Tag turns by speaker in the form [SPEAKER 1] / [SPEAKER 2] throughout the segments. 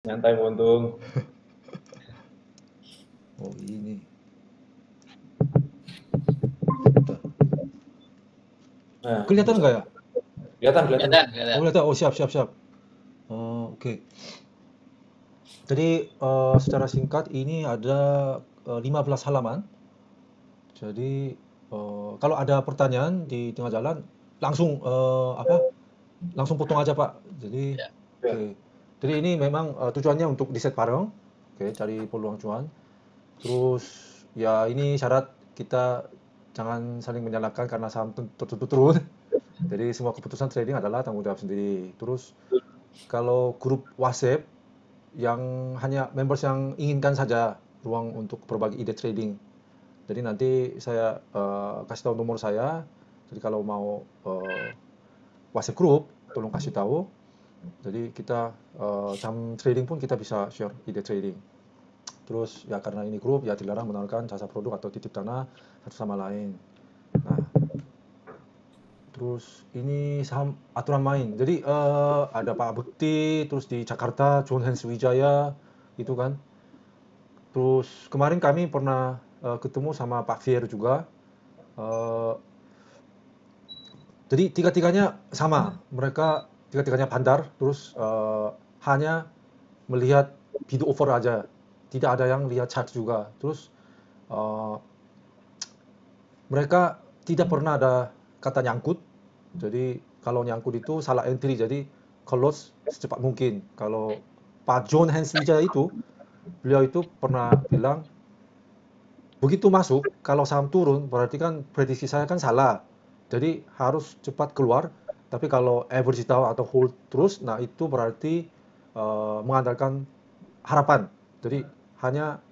[SPEAKER 1] Nyantai untung.
[SPEAKER 2] Oh ini.
[SPEAKER 1] Nah,
[SPEAKER 2] Kelihatan nggak ya?
[SPEAKER 1] kelihatan.
[SPEAKER 2] Oh kelihatan. Oh siap. Oke. Jadi secara singkat ini ada 15 halaman. Jadi kalau ada pertanyaan di tengah jalan langsung langsung potong aja Pak. Jadi oke. Jadi ini memang tujuannya untuk di set bareng. Oke, cari peluang cuan. Terus ya ini syarat kita jangan saling menyalahkan karena saham tertutup turun. Jadi semua keputusan trading adalah tanggung jawab sendiri. Terus kalau grup WhatsApp yang hanya members yang inginkan saja ruang untuk berbagi ide trading. Jadi nanti saya kasih tahu nomor saya. Jadi kalau mau WhatsApp group, tolong kasih tahu. Jadi kita jam trading pun kita bisa share ide trading. Terus ya karena ini grup ya dilarang menawarkan jasa produk atau titip dana satu sama lain. Nah, terus ini saham aturan main. Jadi ada Pak Bekti, terus di Jakarta John Hans Wijaya itu kan. Terus kemarin kami pernah ketemu sama Pak Fier juga. Eh, jadi tiga-tiganya sama. Mereka tiga-tiganya bandar, terus hanya melihat bid over aja. Tidak ada yang lihat chart juga. Terus eh, mereka tidak pernah ada kata nyangkut. Jadi kalau nyangkut itu salah entry. Jadi close secepat mungkin. Kalau Pak John Hans Wijaya itu, beliau itu pernah bilang begitu masuk, kalau saham turun, berarti kan prediksi saya kan salah. Jadi harus cepat keluar. Tapi kalau average down atau hold terus, nah itu berarti mengandalkan harapan. Jadi hanya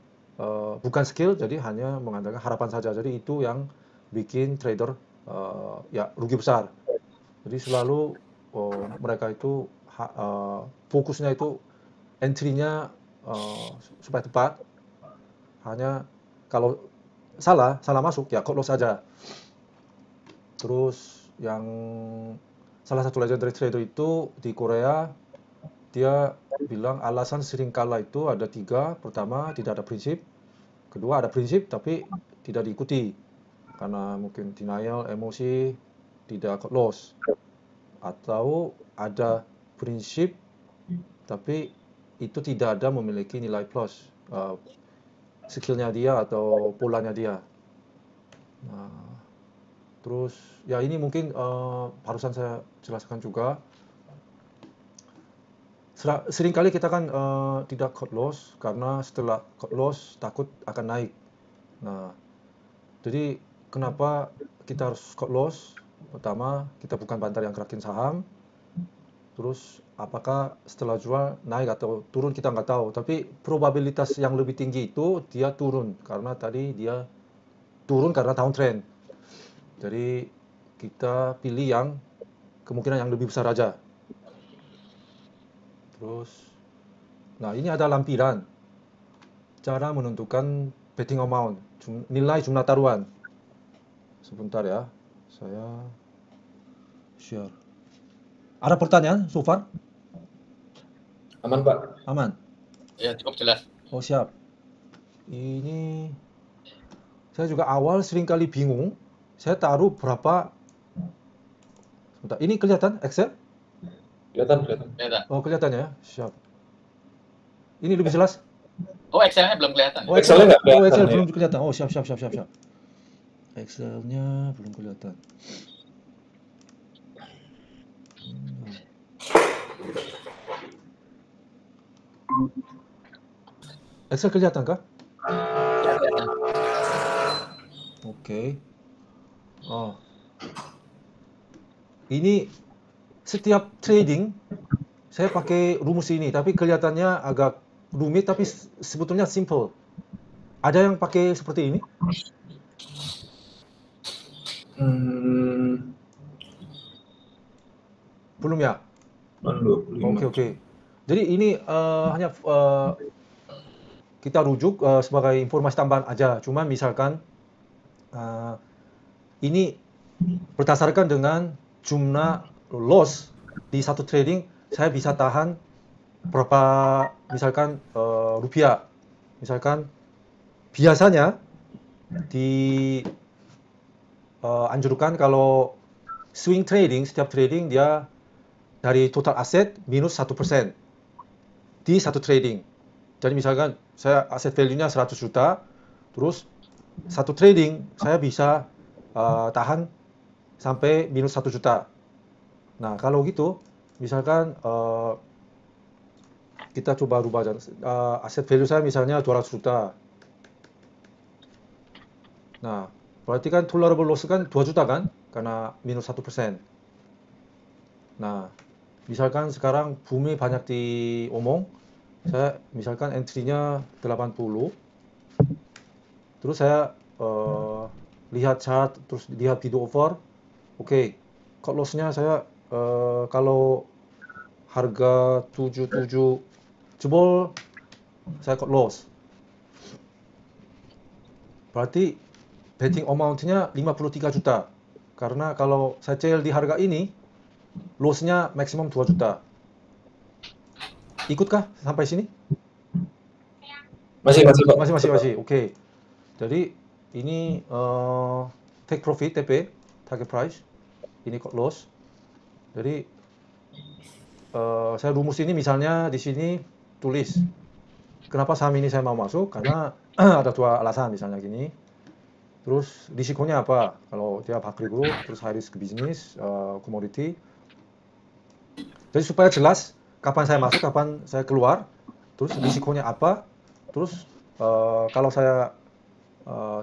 [SPEAKER 2] bukan skill, jadi hanya mengandalkan harapan saja. Jadi itu yang bikin trader ya rugi besar. Jadi selalu mereka itu fokusnya itu entry-nya supaya tepat. Hanya kalau salah masuk ya cut loss saja. Terus yang salah satu legendary trader itu di Korea, dia bilang alasan sering kalah itu ada 3. Pertama, tidak ada prinsip. Kedua, ada prinsip tapi tidak diikuti. Karena mungkin denial, emosi, tidak cut loss. Atau ada prinsip tapi itu tidak ada memiliki nilai plus. Skillnya dia atau polanya dia. Nah, terus ya ini mungkin barusan saya jelaskan juga. Seringkali kita kan tidak cut loss karena setelah cut loss takut akan naik. Nah, jadi kenapa kita harus cut loss? Pertama, kita bukan bandar yang gerakin saham. Terus apakah setelah jual naik atau turun kita nggak tahu. Tapi probabilitas yang lebih tinggi itu dia turun karena tadi dia turun karena downtrend. Jadi kita pilih yang kemungkinan yang lebih besar aja. Terus, nah ini ada lampiran. Cara menentukan betting amount, nilai jumlah taruhan. Sebentar ya, saya share. Ada pertanyaan so far?
[SPEAKER 1] Aman, Pak?
[SPEAKER 2] Aman?
[SPEAKER 3] Ya, cukup jelas.
[SPEAKER 2] Oh siap. Ini saya juga awal seringkali bingung. Saya taruh berapa? Sebentar, ini kelihatan Excel?
[SPEAKER 1] Kelihatan.
[SPEAKER 2] Oh kelihatan ya, siap. Ini lebih jelas?
[SPEAKER 3] Oh, Excel-nya belum kelihatan.
[SPEAKER 2] Oh
[SPEAKER 1] Excel-nya nggak kelihatan,
[SPEAKER 2] oh, Excel
[SPEAKER 1] ya?
[SPEAKER 2] belum kelihatan. Oh siap. Excel-nya belum kelihatan. Excel kelihatan kah? Oke. Oh. Ini setiap trading saya pakai rumus ini, tapi kelihatannya agak rumit, tapi sebetulnya simple. Ada yang pakai seperti ini? Belum ya?
[SPEAKER 1] 25.
[SPEAKER 2] Oke. Jadi ini hanya kita rujuk sebagai informasi tambahan aja. Cuma misalkan ini berdasarkan dengan jumlah loss di satu trading, saya bisa tahan berapa misalkan rupiah. Misalkan biasanya anjurkan kalau swing trading, setiap trading dia dari total aset minus 1% di satu trading. Jadi misalkan saya aset value-nya 100 juta, terus satu trading saya bisa tahan sampai minus 1 juta. Nah, kalau gitu, misalkan kita coba rubah aset value saya misalnya 200 juta. Nah, berarti kan tolerable loss kan 2 juta kan? Karena minus 1%. Nah, misalkan sekarang bumi banyak diomong, saya misalkan entry-nya 80, terus saya lihat chart, terus lihat bid over, oke, cut loss-nya saya kalau harga 77 jebol, saya cut loss. Berarti betting amount-nya 53 juta. Karena kalau saya sell di harga ini, loss-nya maksimum 2 juta. Ikutkah sampai sini?
[SPEAKER 1] Masih, Pak.
[SPEAKER 2] Masih. Oke. Jadi ini take profit TP, target price. Ini cut loss. Jadi saya rumus ini misalnya di sini tulis kenapa saham ini saya mau masuk, karena ada dua alasan misalnya gini. Terus risikonya apa? Kalau dia public growth, terus high risk bisnis, commodity. Jadi supaya jelas kapan saya masuk, kapan saya keluar, terus risikonya apa, terus kalau saya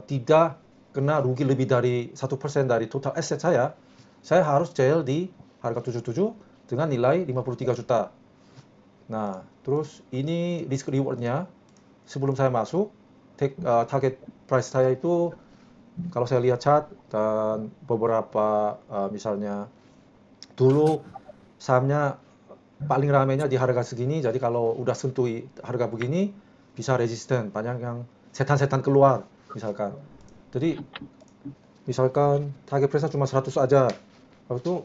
[SPEAKER 2] tidak kena rugi lebih dari 1% dari total aset saya harus sell di harga 77 dengan nilai 53 juta. Nah, terus ini risk reward-nya sebelum saya masuk, target price saya itu kalau saya lihat chart dan beberapa misalnya dulu sahamnya paling ramainya di harga segini, jadi kalau udah sentuh harga begini bisa resisten, banyak yang setan-setan keluar misalkan. Jadi misalkan target price cuma 100 aja, lalu itu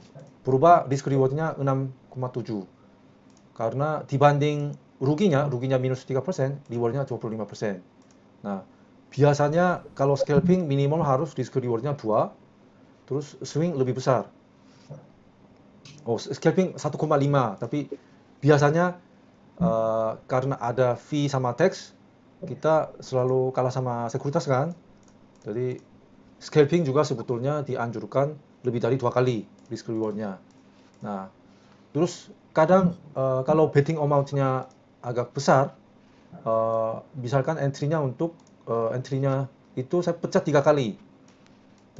[SPEAKER 2] berubah risk reward-nya 6,7, karena dibanding ruginya minus 3%, reward-nya 25%. Nah, biasanya kalau scalping minimal harus risk reward-nya 2, terus swing lebih besar. Oh, scalping 1,5, tapi biasanya karena ada fee sama tax, kita selalu kalah sama sekuritas kan. Jadi scalping juga sebetulnya dianjurkan lebih dari 2 kali risk reward-nya. Nah, terus kadang kalau betting amount-nya agak besar, misalkan entry-nya itu saya pecat 3 kali.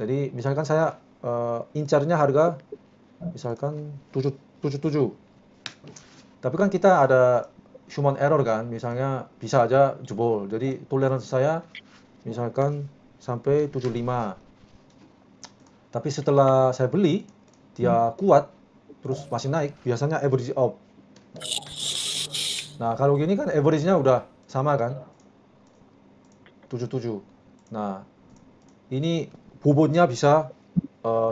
[SPEAKER 2] Jadi misalkan saya incarnya harga misalkan 77. Tapi kan kita ada human error kan, misalnya bisa aja jebol. Jadi toleransi saya misalkan sampai 75. Tapi setelah saya beli, dia kuat, terus masih naik, biasanya average up. Nah, kalau gini kan average-nya udah sama kan, 77. Nah, ini bobotnya bisa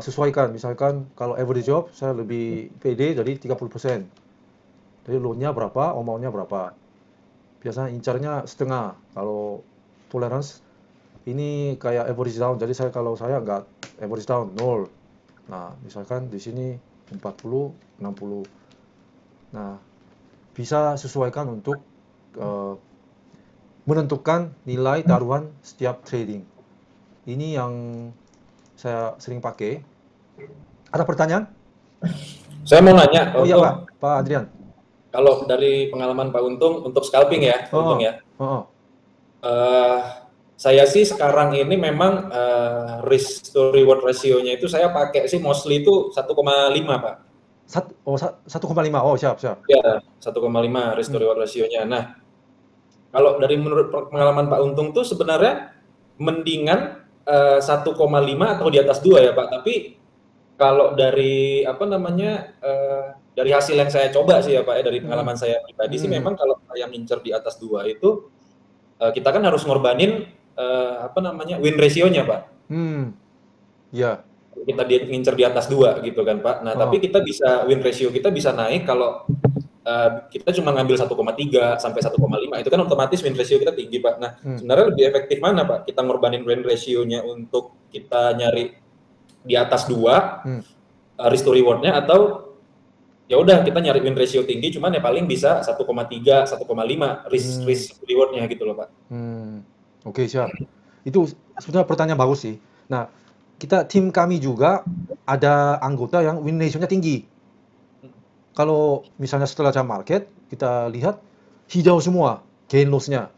[SPEAKER 2] sesuaikan. Misalkan kalau average job saya lebih pede jadi 30%. Jadi loan-nya berapa, amount-nya berapa. Biasanya incarnya setengah. Kalau tolerance ini kayak average down. Jadi kalau saya nggak average down 0. Nah, misalkan di sini 40, 60. Nah, bisa sesuaikan untuk menentukan nilai taruhan setiap trading. Ini yang saya sering pakai. Ada pertanyaan?
[SPEAKER 1] Saya mau nanya,
[SPEAKER 2] Oh iya Pak Adrian.
[SPEAKER 1] Kalau dari pengalaman Pak Untung untuk scalping ya, Untung ya. Saya sih sekarang ini memang risk to reward ratio-nya itu saya pakai sih mostly itu 1,5 Pak.
[SPEAKER 2] 1,5. Oh siap.
[SPEAKER 1] Ya, 1,5 risk to reward ratio-nya. Nah, kalau dari menurut pengalaman Pak Untung tuh sebenarnya mendingan 1,5 atau di atas 2 ya Pak. Tapi kalau dari dari hasil yang saya coba sih ya Pak, dari pengalaman saya pribadi sih memang kalau saya ngincer di atas 2 itu kita kan harus ngorbanin win ratio-nya Pak.
[SPEAKER 2] Ya.
[SPEAKER 1] Kita ngincer di atas 2 gitu kan Pak. Nah, tapi kita bisa win ratio kita bisa naik kalau kita cuma ngambil 1,3 sampai 1,5, itu kan otomatis win ratio kita tinggi, Pak. Nah, sebenarnya lebih efektif mana, Pak? Kita ngorbanin win ratio-nya untuk kita nyari di atas 2, risk to reward-nya, atau ya udah kita nyari win ratio tinggi, cuman ya paling bisa 1,3, 1,5 risk reward-nya gitu loh, Pak.
[SPEAKER 2] Oke, siap. Itu sebenarnya pertanyaan bagus sih. Nah, tim kami juga ada anggota yang win ratio-nya tinggi. Kalau misalnya setelah jam market, kita lihat hijau semua gain loss-nya.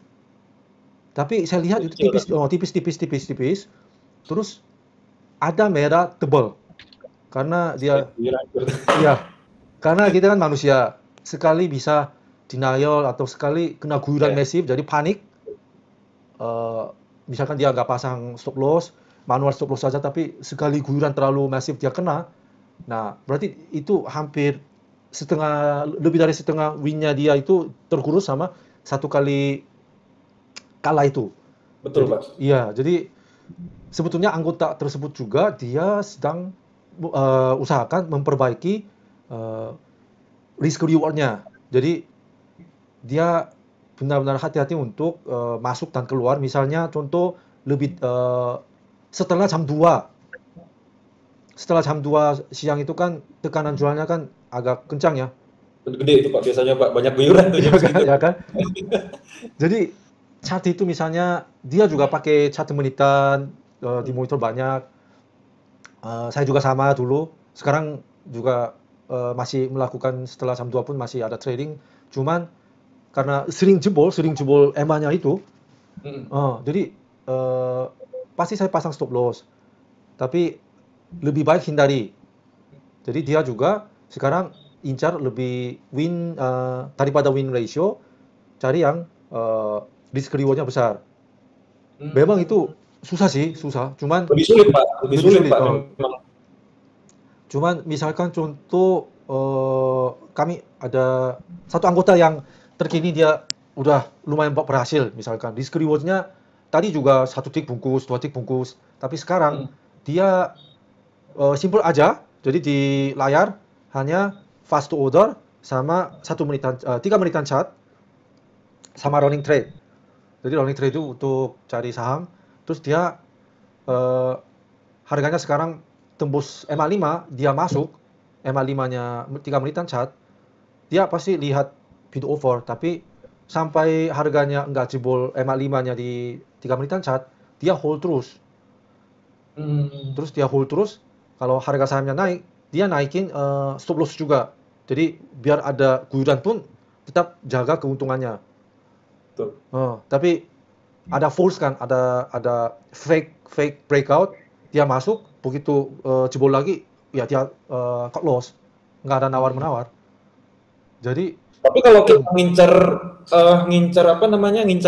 [SPEAKER 2] Tapi saya lihat itu tipis. Terus ada merah tebal. Karena dia, iya, karena kita kan manusia. Sekali bisa denial atau sekali kena guyuran masif, jadi panik. Misalkan dia nggak pasang stop loss, manual stop loss saja, tapi sekali guyuran terlalu masif dia kena. Nah, berarti itu hampir lebih dari setengah win-nya dia itu terkurus sama satu kali kalah itu.
[SPEAKER 1] Betul,
[SPEAKER 2] jadi,
[SPEAKER 1] Pak.
[SPEAKER 2] Iya, jadi sebetulnya anggota tersebut juga dia sedang usahakan memperbaiki risk reward-nya. Jadi dia benar-benar hati-hati untuk masuk dan keluar. Misalnya contoh lebih setelah jam 2. Setelah jam 2 siang itu kan tekanan jualnya kan agak kencang ya.
[SPEAKER 1] Gede itu, Pak, biasanya, Pak. Banyak guyuran tuh jam segitu.
[SPEAKER 2] Ya kan? Jadi chart itu misalnya dia juga pakai chart menitan di monitor banyak. Saya juga sama dulu. Sekarang juga masih melakukan setelah jam 2 pun masih ada trading. Cuman karena sering jebol EMA-nya itu. Jadi pasti saya pasang stop loss. Tapi lebih baik hindari. Jadi dia juga sekarang incar lebih win daripada win ratio, cari yang risk reward-nya besar. Memang itu susah. Cuman
[SPEAKER 1] lebih sulit, Pak. Lebih sulit, Pak.
[SPEAKER 2] Cuman misalkan contoh kami ada satu anggota yang terkini dia udah lumayan berhasil, misalkan risk reward-nya tadi juga 1 tick bungkus, 2 tick bungkus, tapi sekarang dia simple aja. Jadi di layar hanya fast to order sama 3 menitan chart sama running trade. Jadi running trade itu untuk cari saham. Terus dia harganya sekarang tembus EMA 5, dia masuk EMA 5-nya 3 menitan chart. Dia pasti lihat bid over, tapi sampai harganya nggak jebol EMA 5-nya di 3 menitan chart, dia hold terus. Terus dia hold terus. Kalau harga sahamnya naik, dia naikin stop loss juga. Jadi biar ada guyuran pun tetap jaga keuntungannya.
[SPEAKER 1] Betul.
[SPEAKER 2] Tapi ada false kan, ada fake breakout, dia masuk, begitu jebol lagi, ya dia cut loss, nggak ada nawar-menawar. Jadi
[SPEAKER 1] tapi kalau kita ngincer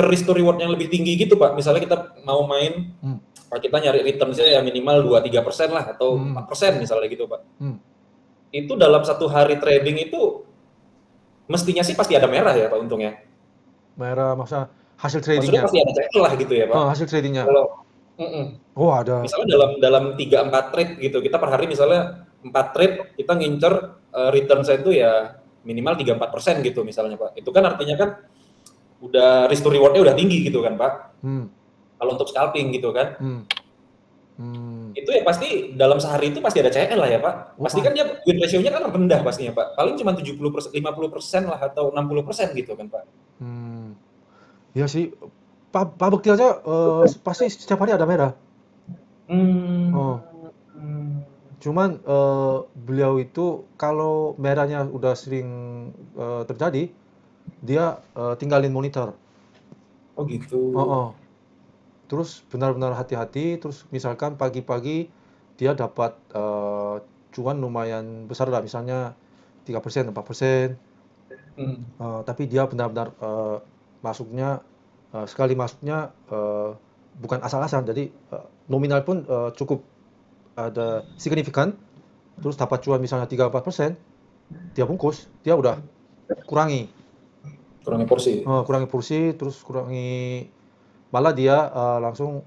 [SPEAKER 1] risk to reward yang lebih tinggi gitu, Pak. Misalnya kita mau main, kita nyari return-nya ya minimal 2-3% lah, atau 4% misalnya gitu, Pak. Itu dalam 1 hari trading itu mestinya sih pasti ada merah ya, Pak, untungnya.
[SPEAKER 2] Merah maksudnya hasil tradingnya?
[SPEAKER 1] Maksudnya pasti ada cekel lah gitu ya, Pak.
[SPEAKER 2] Hasil tradingnya.
[SPEAKER 1] Kalau
[SPEAKER 2] ada.
[SPEAKER 1] Misalnya dalam 3-4 trade gitu, kita per hari misalnya 4 trade, kita ngincer return-nya itu ya minimal 3-4% gitu misalnya, Pak. Itu kan artinya kan udah risk to reward-nya udah tinggi gitu kan, Pak. Kalau untuk scalping gitu kan. Itu ya pasti dalam sehari itu pasti ada CL lah ya, Pak. Pasti kan dia win ratio-nya kan rendah pastinya, Pak. Paling cuma 70%, 50% lah atau 60% gitu kan, Pak.
[SPEAKER 2] Ya sih, Pak Bekti aja pasti setiap hari ada merah. Cuman beliau itu kalau merahnya udah sering terjadi, dia tinggalin monitor.
[SPEAKER 1] Oh gitu.
[SPEAKER 2] Terus benar-benar hati-hati. Terus misalkan pagi-pagi dia dapat cuan lumayan besar lah, misalnya 3%, 4%. Tapi dia benar-benar masuknya, sekali masuknya bukan asal-asalan, jadi nominal pun cukup ada signifikan. Terus dapat cuan misalnya 3-4%, dia bungkus, dia udah kurangi porsi, terus kurangi, malah dia langsung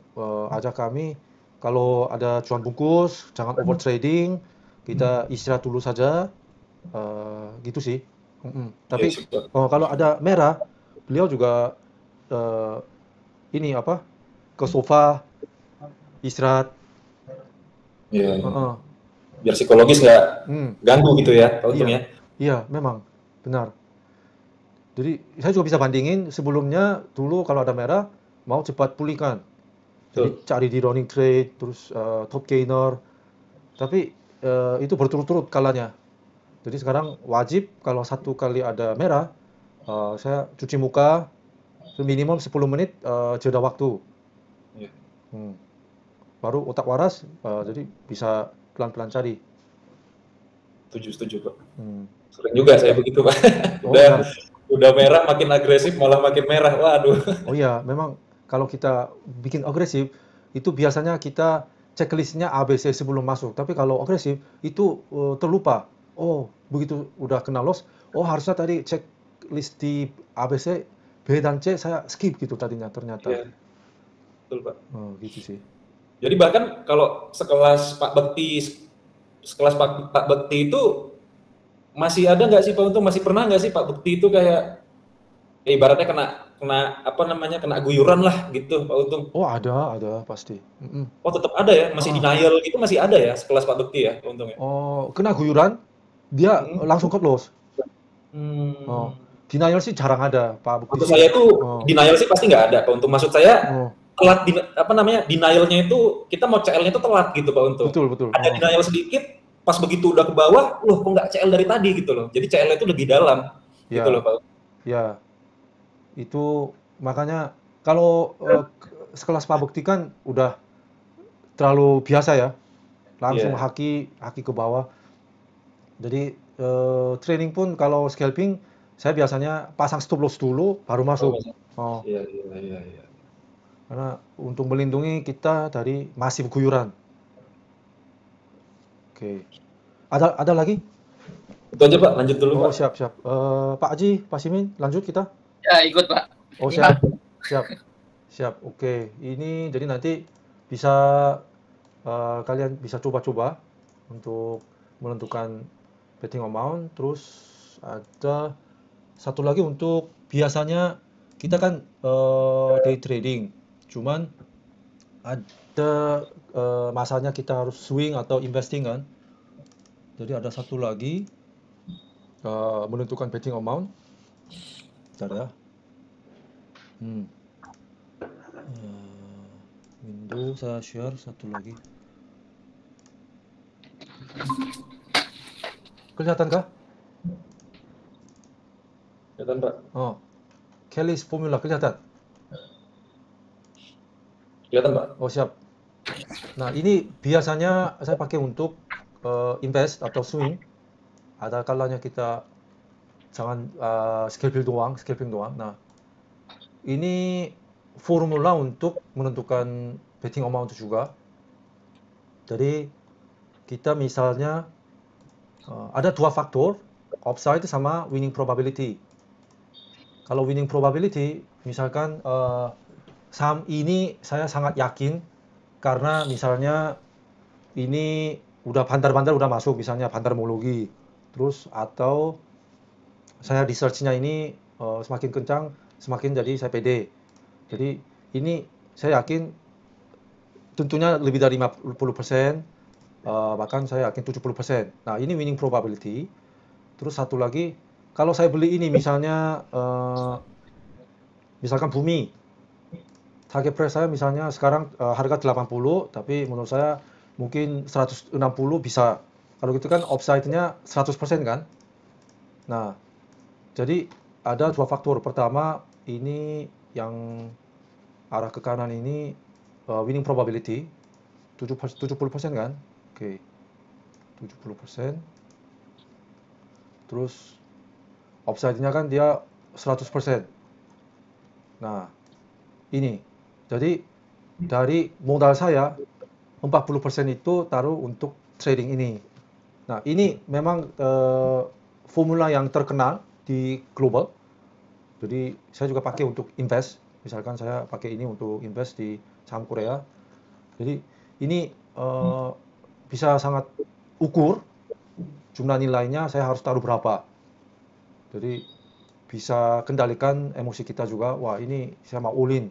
[SPEAKER 2] ajak kami, kalau ada cuan bungkus jangan over trading, kita istirahat dulu saja, gitu sih. Tapi
[SPEAKER 1] Yes, Pak.
[SPEAKER 2] kalau ada merah, beliau juga eh, ini apa? Ke sofa, istirahat.
[SPEAKER 1] Iya, iya.
[SPEAKER 2] Heeh.
[SPEAKER 1] Biar psikologis nggak
[SPEAKER 2] Hmm,
[SPEAKER 1] ganggu gitu ya, Pak Untung
[SPEAKER 2] iya,
[SPEAKER 1] ya.
[SPEAKER 2] iya, memang benar. Jadi saya juga bisa bandingin sebelumnya dulu kalau ada merah mau cepat pulihkan. Jadi
[SPEAKER 1] Betul.
[SPEAKER 2] cari di running trade, terus top gainer. Tapi itu berturut-turut kalanya. Jadi sekarang wajib kalau satu kali ada merah, saya cuci muka minimum 10 menit jeda waktu.
[SPEAKER 1] Iya,
[SPEAKER 2] Hmm. Baru otak waras, jadi bisa pelan-pelan cari.
[SPEAKER 1] setuju, Pak.
[SPEAKER 2] Hmm.
[SPEAKER 1] Sering juga saya begitu, Pak.
[SPEAKER 2] Oh
[SPEAKER 1] Udah
[SPEAKER 2] ya,
[SPEAKER 1] udah merah makin agresif malah makin merah. Waduh.
[SPEAKER 2] oh ya, memang kalau kita bikin agresif, itu biasanya kita checklistnya ABC sebelum masuk. Tapi kalau agresif, itu terlupa. Oh, begitu udah kena loss, oh harusnya tadi checklist di ABC, B dan C saya skip gitu tadinya ternyata.
[SPEAKER 1] Iya, betul, Pak.
[SPEAKER 2] Oh, gitu sih.
[SPEAKER 1] Jadi bahkan kalau sekelas Pak Bekti, sekelas Pak Bekti itu masih ada nggak sih Pak Untung? Masih pernah nggak sih Pak Bekti itu kayak ibaratnya kena kena apa namanya kena guyuran lah gitu Pak Untung?
[SPEAKER 2] Oh, ada pasti. Mm-mm.
[SPEAKER 1] Oh tetap ada ya, masih
[SPEAKER 2] Ah,
[SPEAKER 1] denial gitu masih ada ya sekelas Pak Bekti ya Pak Untung ya?
[SPEAKER 2] oh, kena guyuran, dia
[SPEAKER 1] Mm.
[SPEAKER 2] langsung cut loss. Oh,
[SPEAKER 1] Hmm.
[SPEAKER 2] denial sih jarang ada, Pak Bukti
[SPEAKER 1] Maksud
[SPEAKER 2] sih.
[SPEAKER 1] saya itu
[SPEAKER 2] Oh,
[SPEAKER 1] denial sih pasti nggak ada Pak Untung. Maksud saya
[SPEAKER 2] oh,
[SPEAKER 1] telat apa namanya denialnya itu kita mau CL-nya itu telat gitu Pak Untung.
[SPEAKER 2] betul betul.
[SPEAKER 1] Ada
[SPEAKER 2] Oh,
[SPEAKER 1] denial sedikit, pas begitu udah ke bawah, loh kok nggak CL dari tadi gitu loh. Jadi CL-nya itu lebih dalam gitu loh
[SPEAKER 2] ya,
[SPEAKER 1] Pak.
[SPEAKER 2] ya, itu makanya kalau sekelas Pak Bukti kan udah terlalu biasa ya, langsung
[SPEAKER 1] Iya.
[SPEAKER 2] haki ke bawah. Jadi training pun kalau scalping saya biasanya pasang stop loss dulu baru
[SPEAKER 1] Oh,
[SPEAKER 2] masuk.
[SPEAKER 1] Mas.
[SPEAKER 2] Oh,
[SPEAKER 1] Iya, iya, iya, iya.
[SPEAKER 2] karena untuk melindungi kita dari masif guyuran. Oke. Ada lagi?
[SPEAKER 1] Itu aja Pak, lanjut dulu
[SPEAKER 2] Oh,
[SPEAKER 1] Pak.
[SPEAKER 2] siap, siap. Pak Haji, Pak Simin, lanjut kita.
[SPEAKER 3] Ya, ikut, Pak.
[SPEAKER 2] Oh,
[SPEAKER 3] Ini, Pak.
[SPEAKER 2] siap. Siap. Siap. Oke. Ini jadi nanti bisa kalian bisa coba-coba untuk menentukan betting amount. Terus ada satu lagi untuk biasanya kita kan day trading. Cuman ada masanya kita harus swing atau investing kan. Jadi ada satu lagi menentukan betting amount. Bentar ya. Hmm. Window saya share satu lagi. Kelihatan kah?
[SPEAKER 1] Kelihatan Pak.
[SPEAKER 2] Oh, Kelly's Formula kelihatan.
[SPEAKER 1] Kelihatan Pak.
[SPEAKER 2] Oh, siap. Nah, ini biasanya saya pakai untuk invest atau swing. Ada kalanya kita jangan scalping doang. Nah, ini formula untuk menentukan betting amount juga. Jadi kita misalnya ada dua faktor, upside sama winning probability. Kalau winning probability, misalkan saham ini saya sangat yakin karena misalnya ini udah bandar-bandar udah masuk, misalnya bandarmologi. Terus atau saya di search-nya ini semakin kencang, semakin jadi saya pede. Jadi ini saya yakin tentunya lebih dari 50%, bahkan saya yakin 70%. Nah, ini winning probability. Terus satu lagi, kalau saya beli ini misalnya misalkan Bumi, target price saya misalnya sekarang harga 80, tapi menurut saya mungkin 160 bisa. Kalau gitu kan upside-nya 100% kan? Nah, jadi ada dua faktor. Pertama, ini yang arah ke kanan ini winning probability 70% kan? Oke, 70%. Terus upside-nya kan dia 100%. Nah, ini. Jadi dari modal saya 40% itu taruh untuk trading ini. Nah, ini memang formula yang terkenal di global. Jadi saya juga pakai untuk invest. Misalkan saya pakai ini untuk invest di saham Korea. Jadi ini bisa sangat ukur jumlah nilainya saya harus taruh berapa. Jadi bisa kendalikan emosi kita juga. Wah, ini saya mau all in,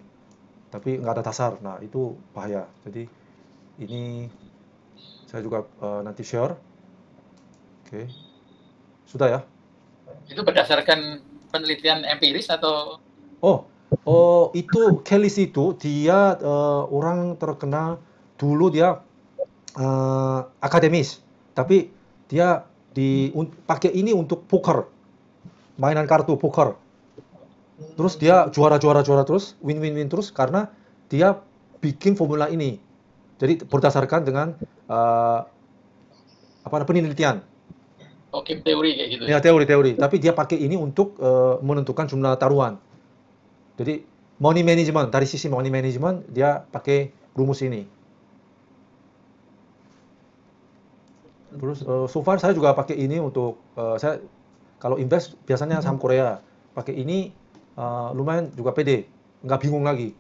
[SPEAKER 2] tapi nggak ada dasar. Nah, itu bahaya. Jadi ini saya juga nanti share. Oke, sudah ya?
[SPEAKER 3] Itu berdasarkan penelitian empiris atau
[SPEAKER 2] Itu Kellis itu dia orang terkenal dulu dia akademis, tapi dia pakai ini untuk poker, mainan kartu poker. Terus dia juara terus, win terus karena dia bikin formula ini. Jadi berdasarkan dengan penelitian.
[SPEAKER 3] game teori kayak gitu
[SPEAKER 2] Ya
[SPEAKER 3] ya?
[SPEAKER 2] teori. Tapi dia pakai ini untuk menentukan jumlah taruhan. Jadi money management, dari sisi money management dia pakai rumus ini. Terus so far saya juga pakai ini untuk saya kalau invest biasanya saham Korea. Pakai ini lumayan juga pede, nggak bingung lagi.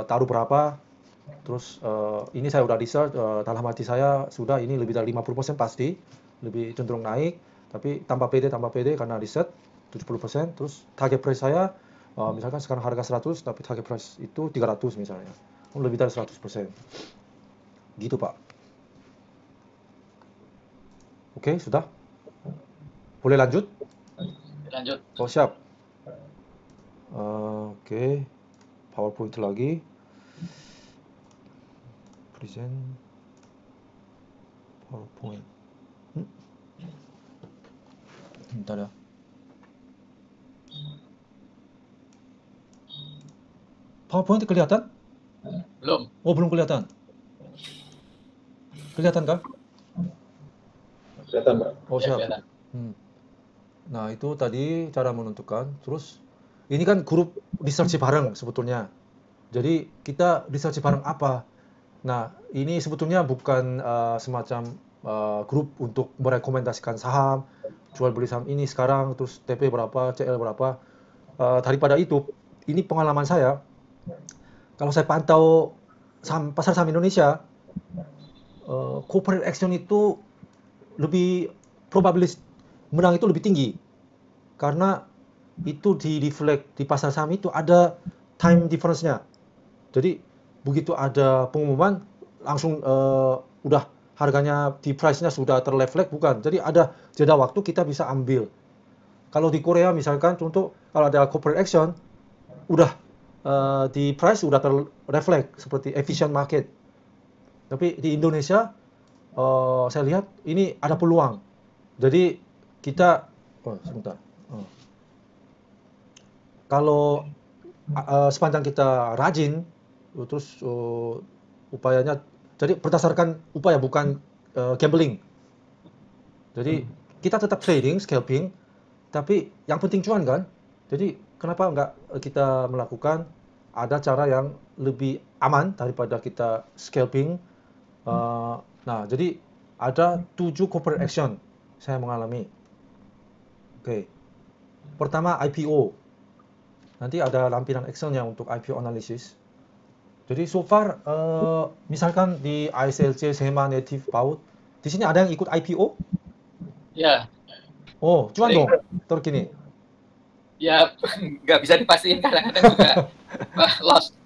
[SPEAKER 2] Taruh berapa, terus ini saya udah research, dalam hati saya sudah ini lebih dari 50% pasti, lebih cenderung naik, tapi tambah pede karena riset 70%, terus target price saya misalkan sekarang harga 100, tapi target price itu 300 misalnya, lebih dari 100%. Gitu Pak. Oke, sudah? Boleh lanjut?
[SPEAKER 3] Lanjut.
[SPEAKER 2] Oh siap. Oke, PowerPoint lagi. Present PowerPoint. Bentar ya. PowerPoint kelihatan?
[SPEAKER 3] Belum.
[SPEAKER 2] Oh, belum kelihatan. Kelihatan kan?
[SPEAKER 1] Kelihatan, Pak.
[SPEAKER 2] Oh,
[SPEAKER 3] Ya,
[SPEAKER 2] siap.
[SPEAKER 3] kelihatan.
[SPEAKER 2] Nah, itu tadi cara menentukan. Terus, ini kan grup research bareng sebetulnya. Jadi, kita research bareng apa? Nah, ini sebetulnya bukan semacam grup untuk merekomendasikan saham, jual beli saham ini sekarang, terus TP berapa, CL berapa. Daripada itu, ini pengalaman saya. Kalau saya pantau pasar saham Indonesia, corporate action itu lebih probabilis menang itu lebih tinggi karena itu di reflect di pasar saham itu ada time difference-nya. Jadi begitu ada pengumuman langsung udah harganya di price-nya sudah terreflect bukan. Jadi ada jeda waktu kita bisa ambil. Kalau di Korea misalkan contoh kalau ada corporate action udah di price sudah terreflect seperti efficient market. Tapi di Indonesia saya lihat ini ada peluang. Jadi kita sebentar. Kalau sepanjang kita rajin, terus upayanya, jadi berdasarkan upaya bukan gambling. Jadi kita tetap trading, scalping, tapi yang penting cuan kan. Jadi kenapa enggak kita melakukan ada cara yang lebih aman daripada kita scalping. Nah, jadi ada 7 corporate action saya mengalami. Oke. Pertama IPO. Nanti ada lampiran Excel-nya untuk IPO analysis. Jadi so far misalkan di ISLC, SEMA, Native, PAUD, di sini ada yang ikut IPO?
[SPEAKER 3] Ya.
[SPEAKER 2] Oh, cuan
[SPEAKER 3] Sering.
[SPEAKER 2] dong terkini.
[SPEAKER 3] Ya, nggak bisa dipastikan kadang-kadang juga loss.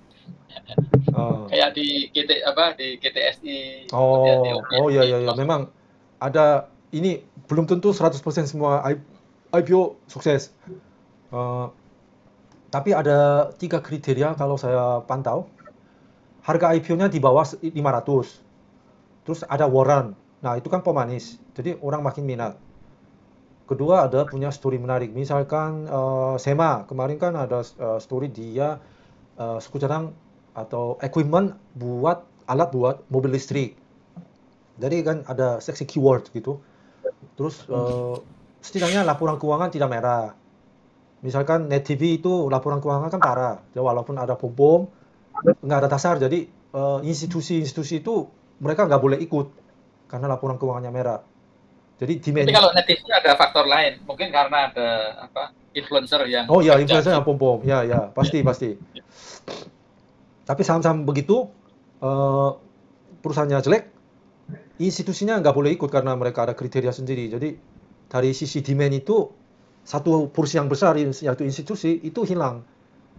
[SPEAKER 3] Kayak di GTSI.
[SPEAKER 2] Oh iya. Memang ada ini belum tentu 100% semua IPO sukses. Tapi ada 3 kriteria kalau saya pantau. Harga IPO-nya di bawah 500. Terus ada warrant. Nah, itu kan pemanis. Jadi orang makin minat. Kedua ada punya story menarik. Misalkan SEMA, kemarin kan ada story dia suku cadang atau equipment buat alat buat mobil listrik. Jadi kan ada seksi keyword gitu. Terus setidaknya laporan keuangan tidak merah. Misalkan Net TV itu laporan keuangan kan parah. Jadi walaupun ada pom, nggak ada dasar. Jadi institusi-institusi itu mereka nggak boleh ikut karena laporan keuangannya merah. Jadi
[SPEAKER 3] Tapi kalau Net TV ada faktor lain, mungkin karena ada influencer yang
[SPEAKER 2] oh ya, influencer yang pom. Ya, pasti. Tapi saham-saham begitu perusahaannya jelek, institusinya nggak boleh ikut karena mereka ada kriteria sendiri. Jadi dari sisi demand itu satu porsi yang besar yaitu institusi itu hilang.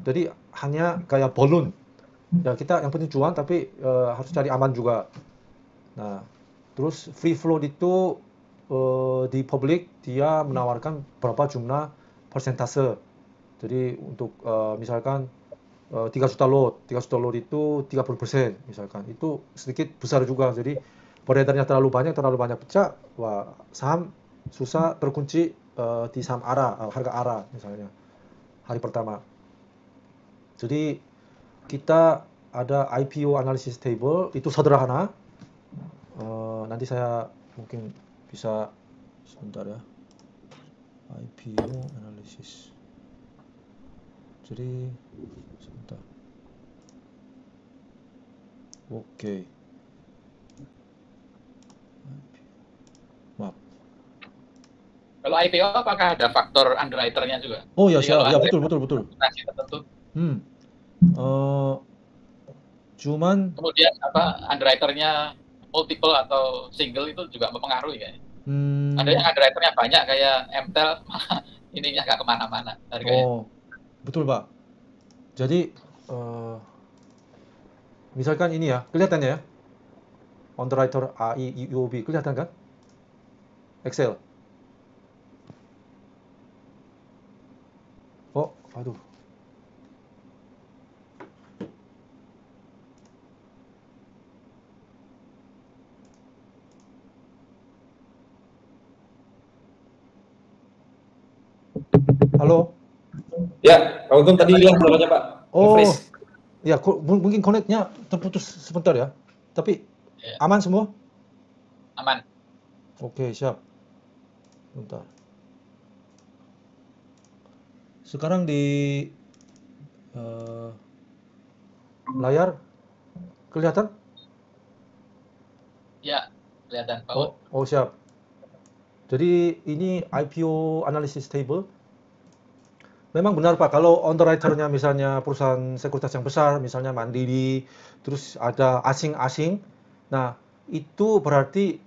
[SPEAKER 2] Jadi hanya kayak balloon. Ya kita yang penting cuan tapi harus cari aman juga. Nah, terus free float itu di publik dia menawarkan berapa jumlah persentase. Jadi untuk misalkan 3 juta lot itu 30% misalkan. Itu sedikit besar juga. Jadi beredarnya terlalu banyak pecah, wah saham susah terkunci di saham ARA, harga ARA misalnya hari pertama. Jadi kita ada IPO analysis table itu sederhana. Nanti saya mungkin bisa sebentar ya. IPO analysis. Jadi sebentar. Oke. Maaf.
[SPEAKER 3] Kalau IPO apakah ada faktor underwriter-nya juga?
[SPEAKER 2] Oh ya,
[SPEAKER 3] Jadi kalau
[SPEAKER 2] ya
[SPEAKER 3] underwriter
[SPEAKER 2] betul.
[SPEAKER 3] reputasi tertentu,
[SPEAKER 2] Cuman
[SPEAKER 3] kemudian underwriter-nya multiple atau single itu juga mempengaruhi kan? Ada yang underwriter-nya banyak kayak MTEL, malah ininya nggak kemana-mana harganya.
[SPEAKER 2] oh betul Pak. Jadi misalkan ini ya, kelihatannya ya, underwriter AI, UOB, kelihatan kan? Excel. Oh, aduh. Halo?
[SPEAKER 1] Ya, Pak Untung tadi hilang suaranya Pak.
[SPEAKER 2] Oh,
[SPEAKER 1] Nge-freeze.
[SPEAKER 2] ya mungkin connect-nya terputus sebentar ya. Tapi
[SPEAKER 3] Ya,
[SPEAKER 2] aman semua?
[SPEAKER 3] aman.
[SPEAKER 2] Oke, siap. Bentar. Sekarang di layar kelihatan?
[SPEAKER 3] Ya, kelihatan Pak.
[SPEAKER 2] Oh siap. Jadi ini IPO analysis table. Memang benar Pak, kalau underwriter-nya misalnya perusahaan sekuritas yang besar, misalnya Mandiri, terus ada asing-asing, nah itu berarti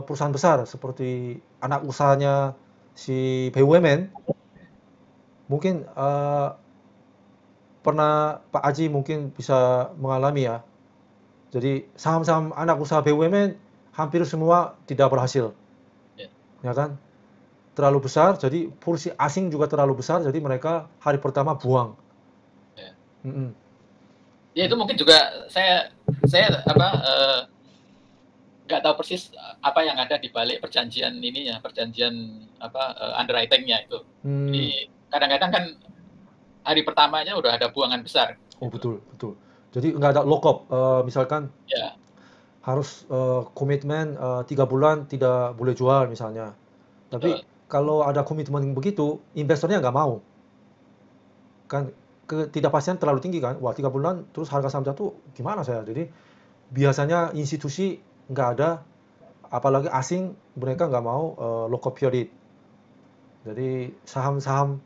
[SPEAKER 2] perusahaan besar seperti anak usahanya si BUMN, mungkin pernah Pak Aji mungkin bisa mengalami ya. Jadi saham-saham anak usaha BUMN hampir semua tidak berhasil,
[SPEAKER 3] Ya.
[SPEAKER 2] ya kan? Terlalu besar, jadi porsi asing juga terlalu besar, jadi mereka hari pertama buang.
[SPEAKER 3] Ya.
[SPEAKER 2] Mm-mm.
[SPEAKER 3] Ya itu mungkin juga saya nggak tahu persis apa yang ada di balik perjanjian ininya, perjanjian underwriting-nya itu. Jadi kadang-kadang kan hari pertamanya udah ada buangan besar.
[SPEAKER 2] Oh
[SPEAKER 3] Gitu.
[SPEAKER 2] betul. Jadi nggak ada lock-up, misalkan
[SPEAKER 3] Ya,
[SPEAKER 2] harus komitmen 3 bulan tidak boleh jual misalnya. Tapi
[SPEAKER 3] betul.
[SPEAKER 2] kalau ada komitmen begitu, investornya nggak mau. Kan ketidakpastian terlalu tinggi kan. Wah 3 bulan terus harga saham jatuh, gimana saya? Jadi biasanya institusi nggak ada, apalagi asing mereka nggak mau lock-up period. Jadi saham-saham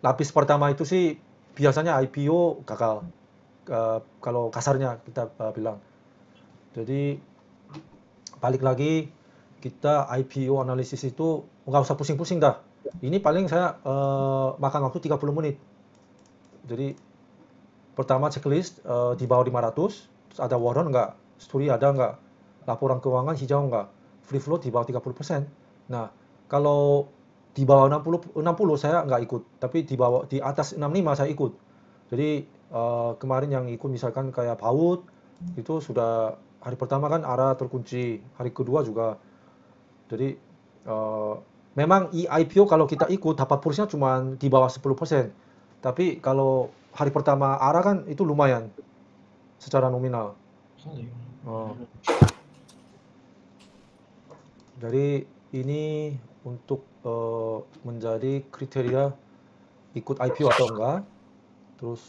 [SPEAKER 2] lapis pertama itu sih biasanya IPO gagal. Kalau kasarnya kita bilang. Jadi balik lagi kita IPO analisis itu nggak usah pusing-pusing dah. Ini paling saya makan waktu 30 menit. Jadi pertama checklist di bawah 500, terus ada warrant nggak, story ada nggak, laporan keuangan hijau nggak, free float di bawah 30%. Nah, kalau di bawah 60 saya nggak ikut, tapi di atas 65 saya ikut. Jadi kemarin yang ikut misalkan kayak PAUD itu sudah hari pertama kan ARA terkunci, hari kedua juga. Jadi memang IPO kalau kita ikut dapat porsinya cuma di bawah 10%. Tapi kalau hari pertama ARA kan itu lumayan secara nominal. Jadi ini untuk menjadi kriteria ikut IPO atau enggak. Terus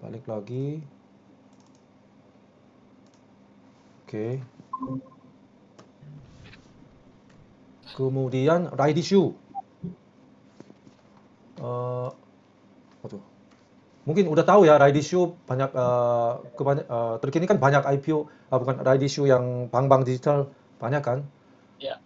[SPEAKER 2] balik lagi. Oke. Kemudian right issue. Mungkin udah tahu ya right issue banyak terkini kan banyak IPO bukan right issue yang bank-bank digital banyak kan.
[SPEAKER 3] Ya.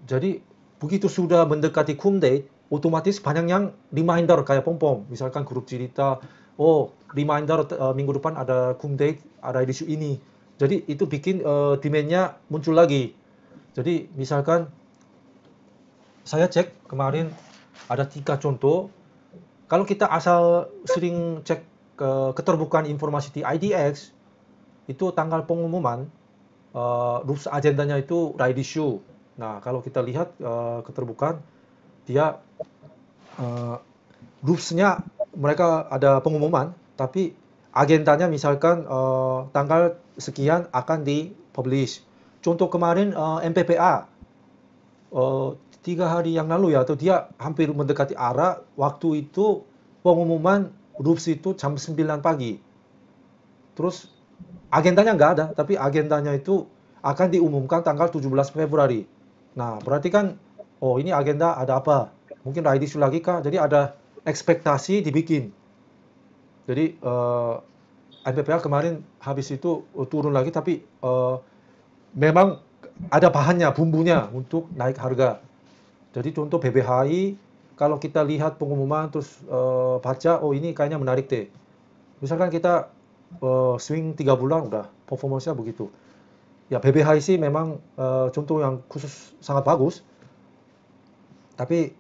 [SPEAKER 2] Jadi begitu sudah mendekati cum date otomatis banyak yang reminder kayak pom-pom. Misalkan grup cerita, oh reminder minggu depan ada cum date, ada isu ini. Jadi itu bikin demand-nya muncul lagi. Jadi misalkan saya cek kemarin ada 3 contoh. Kalau kita asal sering cek keterbukaan informasi di IDX, itu tanggal pengumuman, rules agendanya itu right issue. Nah, kalau kita lihat keterbukaan, dia rules-nya mereka ada pengumuman, tapi agendanya misalkan tanggal sekian akan di-publish. Contoh kemarin MPPA, 3 hari yang lalu ya, atau dia hampir mendekati arah, waktu itu pengumuman rules itu jam 9 pagi. Terus agendanya nggak ada, tapi agendanya itu akan diumumkan tanggal 17 Februari. Nah, berarti kan, oh ini agenda ada apa? Mungkin right issue lagi kah? Jadi ada ekspektasi dibikin. Jadi MPPA kemarin habis itu turun lagi, tapi memang ada bahannya, bumbunya untuk naik harga. Jadi contoh BBHI, kalau kita lihat pengumuman terus baca, oh ini kayaknya menarik deh. Misalkan kita swing 3 bulan udah performance-nya begitu. Ya BBHI sih memang contoh yang khusus sangat bagus. Tapi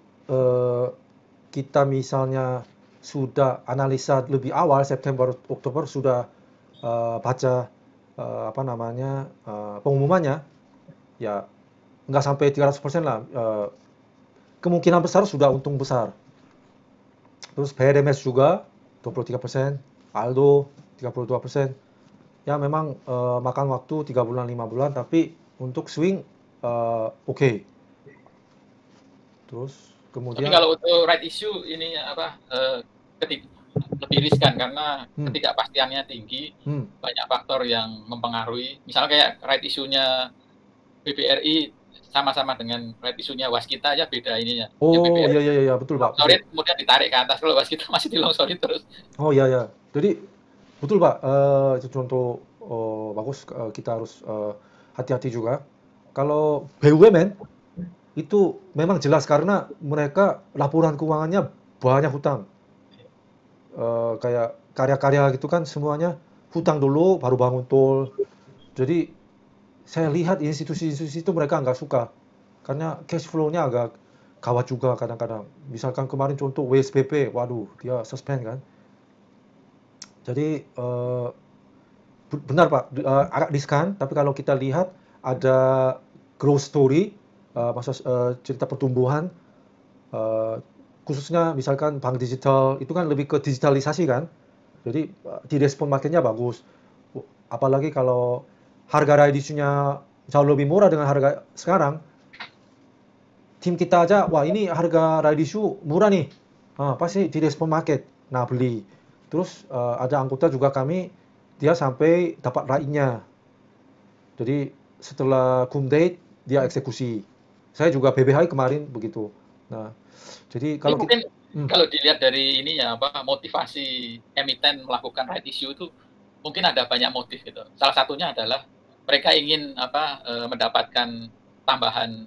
[SPEAKER 2] kita misalnya sudah analisa lebih awal September Oktober sudah baca pengumumannya, ya nggak sampai 300% lah. Kemungkinan besar sudah untung besar. Terus PRMS juga 23%, Aldo 32%. Ya memang makan waktu 3 bulan 5 bulan, tapi untuk swing oke. Terus kemudian
[SPEAKER 3] tapi kalau untuk right issue ini lebih riskan karena ketidakpastiannya tinggi, banyak faktor yang mempengaruhi. Misalnya kayak right issue-nya BBRI sama-sama dengan right issue-nya Waskita aja beda ininya.
[SPEAKER 2] Oh iya betul Pak.
[SPEAKER 3] Longsorin kemudian ditarik ke atas, kalau Waskita masih dilongsorin terus.
[SPEAKER 2] Oh iya. Jadi betul Pak, itu contoh bagus, kita harus hati-hati juga. Kalau BUMN itu memang jelas karena mereka laporan keuangannya banyak hutang. Kayak karya-karya gitu kan semuanya hutang dulu baru bangun tol. Jadi saya lihat institusi-institusi itu mereka nggak suka karena cash flow-nya agak gawat juga kadang-kadang. Misalkan kemarin contoh WSBP, waduh dia suspend kan. Jadi benar Pak, agak riskan. Tapi kalau kita lihat ada growth story, cerita pertumbuhan, khususnya misalkan bank digital itu kan lebih ke digitalisasi kan. Jadi direspon marketnya bagus. Apalagi kalau harga right issue-nya jauh lebih murah dengan harga sekarang. Tim kita aja, wah ini harga right issue murah nih. Pasti direspon market. Nah beli. Terus ada anggota juga kami, dia sampai dapat right-nya. Jadi setelah cum date, dia eksekusi. Saya juga BBHI kemarin begitu. Nah, jadi kalau
[SPEAKER 3] mungkin kalau dilihat dari ini ya motivasi emiten melakukan right issue itu mungkin ada banyak motif gitu. Salah satunya adalah mereka ingin mendapatkan tambahan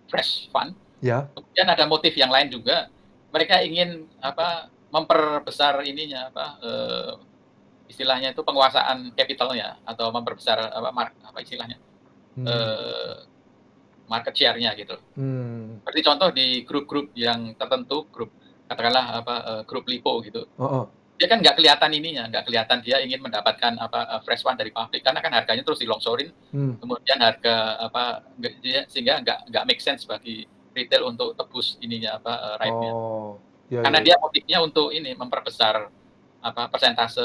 [SPEAKER 3] fresh fund.
[SPEAKER 2] Ya.
[SPEAKER 3] Kemudian ada motif yang lain juga, mereka ingin memperbesar ininya istilahnya itu penguasaan capitalnya atau memperbesar istilahnya market share-nya gitu. Seperti contoh di grup-grup yang tertentu, grup katakanlah grup LIPO gitu. Dia kan nggak kelihatan ininya, nggak kelihatan dia ingin mendapatkan fresh fund dari publik karena kan harganya terus dilongsorin, kemudian harga sehingga nggak make sense bagi retail untuk tebus ininya right-nya. Karena dia motifnya untuk ini memperbesar persentase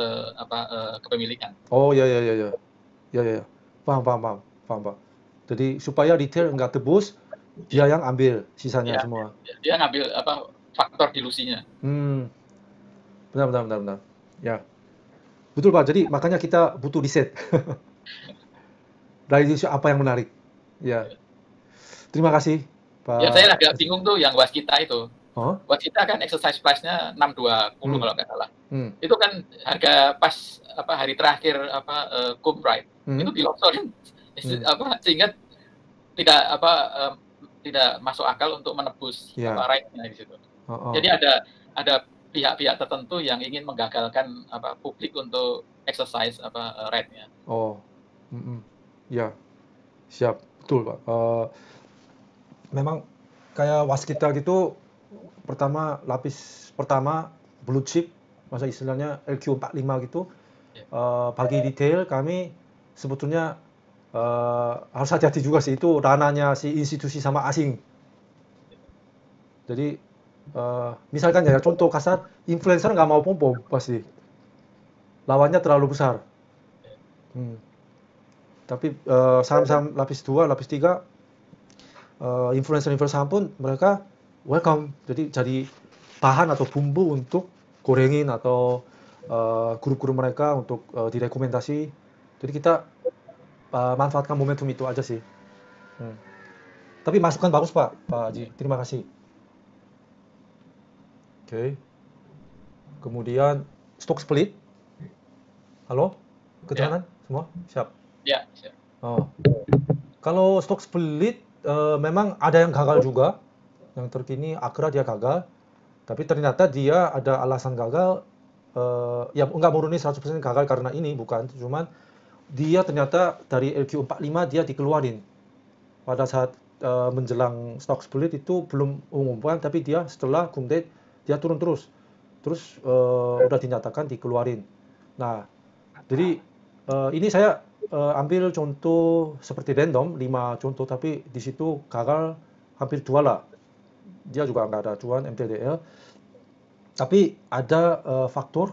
[SPEAKER 3] kepemilikan.
[SPEAKER 2] Oh ya. Paham Pak. Jadi supaya retail nggak tebus, dia yang ambil sisanya semua.
[SPEAKER 3] Dia ngambil faktor dilusinya.
[SPEAKER 2] Benar. Ya. Betul Pak. Jadi makanya kita butuh riset. Dari isu apa yang menarik. Ya. Terima kasih Pak.
[SPEAKER 3] Ya saya agak bingung tuh yang Waskita itu. Waskita kan exercise price-nya 620 kalau nggak salah. Itu kan harga pas hari terakhir cum right itu dilongsorin sehingga tidak masuk akal untuk menebus right-nya di situ. Jadi ada pihak-pihak tertentu yang ingin menggagalkan publik untuk exercise right-nya.
[SPEAKER 2] Ya, siap, betul Pak. Memang kayak waskita gitu, lapis pertama blue chip, masa istilahnya LQ45 gitu. Bagi detail kami sebetulnya harus hati-hati juga sih, itu ranahnya si institusi sama asing. Jadi misalkan ya contoh kasar, influencer nggak mau pom pasti, lawannya terlalu besar. Tapi saham-saham lapis 2, lapis 3, influencer pun mereka welcome. Jadi bahan atau bumbu untuk gorengin atau guru-guru mereka untuk direkomendasi. Jadi kita manfaatkan momentum itu aja sih. Tapi masukan bagus Pak Haji, terima kasih. Oke. Kemudian stock split. Halo? Kedengaran semua? Siap.
[SPEAKER 3] Ya, siap.
[SPEAKER 2] Kalau stock split memang ada yang gagal juga. Yang terkini Akra dia gagal. Tapi ternyata dia ada alasan gagal. Ya enggak murni 100% gagal karena ini, bukan. Cuman dia ternyata dari LQ45 dia dikeluarin. Pada saat menjelang stock split itu belum umumkan, tapi dia setelah cum date dia turun terus. Terus udah dinyatakan dikeluarin. Nah, jadi ini saya ambil contoh seperti random, 5 contoh, tapi di situ gagal hampir 2 lah. Dia juga nggak ada cuan MTDL. Tapi ada faktor,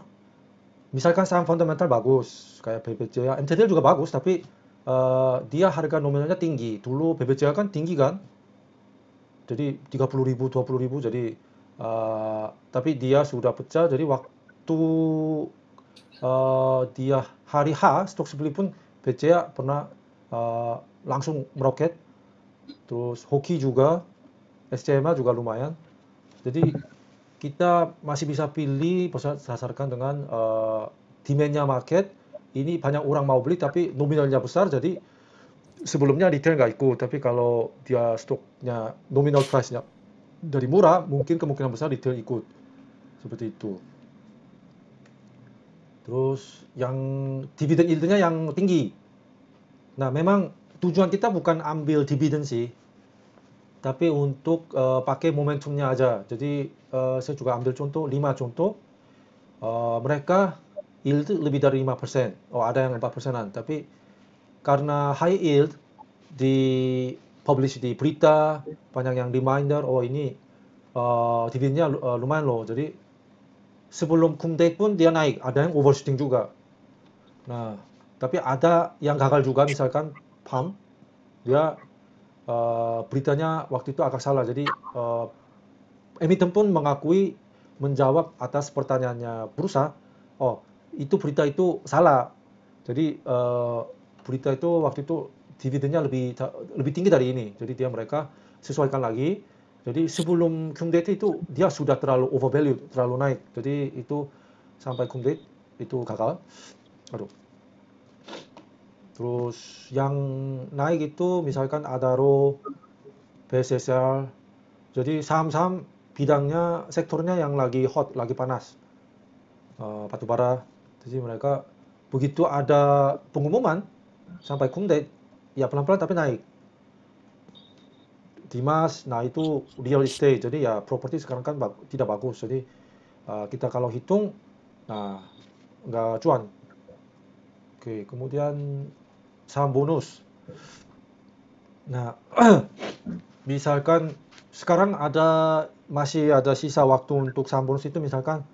[SPEAKER 2] misalkan saham fundamental bagus, kayak BBCA, MTDL juga bagus, tapi dia harga nominalnya tinggi. Dulu BBCA kan tinggi kan, jadi 30.000, 20.000, jadi tapi dia sudah pecah, jadi waktu dia hari H stok split pun BCA pernah langsung meroket. Terus Hoki juga, SCMA juga lumayan. Jadi kita masih bisa pilih berdasarkan dengan demand-nya market. Ini banyak orang mau beli tapi nominalnya besar, jadi sebelumnya retail nggak ikut. Tapi kalau dia stoknya nominal price-nya dari murah, mungkin kemungkinan besar retail ikut. Seperti itu. Terus yang dividen yield-nya yang tinggi. Nah, memang tujuan kita bukan ambil dividen sih, tapi untuk pakai momentumnya aja. Jadi saya juga ambil contoh, 5 contoh. Mereka yield lebih dari 5%. Ada yang 4%-an. Tapi karena high yield, di publish di berita, banyak yang reminder, ini dividennya lumayan loh. Jadi sebelum cum date pun dia naik, ada yang overshooting juga. Nah, tapi ada yang gagal juga, misalkan PAM, dia beritanya waktu itu agak salah. Jadi emiten pun mengakui, menjawab atas pertanyaannya bursa, itu berita itu salah. Jadi berita itu waktu itu dividennya lebih tinggi dari ini. Jadi mereka sesuaikan lagi. Jadi sebelum cum date itu dia sudah terlalu overvalued, terlalu naik. Jadi itu sampai cum date itu gagal. Terus yang naik itu misalkan Adaro, BSSL. Jadi saham-saham bidangnya, sektornya yang lagi hot, lagi panas. Batubara. Jadi mereka begitu ada pengumuman sampai cum date, ya pelan-pelan tapi naik. Dimas, nah itu real estate, jadi ya properti sekarang kan tidak bagus, jadi kita kalau hitung, nah nggak cuan. Oke, kemudian saham bonus. Nah, misalkan sekarang masih ada sisa waktu untuk saham bonus itu, misalkan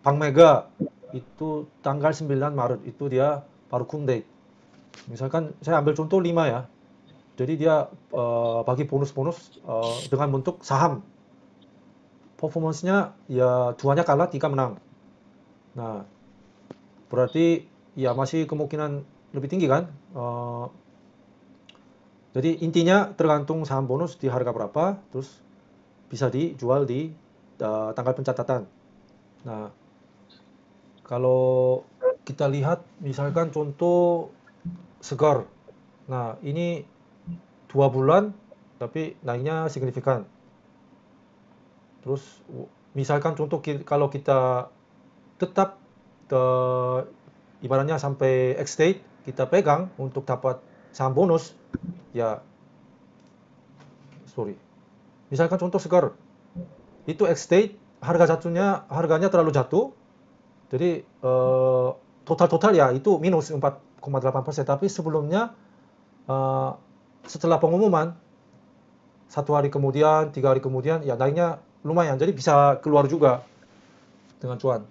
[SPEAKER 2] Bank Mega, itu tanggal 9 Maret, itu dia baru cum date. Misalkan saya ambil contoh 5 ya. Jadi dia bagi bonus-bonus dengan bentuk saham. Performance-nya ya 2-nya kalah, 3 menang. Nah, berarti ya masih kemungkinan lebih tinggi kan. Jadi intinya tergantung saham bonus di harga berapa, terus bisa dijual di tanggal pencatatan. Nah, kalau kita lihat misalkan contoh Segar. Nah, ini 2 bulan tapi naiknya signifikan. Terus misalkan contoh kalau kita tetap ibaratnya sampai X date kita pegang untuk dapat saham bonus, ya misalkan contoh segar itu X date harganya terlalu jatuh, jadi total ya itu minus 4,8%, tapi sebelumnya setelah pengumuman 1 hari kemudian, 3 hari kemudian, ya naiknya lumayan, jadi bisa keluar juga dengan cuan.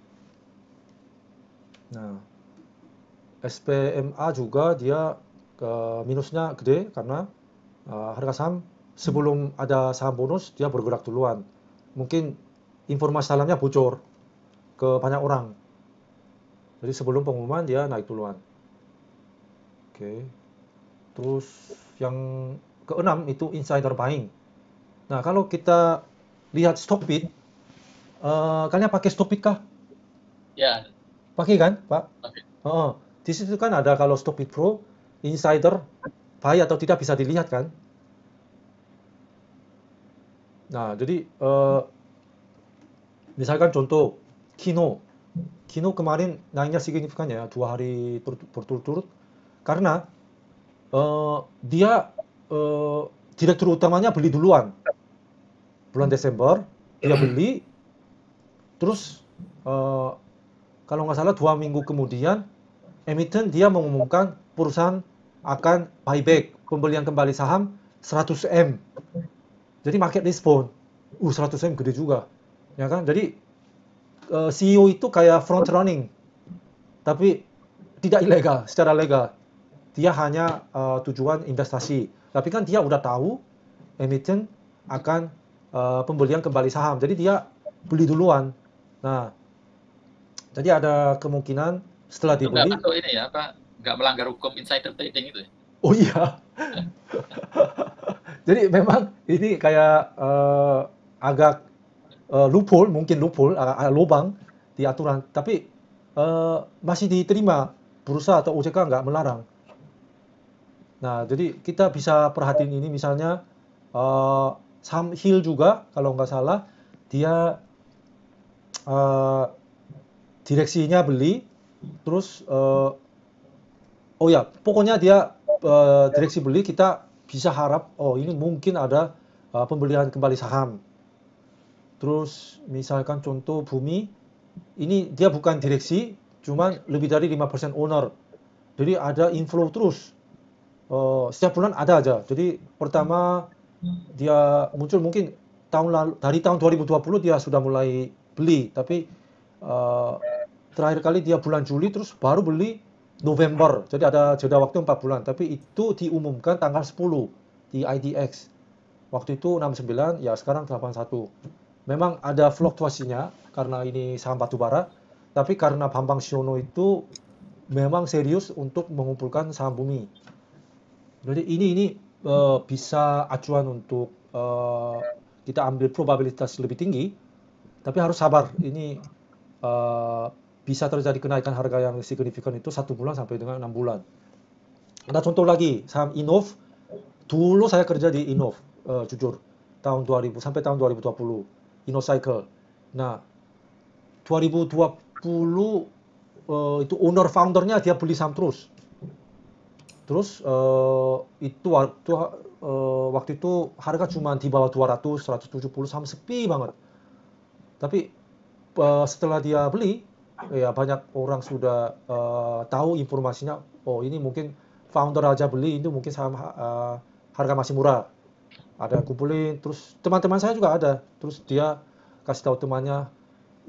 [SPEAKER 2] Nah, SPMA juga dia minusnya gede karena harga saham sebelum ada saham bonus dia bergerak duluan. Mungkin informasi sahamnya bocor ke banyak orang. Jadi sebelum pengumuman dia naik duluan. Oke. Terus yang keenam itu insider buying. Nah, kalau kita lihat Stockbit, kalian pakai Stockbit kah?
[SPEAKER 3] Ya.
[SPEAKER 2] Pakai kan, Pak?
[SPEAKER 3] Pakai.
[SPEAKER 2] Di situ kan ada kalau Stockbit Pro, insider buy atau tidak bisa dilihat kan? Nah, jadi misalkan contoh Kino kemarin naiknya signifikan ya 2 hari berturut-turut karena dia direktur utamanya beli duluan bulan Desember, dia beli terus kalau nggak salah 2 minggu kemudian emiten dia mengumumkan perusahaan akan buyback, pembelian kembali saham 100M. Jadi market respon, 100M gede juga, ya kan? Jadi CEO itu kayak front running, tapi tidak ilegal, secara legal. Dia hanya tujuan investasi. Tapi kan dia udah tahu emiten akan pembelian kembali saham, jadi dia beli duluan. Nah, jadi ada kemungkinan setelah
[SPEAKER 3] Itu
[SPEAKER 2] dibeli.
[SPEAKER 3] nggak masuk ini ya, nggak melanggar hukum insider trading itu ya?
[SPEAKER 2] Oh iya. Jadi memang ini kayak agak mungkin loophole, lubang di aturan, tapi masih diterima, bursa atau OJK nggak melarang. Nah, jadi kita bisa perhatiin ini misalnya saham Hill juga kalau nggak salah dia direksinya beli, terus pokoknya dia direksi beli, kita bisa harap ini mungkin ada pembelian kembali saham. Terus misalkan contoh Bumi, ini dia bukan direksi, cuman lebih dari 5% owner. Jadi ada inflow terus. Setiap bulan ada aja. Jadi pertama dia muncul mungkin dari tahun 2020 dia sudah mulai beli, tapi terakhir kali dia bulan Juli, terus baru beli November. Jadi ada jeda waktu 4 bulan, tapi itu diumumkan tanggal 10 di IDX. Waktu itu 69, ya sekarang 81. Memang ada fluktuasinya karena ini saham batubara, tapi karena Bambang Siono itu memang serius untuk mengumpulkan saham Bumi. Jadi ini bisa acuan untuk kita ambil probabilitas lebih tinggi, tapi harus sabar. Ini bisa terjadi kenaikan harga yang signifikan itu 1 bulan sampai dengan 6 bulan. Ada contoh lagi, saham Innov. Dulu saya kerja di Innov, jujur, tahun 2000 sampai tahun 2020. InnoCycle. Nah, 2020 itu owner foundernya dia beli saham terus. Terus itu waktu itu harga cuma di bawah 200, 170, saham sepi banget. Tapi setelah dia beli, ya banyak orang sudah tahu informasinya. Oh, ini mungkin founder aja beli, itu mungkin saham harga masih murah. Ada yang kumpulin, terus teman-teman saya juga ada, terus dia kasih tahu temannya,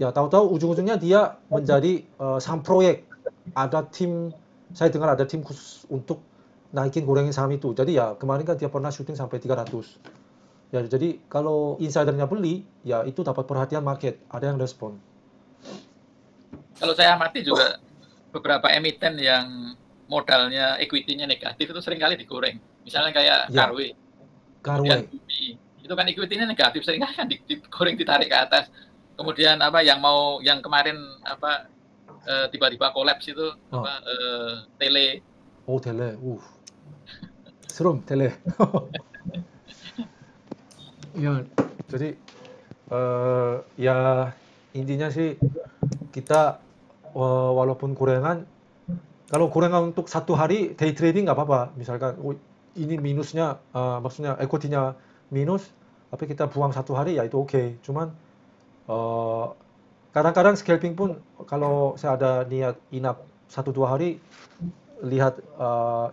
[SPEAKER 2] ya tahu-tahu ujung-ujungnya dia menjadi saham proyek. Ada tim, saya dengar ada tim khusus untuk naikin gorengin saham itu. Jadi ya kemarin kan dia pernah syuting sampai 300. Ya jadi kalau insidernya beli, ya itu dapat perhatian market, ada yang respon.
[SPEAKER 3] Kalau saya amati juga beberapa emiten yang modalnya equity-nya negatif itu seringkali digoreng. Misalnya kayak Karwe. Kemudian Bumi, itu kan equity-nya negatif, sehingga kan digoreng, ditarik ke atas. Kemudian yang kemarin tiba-tiba kolaps itu Tele.
[SPEAKER 2] Oh, Tele. Serem Tele. Ya, jadi ya intinya sih kita walaupun gorengan, kalau gorengan untuk satu hari day trading nggak apa-apa. Misalkan ini minusnya, maksudnya equity-nya minus, tapi kita buang satu hari ya itu oke. Cuman kadang-kadang scalping pun kalau saya ada niat inap 1-2 hari, lihat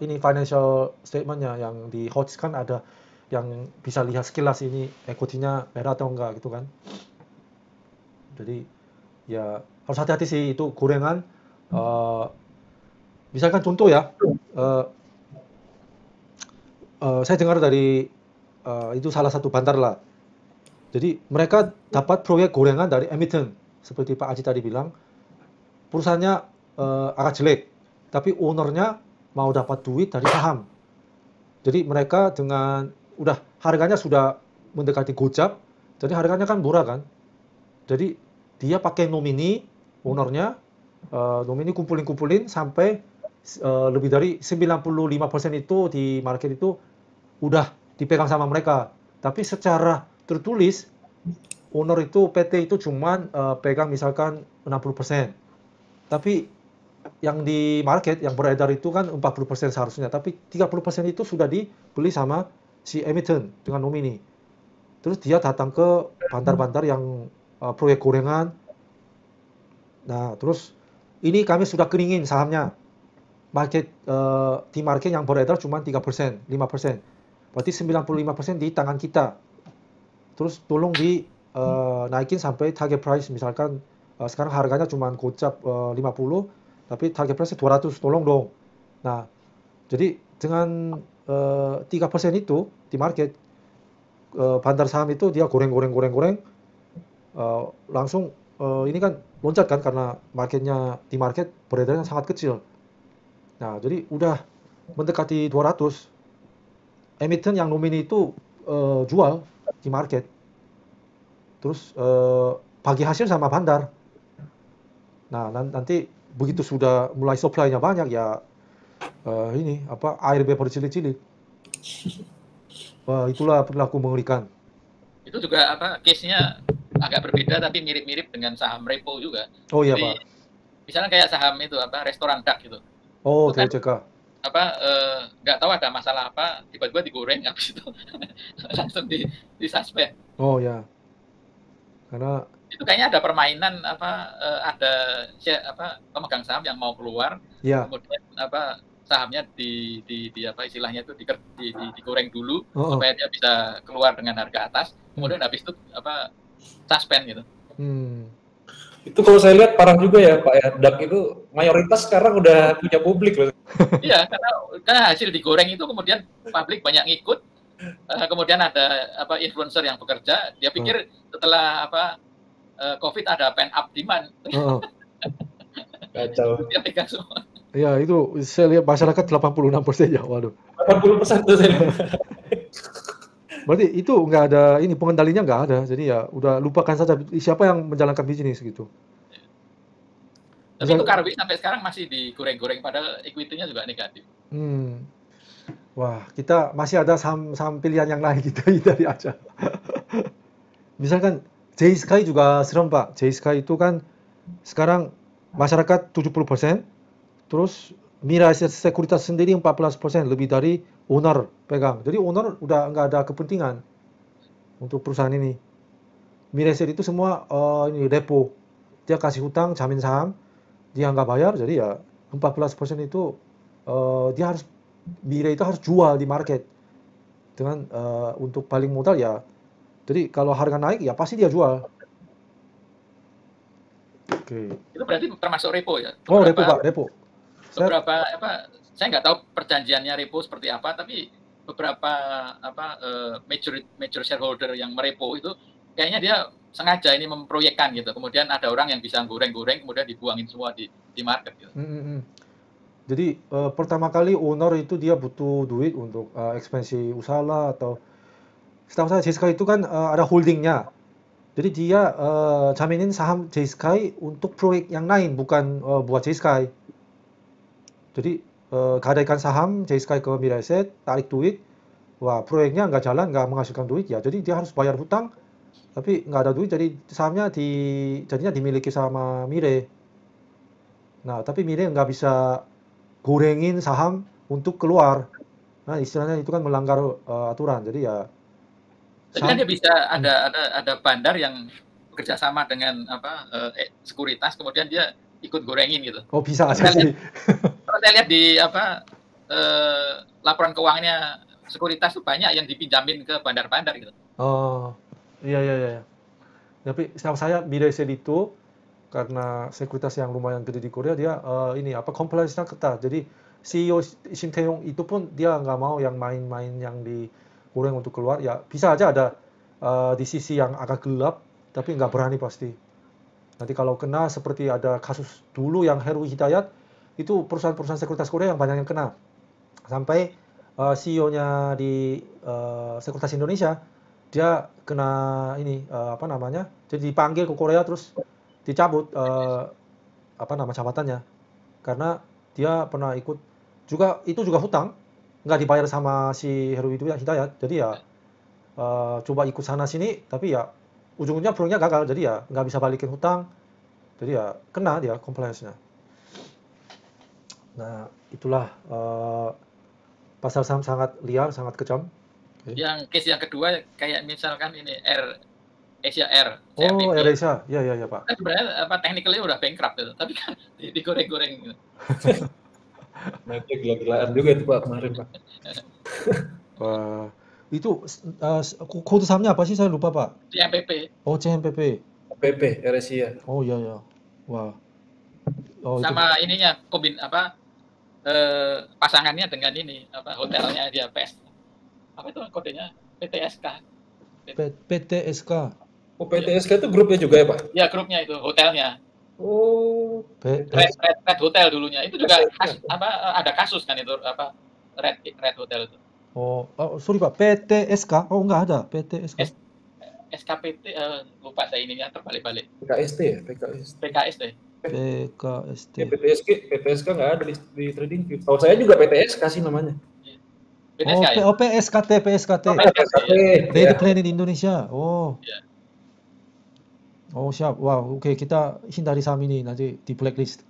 [SPEAKER 2] ini financial statement-nya yang di HODS kan ada yang bisa lihat sekilas ini equity-nya merah atau enggak gitu kan. Jadi ya harus hati-hati sih itu gorengan. Misalkan contoh ya, saya dengar dari itu salah satu bandar lah. Jadi mereka dapat proyek gorengan dari emiten, seperti Pak Aji tadi bilang, perusahaannya agak jelek, tapi ownernya mau dapat duit dari saham. Jadi mereka dengan udah harganya sudah mendekati gocap, jadi harganya kan murah kan. Jadi dia pakai nomini, ownernya nomini kumpulin sampai lebih dari 95% itu di market itu udah dipegang sama mereka. Tapi secara tertulis owner itu PT itu cuman pegang misalkan 60%. Tapi yang di market yang beredar itu kan 40% seharusnya, tapi 30% itu sudah dibeli sama si emiten dengan nomini. Terus dia datang ke bandar-bandar yang proyek gorengan. Nah, terus ini kami sudah keringin sahamnya. Di market yang beredar cuma 3%, 5%. Berarti 95% di tangan kita. Terus tolong naikin sampai target price, misalkan sekarang harganya cuma gocap 50, tapi target price 200, tolong dong. Nah, jadi dengan 3% itu di market, bandar saham itu dia goreng, langsung ini kan loncat kan karena di market beredarnya sangat kecil. Nah, jadi udah mendekati 200, emiten yang nomini itu jual di market. Terus bagi hasil sama bandar. Nah, nanti begitu sudah mulai supply-nya banyak ya ini apa air bercilik-cilik. Wah, itulah perilaku mengerikan.
[SPEAKER 3] Itu juga apa case-nya agak berbeda tapi mirip-mirip dengan saham repo juga.
[SPEAKER 2] Oh iya,
[SPEAKER 3] Jadi,
[SPEAKER 2] Pak.
[SPEAKER 3] misalnya kayak saham itu apa restoran Dak gitu.
[SPEAKER 2] Oh,
[SPEAKER 3] Itu kan
[SPEAKER 2] OJK.
[SPEAKER 3] apa nggak tahu ada masalah apa tiba-tiba digoreng habis itu langsung disuspend.
[SPEAKER 2] Oh ya. Karena
[SPEAKER 3] Itu kayaknya ada permainan apa ada pemegang saham yang mau keluar,
[SPEAKER 2] ya.
[SPEAKER 3] kemudian apa sahamnya di apa istilahnya itu digoreng dulu supaya dia bisa keluar dengan harga atas, kemudian habis itu apa suspend gitu.
[SPEAKER 1] Itu kalau saya lihat parah juga ya Pak ya, Dak itu mayoritas sekarang udah punya publik loh.
[SPEAKER 3] Iya, karena hasil digoreng itu kemudian publik banyak ngikut, kemudian ada apa influencer yang bekerja, dia pikir setelah apa COVID ada pent up demand.
[SPEAKER 1] Kacau.
[SPEAKER 3] Dia pegang semua.
[SPEAKER 2] Ya itu saya lihat masyarakat 86% ya, waduh.
[SPEAKER 1] 80% tuh saya.
[SPEAKER 2] Berarti itu nggak ada ini pengendalinya nggak ada, jadi ya udah lupakan saja siapa yang menjalankan bisnis gitu.
[SPEAKER 3] Tapi itu Karwi sampai sekarang masih digoreng-goreng padahal equity-nya juga negatif.
[SPEAKER 2] Wah, kita masih ada saham pilihan yang lain, kita hindari aja. Misalkan J-Sky juga serem Pak. J-Sky itu kan sekarang masyarakat 70%, terus Mira Sekuritas sendiri 14%, lebih dari owner pegang. Jadi owner udah nggak ada kepentingan untuk perusahaan ini. Mira itu semua ini depo. Dia kasih hutang, jamin saham, dia nggak bayar, jadi ya 14% itu Mira itu harus jual di market dengan untuk paling modal ya. Jadi kalau harga naik ya pasti dia jual. Oke.
[SPEAKER 3] Itu berarti termasuk repo ya?
[SPEAKER 2] Oh, repo Pak, repo.
[SPEAKER 3] Beberapa saya nggak tahu perjanjiannya repo seperti apa, tapi beberapa major shareholder yang merepo itu kayaknya dia sengaja ini memproyekkan gitu. Kemudian ada orang yang bisa goreng-goreng, kemudian dibuangin semua di market gitu.
[SPEAKER 2] Jadi pertama kali owner itu dia butuh duit untuk ekspansi usaha lah, atau setahu saya J-Sky itu kan ada holdingnya. Jadi dia jaminin saham J-Sky untuk proyek yang lain, bukan buat J-Sky. Jadi gadaikan saham J-Sky ke Mira Asset, tarik duit, wah proyeknya nggak jalan, nggak menghasilkan duit ya, jadi dia harus bayar hutang, tapi nggak ada duit, jadi sahamnya jadinya dimiliki sama Mire. Nah, tapi Mire nggak bisa gorengin saham untuk keluar. Nah, istilahnya itu kan melanggar aturan. Jadi ya.
[SPEAKER 3] Tapi kan dia bisa ada bandar yang bekerja sama dengan sekuritas, kemudian dia ikut gorengin gitu.
[SPEAKER 2] Oh, bisa aja sih.
[SPEAKER 3] Kalau saya lihat di laporan keuangannya sekuritas itu banyak yang dipinjamin ke bandar-bandar gitu.
[SPEAKER 2] Oh, iya. Tapi setahu saya Mire itu karena sekuritas yang lumayan gede di Korea, dia compliance-nya ketat. Jadi CEO Shin Tae-yong itu pun dia nggak mau yang main-main yang digoreng untuk keluar. Ya bisa aja ada di sisi yang agak gelap, tapi nggak berani pasti. Nanti kalau kena seperti ada kasus dulu yang Heru Hidayat, itu perusahaan-perusahaan sekuritas Korea yang banyak yang kena. Sampai CEO-nya di Sekuritas Indonesia, dia kena jadi dipanggil ke Korea terus dicabut jabatannya karena dia pernah ikut juga, itu juga hutang, nggak dibayar sama si Heru Hidayat, jadi ya coba ikut sana sini, tapi ya ujung-ujungnya proyeknya gagal, jadi ya nggak bisa balikin hutang, jadi ya kena dia compliance-nya. Nah itulah pasar saham sangat liar, sangat kejam.
[SPEAKER 3] Okay. Yang case yang kedua kayak misalkan ini Asia Air.
[SPEAKER 2] Oh, AirAsia, ya Pak.
[SPEAKER 3] Kan sebenarnya technically udah bankrupt gitu, tapi kan digoreng-goreng gitu.
[SPEAKER 1] Naiknya gila-gilaan juga itu Pak kemarin Pak.
[SPEAKER 2] Itu kode sahamnya apa sih, saya lupa Pak.
[SPEAKER 3] CMPP.
[SPEAKER 2] Oh, CMPP.
[SPEAKER 1] CMPP, AirAsia.
[SPEAKER 2] Oh iya. Wah.
[SPEAKER 3] Oh, sama itu. Ininya pasangannya dengan ini hotelnya dia apa itu kodenya PTSK.
[SPEAKER 2] PTSK.
[SPEAKER 1] Oh, PTSK itu grupnya juga ya Pak?
[SPEAKER 3] Ya, grupnya itu hotelnya.
[SPEAKER 1] Oh,
[SPEAKER 3] Red Hotel dulunya itu juga ada kasus kan itu Red Hotel itu.
[SPEAKER 2] Oh, sorry Pak, PTSK. Oh, enggak ada PTSK.
[SPEAKER 3] SKPT lupa saya ininya terbalik-balik.
[SPEAKER 1] PKST ya,
[SPEAKER 3] PKST.
[SPEAKER 2] Ya,
[SPEAKER 1] PTSK nggak ada di trading view. Tahu saya juga PTSK sih namanya.
[SPEAKER 3] PTSK,
[SPEAKER 2] PSKT. Daily Planet Indonesia. Oh.
[SPEAKER 3] Ya.
[SPEAKER 2] Oh siap, wow, oke, kita hindari saham ini nanti di blacklist.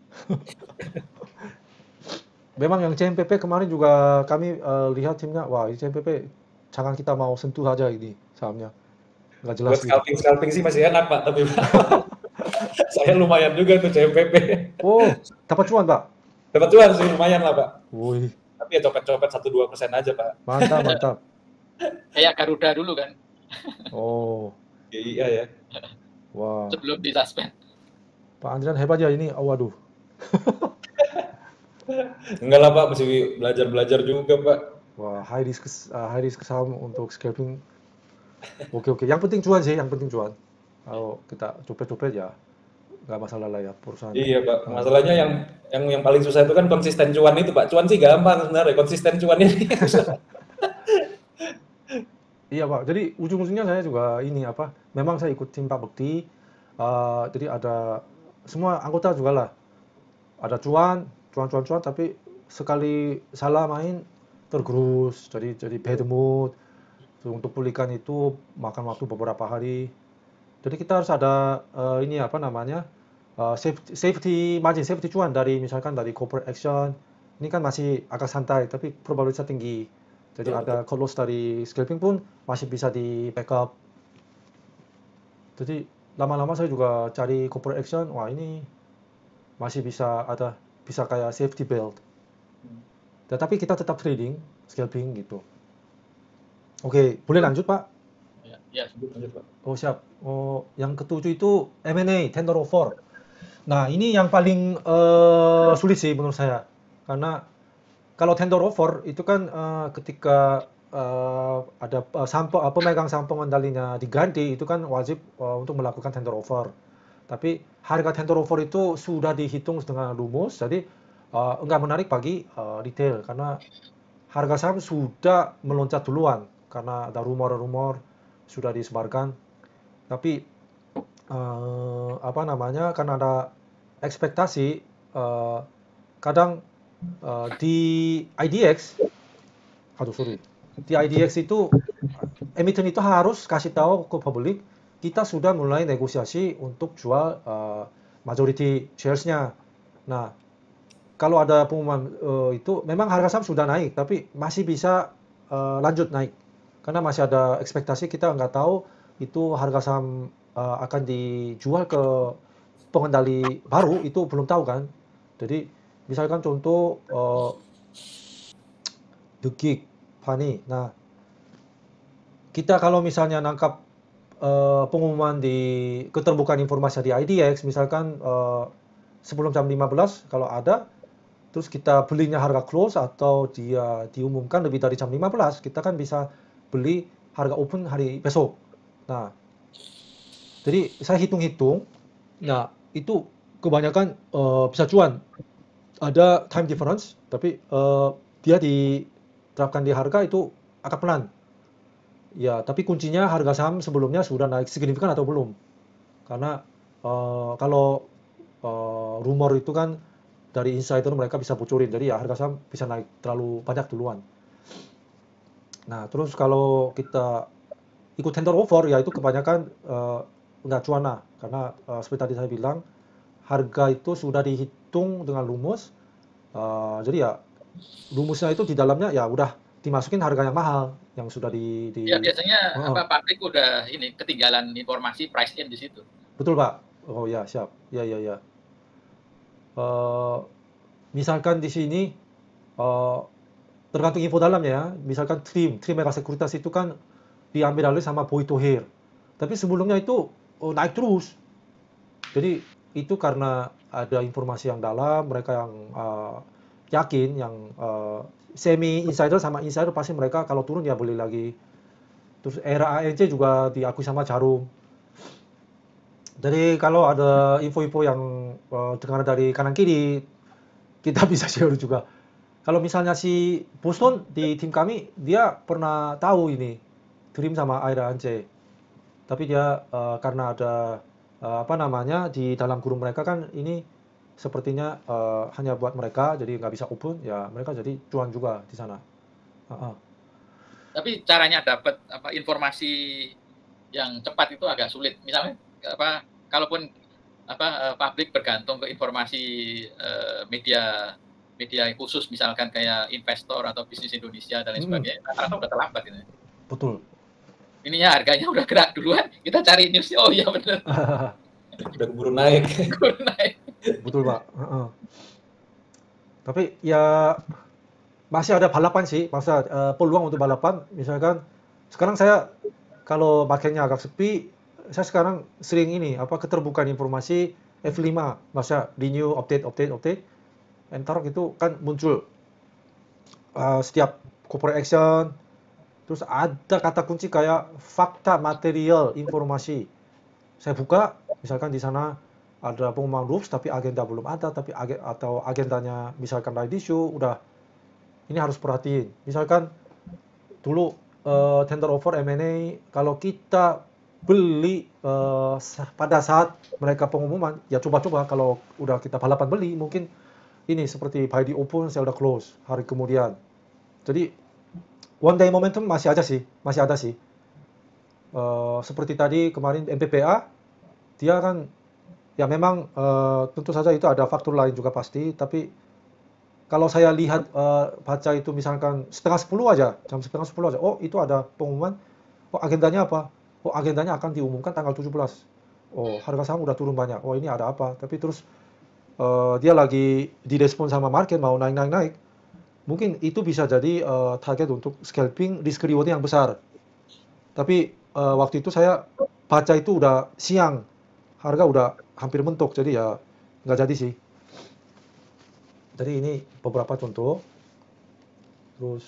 [SPEAKER 2] Memang yang CMPP kemarin juga kami lihat timnya, wah ini CMPP jangan kita mau sentuh aja ini sahamnya, nggak jelas.
[SPEAKER 1] Buat scalping sih masih enak Pak, tapi saya lumayan juga tuh CMPP.
[SPEAKER 2] Oh, dapat cuan Pak?
[SPEAKER 1] Dapat cuan sih lumayan lah Pak.
[SPEAKER 2] Wih.
[SPEAKER 1] Tapi ya copet-copet 1-2% aja Pak.
[SPEAKER 2] Mantap.
[SPEAKER 3] Kayak Garuda dulu kan.
[SPEAKER 2] Oh.
[SPEAKER 1] Iya ya.
[SPEAKER 2] Wow.
[SPEAKER 3] Sebelum disuspend.
[SPEAKER 2] Pak Andrian hebat ya ini, waduh.
[SPEAKER 1] Enggak lah Pak, masih belajar juga Pak.
[SPEAKER 2] Wah, high risk saham untuk scalping. Oke. Yang penting cuan sih, Kalau kita copet-copet ya nggak masalah lah ya perusahaan.
[SPEAKER 1] Iya Pak, masalahnya yang paling susah itu kan konsisten cuan itu Pak. Cuan sih gampang sebenarnya, konsisten cuannya ini.
[SPEAKER 2] Iya Pak, jadi ujung-ujungnya saya juga memang saya ikut tim Pak Bekti, jadi ada semua anggota juga lah, ada cuan, tapi sekali salah main tergerus, jadi bad mood, untuk pulihkan itu makan waktu beberapa hari, jadi kita harus ada safety margin, safety cuan dari misalkan dari corporate action, ini kan masih agak santai tapi probabilitasnya tinggi. Jadi ada call loss dari scalping pun masih bisa di backup. Jadi lama-lama saya juga cari corporate action, wah ini masih bisa kayak safety belt. Tetapi kita tetap trading, scalping gitu. Oke, boleh lanjut Pak?
[SPEAKER 3] Ya, lanjut Pak.
[SPEAKER 2] Oh siap. Oh, yang ketujuh itu M&A, tender offer. Nah ini yang paling sulit sih menurut saya, karena kalau tender offer itu kan ketika ada pemegang saham pengendalinya diganti, itu kan wajib untuk melakukan tender offer. Tapi harga tender offer itu sudah dihitung dengan rumus, jadi enggak menarik bagi retail karena harga saham sudah meloncat duluan karena ada rumor-rumor sudah disebarkan. Tapi karena ada ekspektasi, kadang di IDX, di IDX itu emiten itu harus kasih tahu ke publik kita sudah mulai negosiasi untuk jual majority shares-nya. Nah, kalau ada pengumuman itu memang harga saham sudah naik, tapi masih bisa lanjut naik karena masih ada ekspektasi, kita nggak tahu itu harga saham akan dijual ke pengendali baru, itu belum tahu kan. Jadi misalkan contoh The Gig, Fani. Nah, kita kalau misalnya nangkap pengumuman di keterbukaan informasi di IDX, misalkan sebelum jam 15 kalau ada, terus kita belinya harga close atau dia diumumkan lebih dari jam 15, kita kan bisa beli harga open hari besok. Nah, jadi saya hitung-hitung, nah itu kebanyakan bisa cuan. Ada time difference, tapi dia diterapkan di harga itu agak pelan. Ya, tapi kuncinya harga saham sebelumnya sudah naik signifikan atau belum. Karena kalau rumor itu kan dari insider mereka bisa bocorin, jadi ya harga saham bisa naik terlalu banyak duluan. Nah, terus kalau kita ikut tender offer, ya itu kebanyakan nggak cuan lah. Karena seperti tadi saya bilang, harga itu sudah dihitung dengan rumus. Jadi ya rumusnya itu di dalamnya ya udah dimasukin harga yang mahal yang sudah
[SPEAKER 3] Ya biasanya pabrik udah ini ketinggalan informasi price in di situ.
[SPEAKER 2] Betul Pak. Oh ya, siap. Ya. Misalkan di sini tergantung info dalamnya ya. Misalkan Trim Mega Sekuritas itu kan diambil alih sama Boy Tohir. Tapi sebelumnya itu naik terus. Jadi itu karena ada informasi yang dalam, mereka yang yakin, yang semi insider sama insider pasti mereka kalau turun ya beli lagi. Terus era ANC juga diakui sama Jarum. Jadi kalau ada info-info yang dengar dari kanan kiri, kita bisa share juga. Kalau misalnya si Boston di tim kami, dia pernah tahu ini Dream sama Era ANC. Tapi dia karena ada di dalam guru mereka kan ini sepertinya hanya buat mereka, jadi nggak bisa open, ya mereka jadi cuan juga di sana.
[SPEAKER 3] Tapi caranya dapat informasi yang cepat itu agak sulit. Misalnya kalaupun publik bergantung ke informasi media khusus, misalkan kayak investor atau bisnis Indonesia dan lain sebagainya, rata-rata udah terlambat ini.
[SPEAKER 2] Betul.
[SPEAKER 3] Ininya harganya udah gerak duluan, kita cari newsnya, oh iya benar.
[SPEAKER 1] Udah keburu naik.
[SPEAKER 2] Betul Pak. Tapi ya masih ada balapan sih, peluang untuk balapan. Misalkan sekarang saya kalau marketnya agak sepi, saya sekarang sering ini keterbukaan informasi F5, masa renew update. Entar itu kan muncul setiap corporate action, terus ada kata kunci kayak fakta material informasi. Saya buka, misalkan di sana ada pengumuman rules tapi agenda belum ada, atau agendanya misalkan lain issue, udah ini harus perhatiin. Misalkan dulu tender offer M&A, kalau kita beli pada saat mereka pengumuman, ya coba-coba kalau udah kita balapan beli, mungkin ini seperti buy di open, sell the close hari kemudian. Jadi one day momentum masih ada sih. Seperti tadi kemarin MPPA, dia kan ya memang tentu saja itu ada faktor lain juga pasti, tapi kalau saya lihat baca itu misalkan jam 9:30 aja, oh itu ada pengumuman, oh agendanya apa? Oh agendanya akan diumumkan tanggal 17. Oh harga saham udah turun banyak, oh ini ada apa? Tapi terus dia lagi direspon sama market mau naik. Mungkin itu bisa jadi target untuk scalping, risk reward yang besar. Tapi waktu itu saya baca itu udah siang, harga udah hampir mentok, jadi ya nggak jadi sih. Jadi ini beberapa contoh. Terus,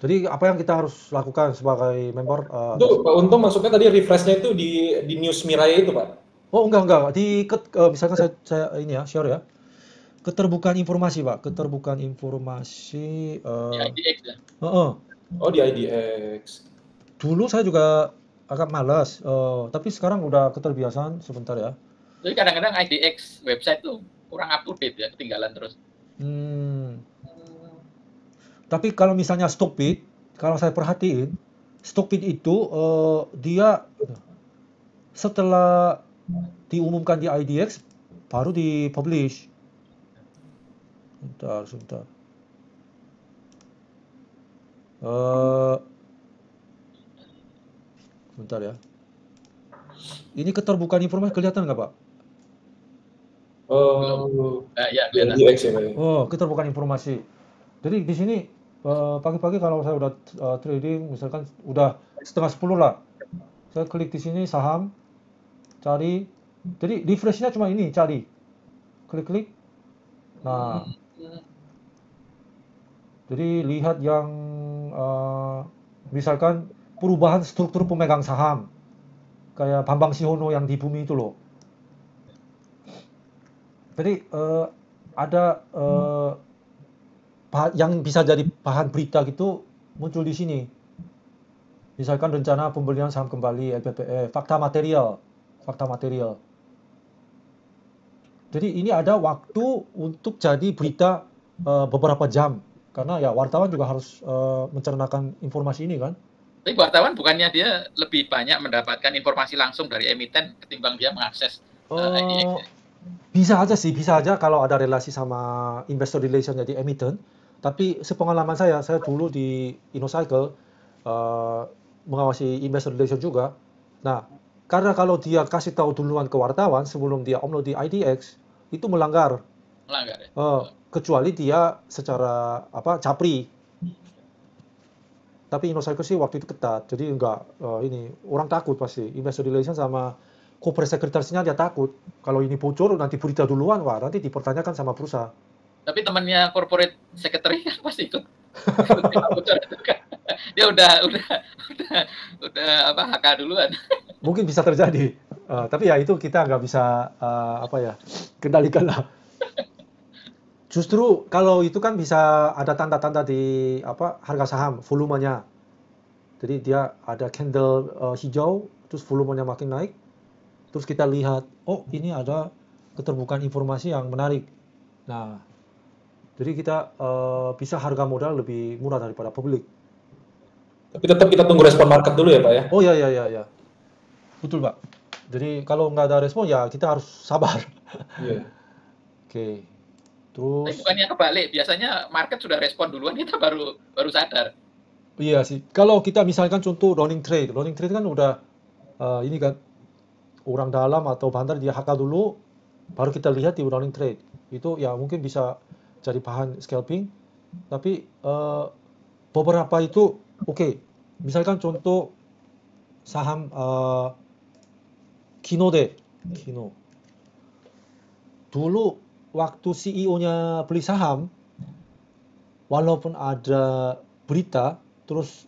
[SPEAKER 2] jadi apa yang kita harus lakukan sebagai member?
[SPEAKER 1] Itu Pak Untung maksudnya tadi refreshnya itu di News Mirai itu Pak?
[SPEAKER 2] Oh enggak. Misalkan saya ini ya share ya. Keterbukaan informasi Pak, keterbukaan informasi.
[SPEAKER 3] Di IDX ya?
[SPEAKER 1] Oh di IDX.
[SPEAKER 2] Dulu saya juga agak malas, tapi sekarang udah keterbiasaan sebentar ya.
[SPEAKER 3] Jadi kadang-kadang IDX website tuh kurang up to date ya, ketinggalan terus.
[SPEAKER 2] Tapi kalau misalnya Stockbit, kalau saya perhatiin, Stockbit itu dia setelah diumumkan di IDX baru dipublish. Sebentar. Bentar ya. Ini keterbukaan informasi kelihatan nggak, Pak?
[SPEAKER 3] Ya, kelihatan.
[SPEAKER 2] Oh, keterbukaan informasi. Jadi di sini pagi-pagi kalau saya udah trading, misalkan udah 9:30 lah, saya klik di sini saham, cari. Jadi refreshnya cuma ini, cari, klik. Nah, jadi lihat yang misalkan perubahan struktur pemegang saham, kayak Bambang Sihono yang di Bumi itu loh. Jadi ada yang bisa jadi bahan berita gitu muncul di sini. Misalkan rencana pembelian saham kembali LPPE, fakta material. Jadi ini ada waktu untuk jadi berita beberapa jam, karena ya wartawan juga harus mencernakan informasi ini kan.
[SPEAKER 3] Tapi wartawan bukannya dia lebih banyak mendapatkan informasi langsung dari emiten ketimbang dia mengakses IDX?
[SPEAKER 2] Bisa aja kalau ada relasi sama investor relation jadi emiten. Tapi sepengalaman saya dulu di InnoCycle mengawasi investor relation juga. Nah, karena kalau dia kasih tahu duluan ke wartawan sebelum dia upload di IDX, itu melanggar ya? Kecuali dia secara capri. Tapi InnoCycle sih waktu itu ketat, jadi ini orang takut pasti, investor relation sama corporate secretary-nya dia takut. Kalau ini bocor nanti berita duluan, wah nanti dipertanyakan sama perusahaan.
[SPEAKER 3] Tapi temannya corporate secretary kan pasti ikut bocor itu kan. Dia udah HK duluan.
[SPEAKER 2] Mungkin bisa terjadi, tapi ya itu kita nggak bisa kendalikan lah. Justru kalau itu kan bisa ada tanda-tanda di harga saham, volumenya. Jadi dia ada candle hijau, terus volumenya makin naik. Terus kita lihat, oh ini ada keterbukaan informasi yang menarik. Nah, jadi kita bisa harga modal lebih murah daripada publik.
[SPEAKER 1] Tapi tetap kita tunggu respon market dulu ya Pak ya?
[SPEAKER 2] Oh ya. Betul Pak. Jadi kalau nggak ada respon ya kita harus sabar.
[SPEAKER 1] Iya.
[SPEAKER 2] Oke. Terus.
[SPEAKER 3] Tapi bukannya kebalik, biasanya market sudah respon duluan, kita baru sadar.
[SPEAKER 2] Iya sih. Kalau kita misalkan contoh running trade kan udah ini kan orang dalam atau bandar dia HK dulu, baru kita lihat di running trade. Itu ya mungkin bisa jadi bahan scalping. Tapi beberapa itu oke. Misalkan contoh saham Kino. Dulu waktu CEO-nya beli saham, walaupun ada berita, terus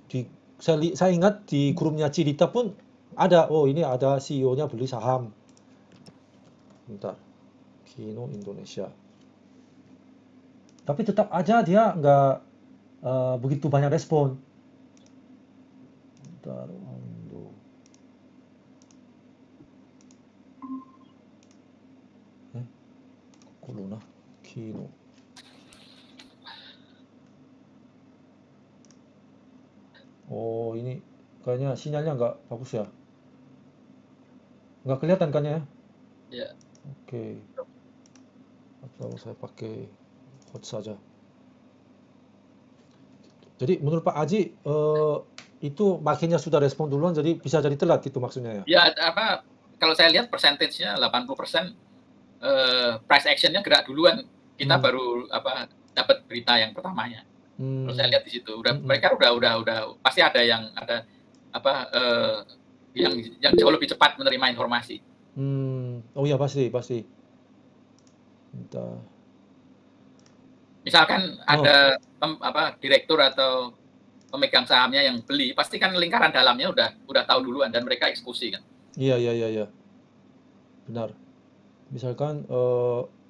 [SPEAKER 2] saya ingat di grupnya Cidita pun ada, oh ini ada CEO-nya beli saham. Bentar, Kino Indonesia. Tapi tetap aja dia nggak begitu banyak respon. Bentar, Luna, Kino. Oh ini kayaknya sinyalnya nggak bagus ya. Nggak kelihatan kan ya?
[SPEAKER 3] Iya.
[SPEAKER 2] Oke. Atau saya pakai hot saja. Jadi menurut Pak Aji itu makinnya sudah respon duluan, jadi bisa jadi telat gitu maksudnya ya?
[SPEAKER 3] Ya kalau saya lihat persentasenya 80% price actionnya gerak duluan. Kita baru dapat berita yang pertamanya. Terus saya lihat di situ mereka udah pasti ada yang yang jauh lebih cepat menerima informasi.
[SPEAKER 2] Oh ya pasti. Entah.
[SPEAKER 3] Misalkan ada direktur atau pemegang sahamnya yang beli, pasti kan lingkaran dalamnya udah tahu duluan dan mereka eksekusi kan.
[SPEAKER 2] Iya. Benar. Misalkan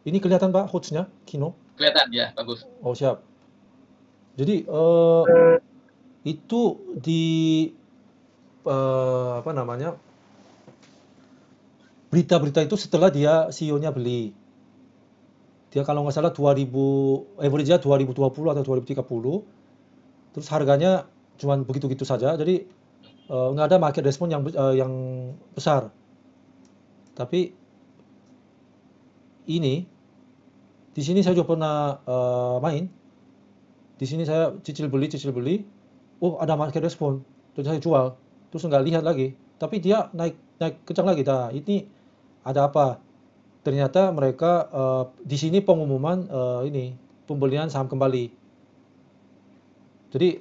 [SPEAKER 2] ini kelihatan Pak HOTS-nya Kino?
[SPEAKER 3] Kelihatan ya, bagus.
[SPEAKER 2] Oh siap. Jadi itu di berita-berita itu setelah dia CEO-nya beli. Dia kalau nggak salah average-nya 2020 atau 2030. Terus harganya cuman begitu-gitu saja. Jadi nggak ada market respon yang besar. Tapi di sini saya juga pernah main. Di sini saya cicil beli. Oh, ada market respon. Terus saya jual. Terus nggak lihat lagi. Tapi dia naik kencang lagi. Nah, ini ada apa? Ternyata mereka di sini pengumuman pembelian saham kembali. Jadi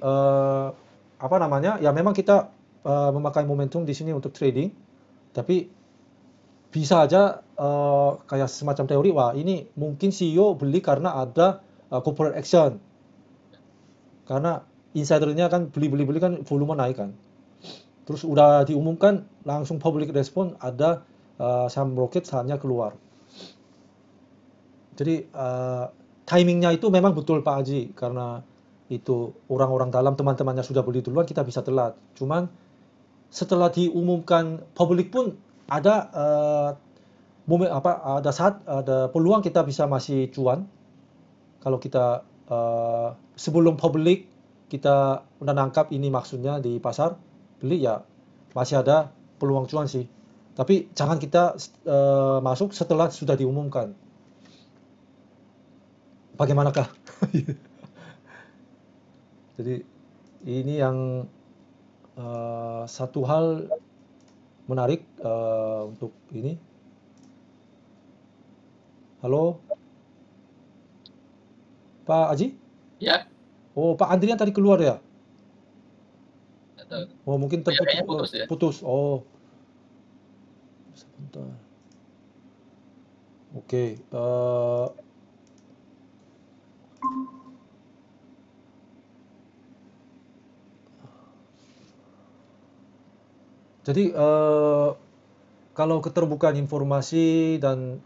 [SPEAKER 2] apa namanya? Ya memang kita memakai momentum di sini untuk trading. Tapi bisa aja kayak semacam teori, wah ini mungkin CEO beli karena ada corporate action. Karena insidernya kan beli kan volume naik kan. Terus udah diumumkan langsung public respon ada saham roket sahamnya keluar. Jadi timingnya itu memang betul Pak Haji, karena itu orang-orang dalam teman-temannya sudah beli duluan, kita bisa telat. Cuman setelah diumumkan publik pun ada ada peluang kita bisa masih cuan. Kalau kita sebelum publik kita udah nangkap ini maksudnya di pasar beli, ya masih ada peluang cuan sih. Tapi jangan kita masuk setelah sudah diumumkan. Bagaimanakah? Jadi ini yang satu hal menarik untuk ini. Halo, Pak Aji?
[SPEAKER 3] Ya.
[SPEAKER 2] Oh, Pak Andrian tadi keluar ya?
[SPEAKER 3] Atau,
[SPEAKER 2] Oh, mungkin
[SPEAKER 3] putus ya?
[SPEAKER 2] putus. Oh, sebentar. Oke. Jadi kalau keterbukaan informasi dan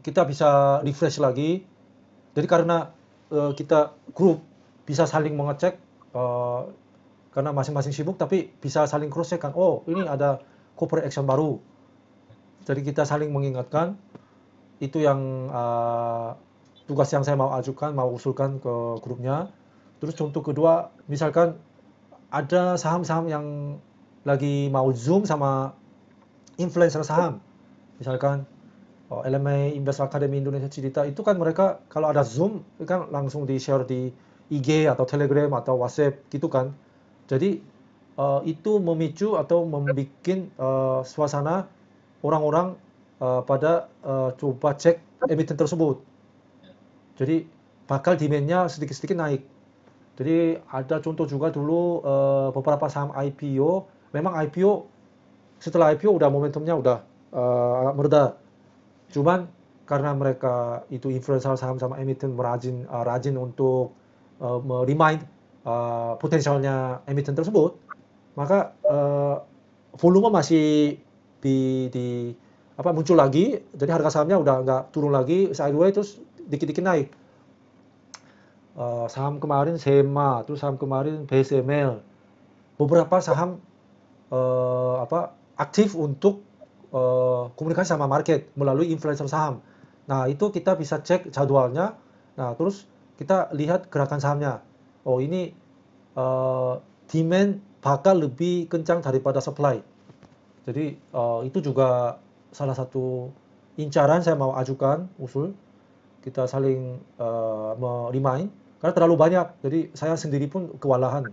[SPEAKER 2] kita bisa refresh lagi. Jadi karena kita grup bisa saling mengecek karena masing-masing sibuk, tapi bisa saling cross check kan. Oh, ini ada corporate action baru. Jadi kita saling mengingatkan. Itu yang tugas yang saya mau ajukan, mau usulkan ke grupnya. Terus contoh kedua, misalkan ada saham-saham yang lagi mau zoom sama influencer saham. Misalkan LMA Invest Academy Indonesia Cerita, itu kan mereka kalau ada zoom kan langsung di-share di IG atau Telegram atau WhatsApp gitu kan. Jadi itu memicu atau membuat suasana orang-orang pada coba cek emiten tersebut. Jadi bakal demand-nya sedikit-sedikit naik. Jadi ada contoh juga dulu beberapa saham IPO, memang IPO setelah IPO udah momentumnya udah agak mereda. Cuman karena mereka itu influencer saham sama emiten rajin untuk remind potensialnya emiten tersebut, maka volume masih muncul lagi. Jadi harga sahamnya udah nggak turun lagi sideways, terus dikit-dikit naik. Saham kemarin SEMA, terus saham kemarin BSML, beberapa saham aktif untuk komunikasi sama market melalui influencer saham. Nah, itu kita bisa cek jadwalnya. Nah, terus kita lihat gerakan sahamnya. Oh, ini demand bakal lebih kencang daripada supply. Jadi itu juga salah satu incaran saya mau ajukan usul. Kita saling remind karena terlalu banyak. Jadi saya sendiri pun kewalahan.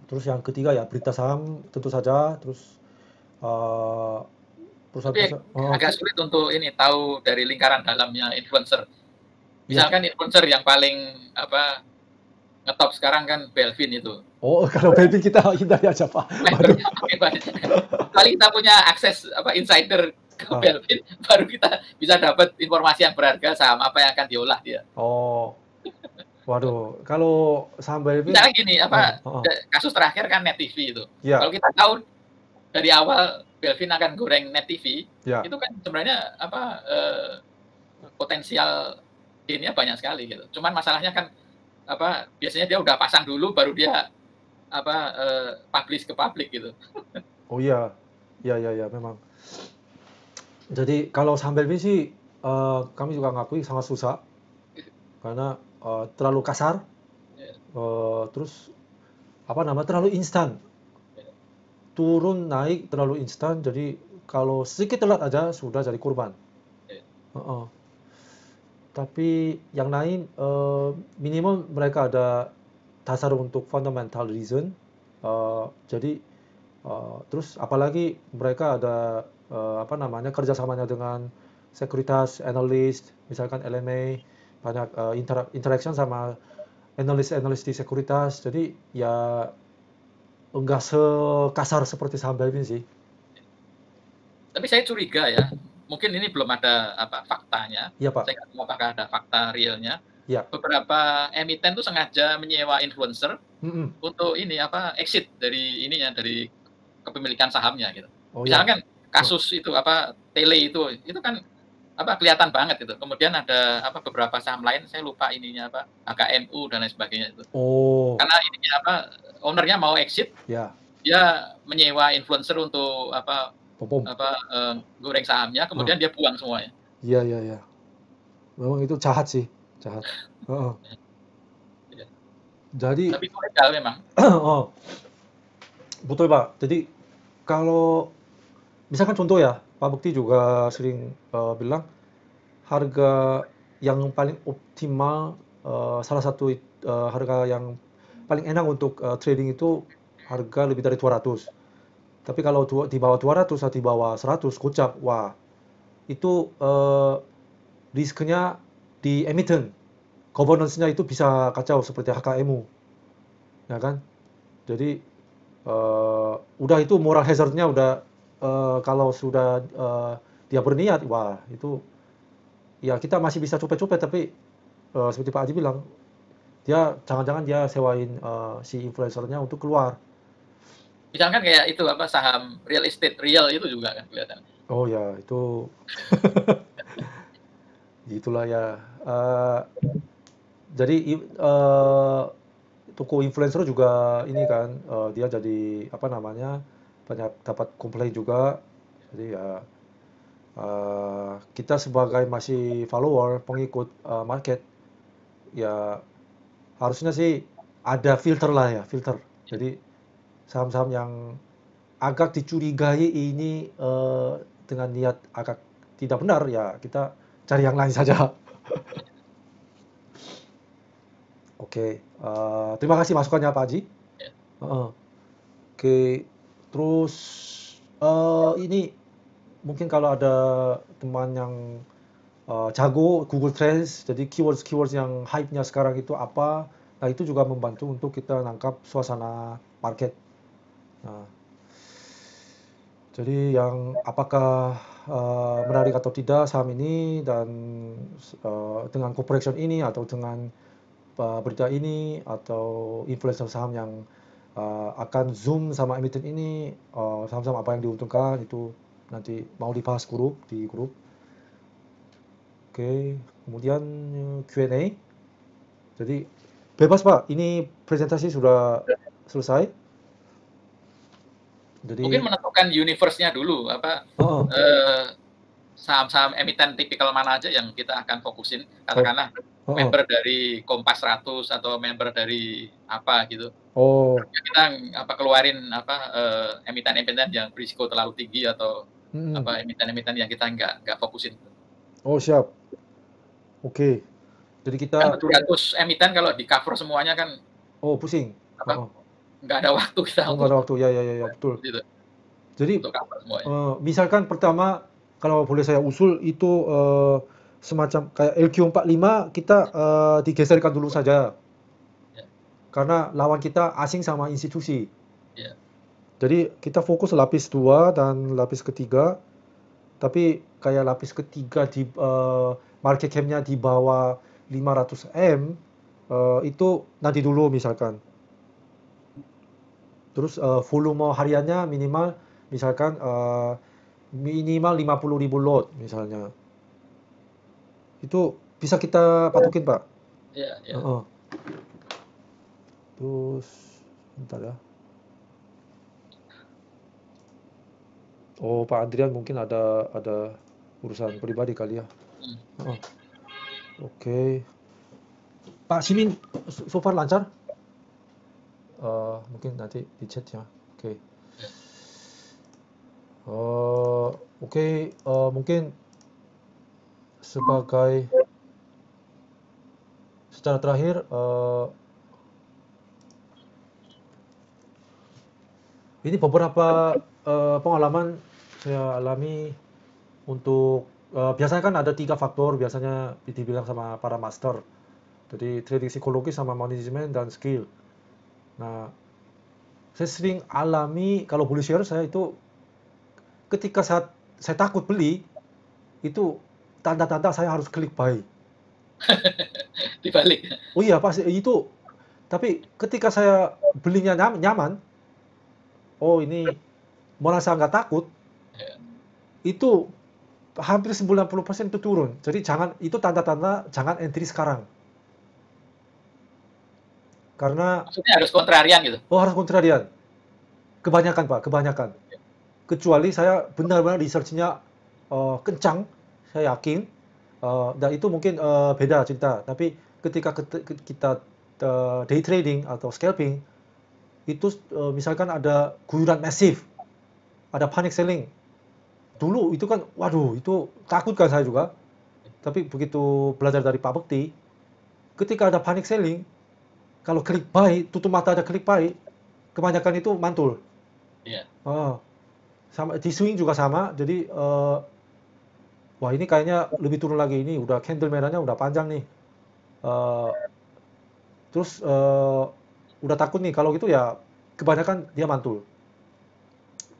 [SPEAKER 2] Terus yang ketiga ya berita saham tentu saja. Terus
[SPEAKER 3] perusahaan agak sulit untuk ini tahu dari lingkaran dalamnya influencer. Misalkan influencer yang paling ngetop sekarang kan Belvin itu.
[SPEAKER 2] Oh, kalau Belvin kita hindari aja Pak.
[SPEAKER 3] Kali kita punya akses insider ke Belvin, baru kita bisa dapat informasi yang berharga saham apa yang akan diolah dia.
[SPEAKER 2] Oh, waduh, kalau saham Belvin.
[SPEAKER 3] Misalnya gini, kasus terakhir kan Net TV itu. Ya. Kalau kita tahu dari awal Belvin akan goreng Net TV, ya, itu kan sebenarnya potensial gainnya banyak sekali gitu. Cuman masalahnya kan biasanya dia udah pasang dulu baru dia publish ke publik gitu.
[SPEAKER 2] Oh iya. Ya memang. Jadi kalau saham Belvin sih kami juga ngakui sangat susah karena terlalu kasar. Terus terlalu instan. Turun naik terlalu instan, jadi kalau sedikit telat aja sudah jadi korban. Uh-uh. Tapi yang lain minimal mereka ada dasar untuk fundamental reason. Jadi terus apalagi mereka ada kerjasamanya dengan sekuritas analis, misalkan LMA, banyak interaction sama analis di sekuritas. Jadi ya enggak sekasar seperti saham diving sih.
[SPEAKER 3] Tapi saya curiga ya, mungkin ini belum ada faktanya.
[SPEAKER 2] Iya, Pak.
[SPEAKER 3] Saya nggak tahu apakah ada fakta realnya.
[SPEAKER 2] Ya.
[SPEAKER 3] Beberapa emiten tuh sengaja menyewa influencer untuk exit dari dari kepemilikan sahamnya gitu. Misalkan kasus itu Tele itu kan kelihatan banget itu. Kemudian ada beberapa saham lain, saya lupa ininya HKMU dan lain sebagainya itu. Karena ininya ownernya mau exit, dia menyewa influencer untuk goreng sahamnya, kemudian dia buang semuanya.
[SPEAKER 2] Iya. Memang itu jahat sih, jahat. Jadi.
[SPEAKER 3] Tapi itu legal memang.
[SPEAKER 2] Betul, Pak. Jadi kalau misalkan contoh ya, Pak Bekti juga sering bilang harga yang paling optimal, salah satu harga yang paling enak untuk trading itu harga lebih dari 200. Tapi kalau di bawah 200 atau di bawah 100 gocap, wah itu risknya di emiten, governance-nya itu bisa kacau seperti HKMU, ya kan? Jadi udah itu moral hazard-nya udah kalau sudah dia berniat, wah itu ya kita masih bisa copet-copet, tapi seperti Pak Haji bilang, dia jangan-jangan dia sewain si influencernya untuk keluar.
[SPEAKER 3] Misalkan kayak itu saham real estate real itu juga kan kelihatan.
[SPEAKER 2] Oh ya, itu itulah ya. Jadi toko influencer juga ini kan dia jadi banyak dapat komplain juga. Jadi ya kita sebagai masih follower, pengikut market, ya harusnya sih ada filter lah ya, filter. Jadi saham-saham yang agak dicurigai ini dengan niat agak tidak benar, ya kita cari yang lain saja. Oke, terima kasih masukannya Pak Haji. Oke, terus ini mungkin kalau ada teman yang jago Google Trends, jadi keywords yang hype-nya sekarang itu apa, nah itu juga membantu untuk kita nangkap suasana market. Nah, jadi yang apakah menarik atau tidak saham ini, dan dengan corporation ini atau dengan berita ini atau influencer saham yang akan zoom sama emiten ini, saham-saham apa yang diuntungkan, itu nanti mau dibahas di grup. Oke, kemudian Q&A. Jadi bebas Pak, ini presentasi sudah selesai. Jadi
[SPEAKER 3] mungkin menentukan universe-nya dulu saham-saham emiten tipikal mana aja yang kita akan fokusin, katakanlah member dari Kompas 100 atau member dari apa gitu. Kita keluarin emiten-emiten yang berisiko terlalu tinggi atau emiten-emiten yang kita nggak fokusin.
[SPEAKER 2] Oh siap. Oke. Jadi kita
[SPEAKER 3] kan 200 emiten kalau di cover semuanya kan
[SPEAKER 2] pusing.
[SPEAKER 3] Nggak ada waktu kita
[SPEAKER 2] nggak ada waktu. Ya betul.
[SPEAKER 3] Gitu.
[SPEAKER 2] Jadi misalkan pertama kalau boleh saya usul itu semacam kayak LQ45 kita digeserkan dulu saja. Karena lawan kita asing sama institusi. Jadi kita fokus lapis 2 dan lapis ketiga. Tapi kayak lapis ketiga di market cap-nya di bawah 500M, itu nanti dulu misalkan. Terus volume hariannya minimal misalkan minimal 50.000 lot misalnya. Itu bisa kita patokin Pak.
[SPEAKER 3] Iya.
[SPEAKER 2] Terus bentar ya. Oh, Pak Andrian mungkin ada urusan pribadi kali ya. Oke. Pak Simin, so far lancar? mungkin nanti di chat ya. Oke.
[SPEAKER 3] Ya.
[SPEAKER 2] Oke, mungkin sebagai secara terakhir, ini beberapa pengalaman saya alami untuk biasanya kan ada 3 faktor biasanya dibilang sama para master. Jadi trading psikologi sama manajemen dan skill. Nah, saya sering alami kalau boleh share saya itu ketika saya takut beli itu tanda-tanda saya harus klik buy.
[SPEAKER 3] Dibalik.
[SPEAKER 2] Oh iya pasti itu. Tapi ketika saya belinya nyaman, oh ini merasa nggak takut,
[SPEAKER 3] Ya.
[SPEAKER 2] itu hampir 90% itu turun. Jadi itu tanda-tanda jangan entry sekarang. Karena
[SPEAKER 3] Maksudnya harus kontrarian gitu.
[SPEAKER 2] oh harus kontrarian. Kebanyakan Pak, kebanyakan. Kecuali saya benar-benar research-nya kencang, saya yakin. Dan itu mungkin beda cerita. Tapi ketika kita day trading atau scalping, itu misalkan ada guyuran masif, ada panic selling. Dulu itu kan, waduh, itu takut kan saya juga. Tapi begitu belajar dari Pak Bekti, ketika ada panic selling, kalau klik buy, tutup mata ada klik buy, kebanyakan itu mantul.
[SPEAKER 3] Iya.
[SPEAKER 2] Sama di swing juga sama. Jadi wah ini kayaknya lebih turun lagi, ini udah candle merahnya udah panjang nih. Terus udah takut nih, kalau gitu ya kebanyakan dia mantul.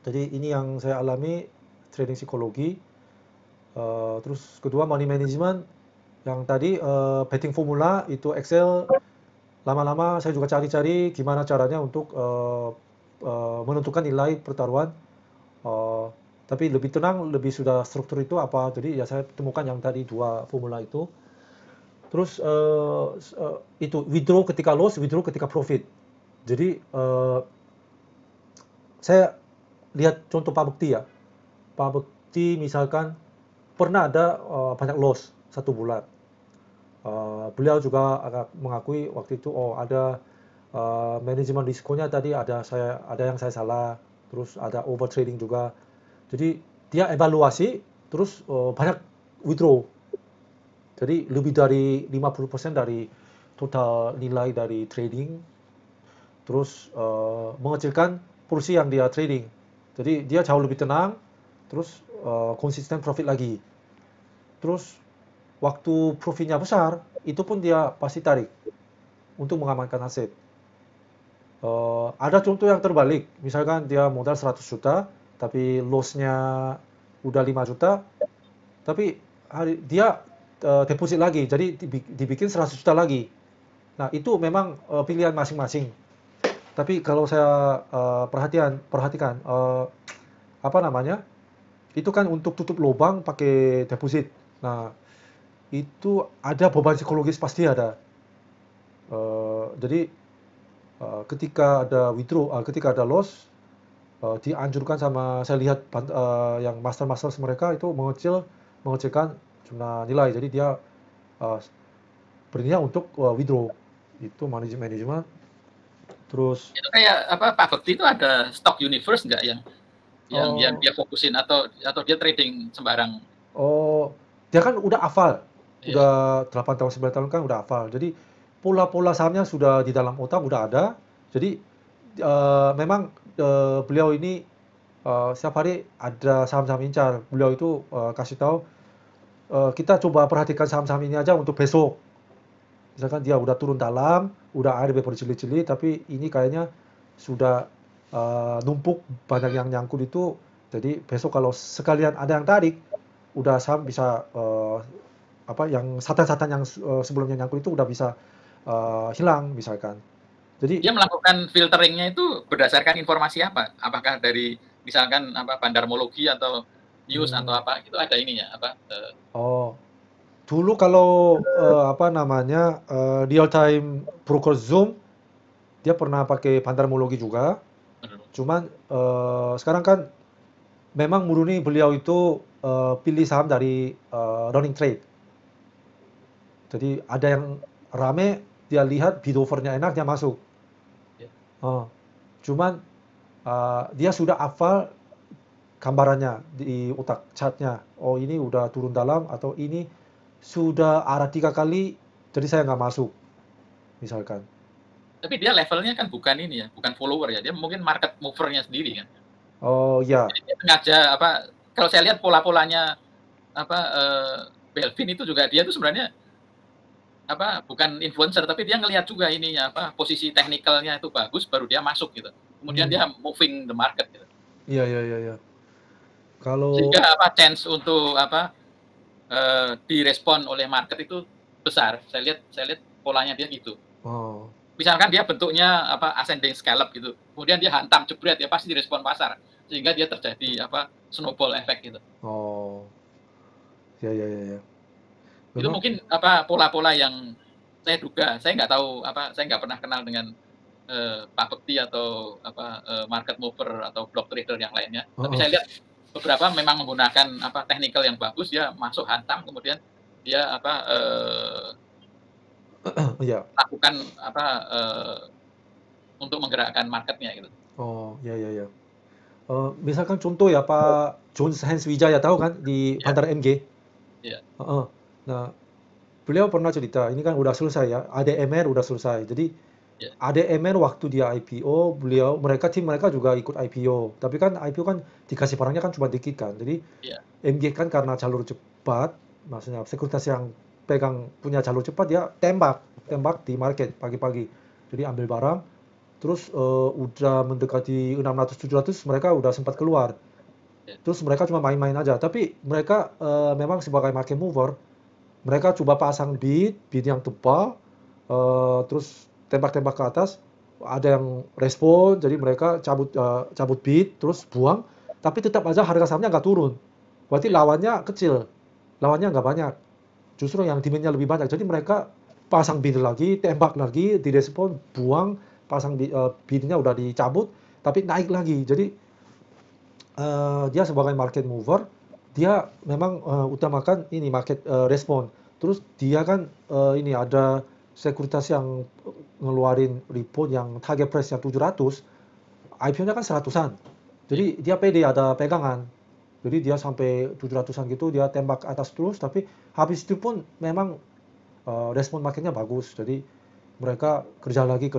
[SPEAKER 2] Jadi ini yang saya alami trading psikologi. Terus kedua money management, yang tadi betting formula itu Excel. Lama-lama saya juga cari-cari gimana caranya untuk menentukan nilai pertaruhan. Tapi lebih tenang, lebih sudah struktur itu apa. Jadi ya saya temukan yang tadi 2 formula itu. Terus itu withdraw ketika loss, withdraw ketika profit. Jadi saya lihat contoh Pak Bekti ya. Pak Bekti misalkan pernah ada banyak loss 1 bulan. Beliau juga agak mengakui waktu itu ada manajemen risikonya tadi ada yang saya salah, terus ada over trading juga. Jadi dia evaluasi, terus banyak withdraw. Jadi lebih dari 50% dari total nilai dari trading, terus mengecilkan porsi yang dia trading. Jadi dia jauh lebih tenang, terus konsisten profit lagi. Terus waktu profitnya besar, itu pun dia pasti tarik untuk mengamankan aset. Ada contoh yang terbalik, misalkan dia modal 100 juta, tapi loss-nya udah 5 juta, tapi dia deposit lagi, jadi dibikin 100 juta lagi. Nah itu memang pilihan masing-masing. Tapi kalau saya perhatikan, apa namanya, itu kan untuk tutup lubang pakai deposit. Nah itu ada beban psikologis pasti ada. Jadi ketika ada withdraw, ketika ada loss, dianjurkan sama saya lihat yang master mereka itu mengecilkan jumlah nilai. Jadi dia berniat untuk withdraw. Itu manajemen. Terus
[SPEAKER 3] itu kayak Pak Bekti itu ada stock universe nggak yang dia fokusin atau dia trading sembarang?
[SPEAKER 2] Oh, dia kan udah hafal. Udah 8 tahun 9 tahun kan udah hafal. Jadi pola-pola sahamnya sudah di dalam otak udah ada. Jadi memang beliau ini setiap hari ada saham-saham incar. Beliau itu kasih tahu kita coba perhatikan saham-saham ini aja untuk besok. Misalkan dia udah turun dalam, udah air bercili-cili, tapi ini kayaknya sudah numpuk banyak yang nyangkut itu. Jadi besok kalau sekalian ada yang tarik, udah saham bisa yang satan-satan yang sebelumnya nyangkut itu udah bisa hilang misalkan. Jadi
[SPEAKER 3] dia melakukan filteringnya itu berdasarkan informasi apa? Apakah dari misalkan bandarmologi atau news atau apa? Itu ada ininya apa?
[SPEAKER 2] Dulu kalau real time broker Zoom dia pernah pakai bandarmologi juga. Cuman sekarang kan memang murni beliau itu pilih saham dari running trade. Jadi ada yang rame, dia lihat bid overnya enak, dia masuk. Cuman dia sudah hafal gambarannya di otak chartnya. Oh ini udah turun dalam atau ini sudah arah 3 kali, jadi saya nggak masuk, misalkan.
[SPEAKER 3] Tapi dia levelnya kan bukan ini ya, bukan follower ya, dia mungkin market movernya sendiri kan.
[SPEAKER 2] Oh ya.
[SPEAKER 3] Jadi dia sengaja kalau saya lihat pola-polanya Belvin itu juga dia tuh sebenarnya bukan influencer tapi dia ngelihat juga ininya posisi teknikalnya itu bagus baru dia masuk gitu. Kemudian dia moving the market gitu.
[SPEAKER 2] Iya. Kalau
[SPEAKER 3] sehingga chance untuk direspon oleh market itu besar. Saya lihat polanya dia gitu. Misalkan dia bentuknya ascending scallop gitu. Kemudian dia hantam jebret ya pasti direspon pasar. Sehingga dia terjadi snowball effect gitu.
[SPEAKER 2] Ya.
[SPEAKER 3] Itu mungkin pola-pola yang saya duga. Saya nggak tahu saya nggak pernah kenal dengan Pak Bekti atau market mover atau block trader yang lainnya. Tapi saya lihat beberapa memang menggunakan technical yang bagus, dia masuk hantam kemudian dia lakukan untuk menggerakkan marketnya gitu.
[SPEAKER 2] Ya. Misalkan contoh ya Pak Jones Hans Wijaya, tahu kan di Bandar MG?
[SPEAKER 3] Iya.
[SPEAKER 2] Nah, beliau pernah cerita, ini kan udah selesai ya, ADMR udah selesai. Jadi ADMR waktu dia IPO, tim mereka juga ikut IPO. Tapi kan IPO kan dikasih barangnya kan cuma dikit kan. Jadi MG kan karena jalur cepat, maksudnya sekuritas yang pegang punya jalur cepat, dia tembak di market pagi-pagi. Jadi ambil barang, terus udah mendekati 600-700 mereka udah sempat keluar. Terus mereka cuma main-main aja. Tapi mereka memang sebagai market mover, mereka coba pasang bid yang tebal, terus tembak-tembak ke atas, ada yang respon, jadi mereka cabut bid, terus buang, tapi tetap aja harga sahamnya nggak turun. Berarti lawannya kecil, lawannya nggak banyak. Justru yang demand-nya lebih banyak. Jadi mereka pasang bid lagi, tembak lagi, direspon, buang, pasang bid-nya udah dicabut, tapi naik lagi. Jadi dia sebagai market mover, dia memang utamakan ini market respon. Terus dia kan ini ada sekuritas yang ngeluarin report yang target price yang 700, IPO-nya kan 100-an. Jadi dia pede ada pegangan. Jadi dia sampai 700-an gitu, dia tembak atas terus, tapi habis itu pun memang respon marketnya bagus. Jadi mereka kerjain lagi,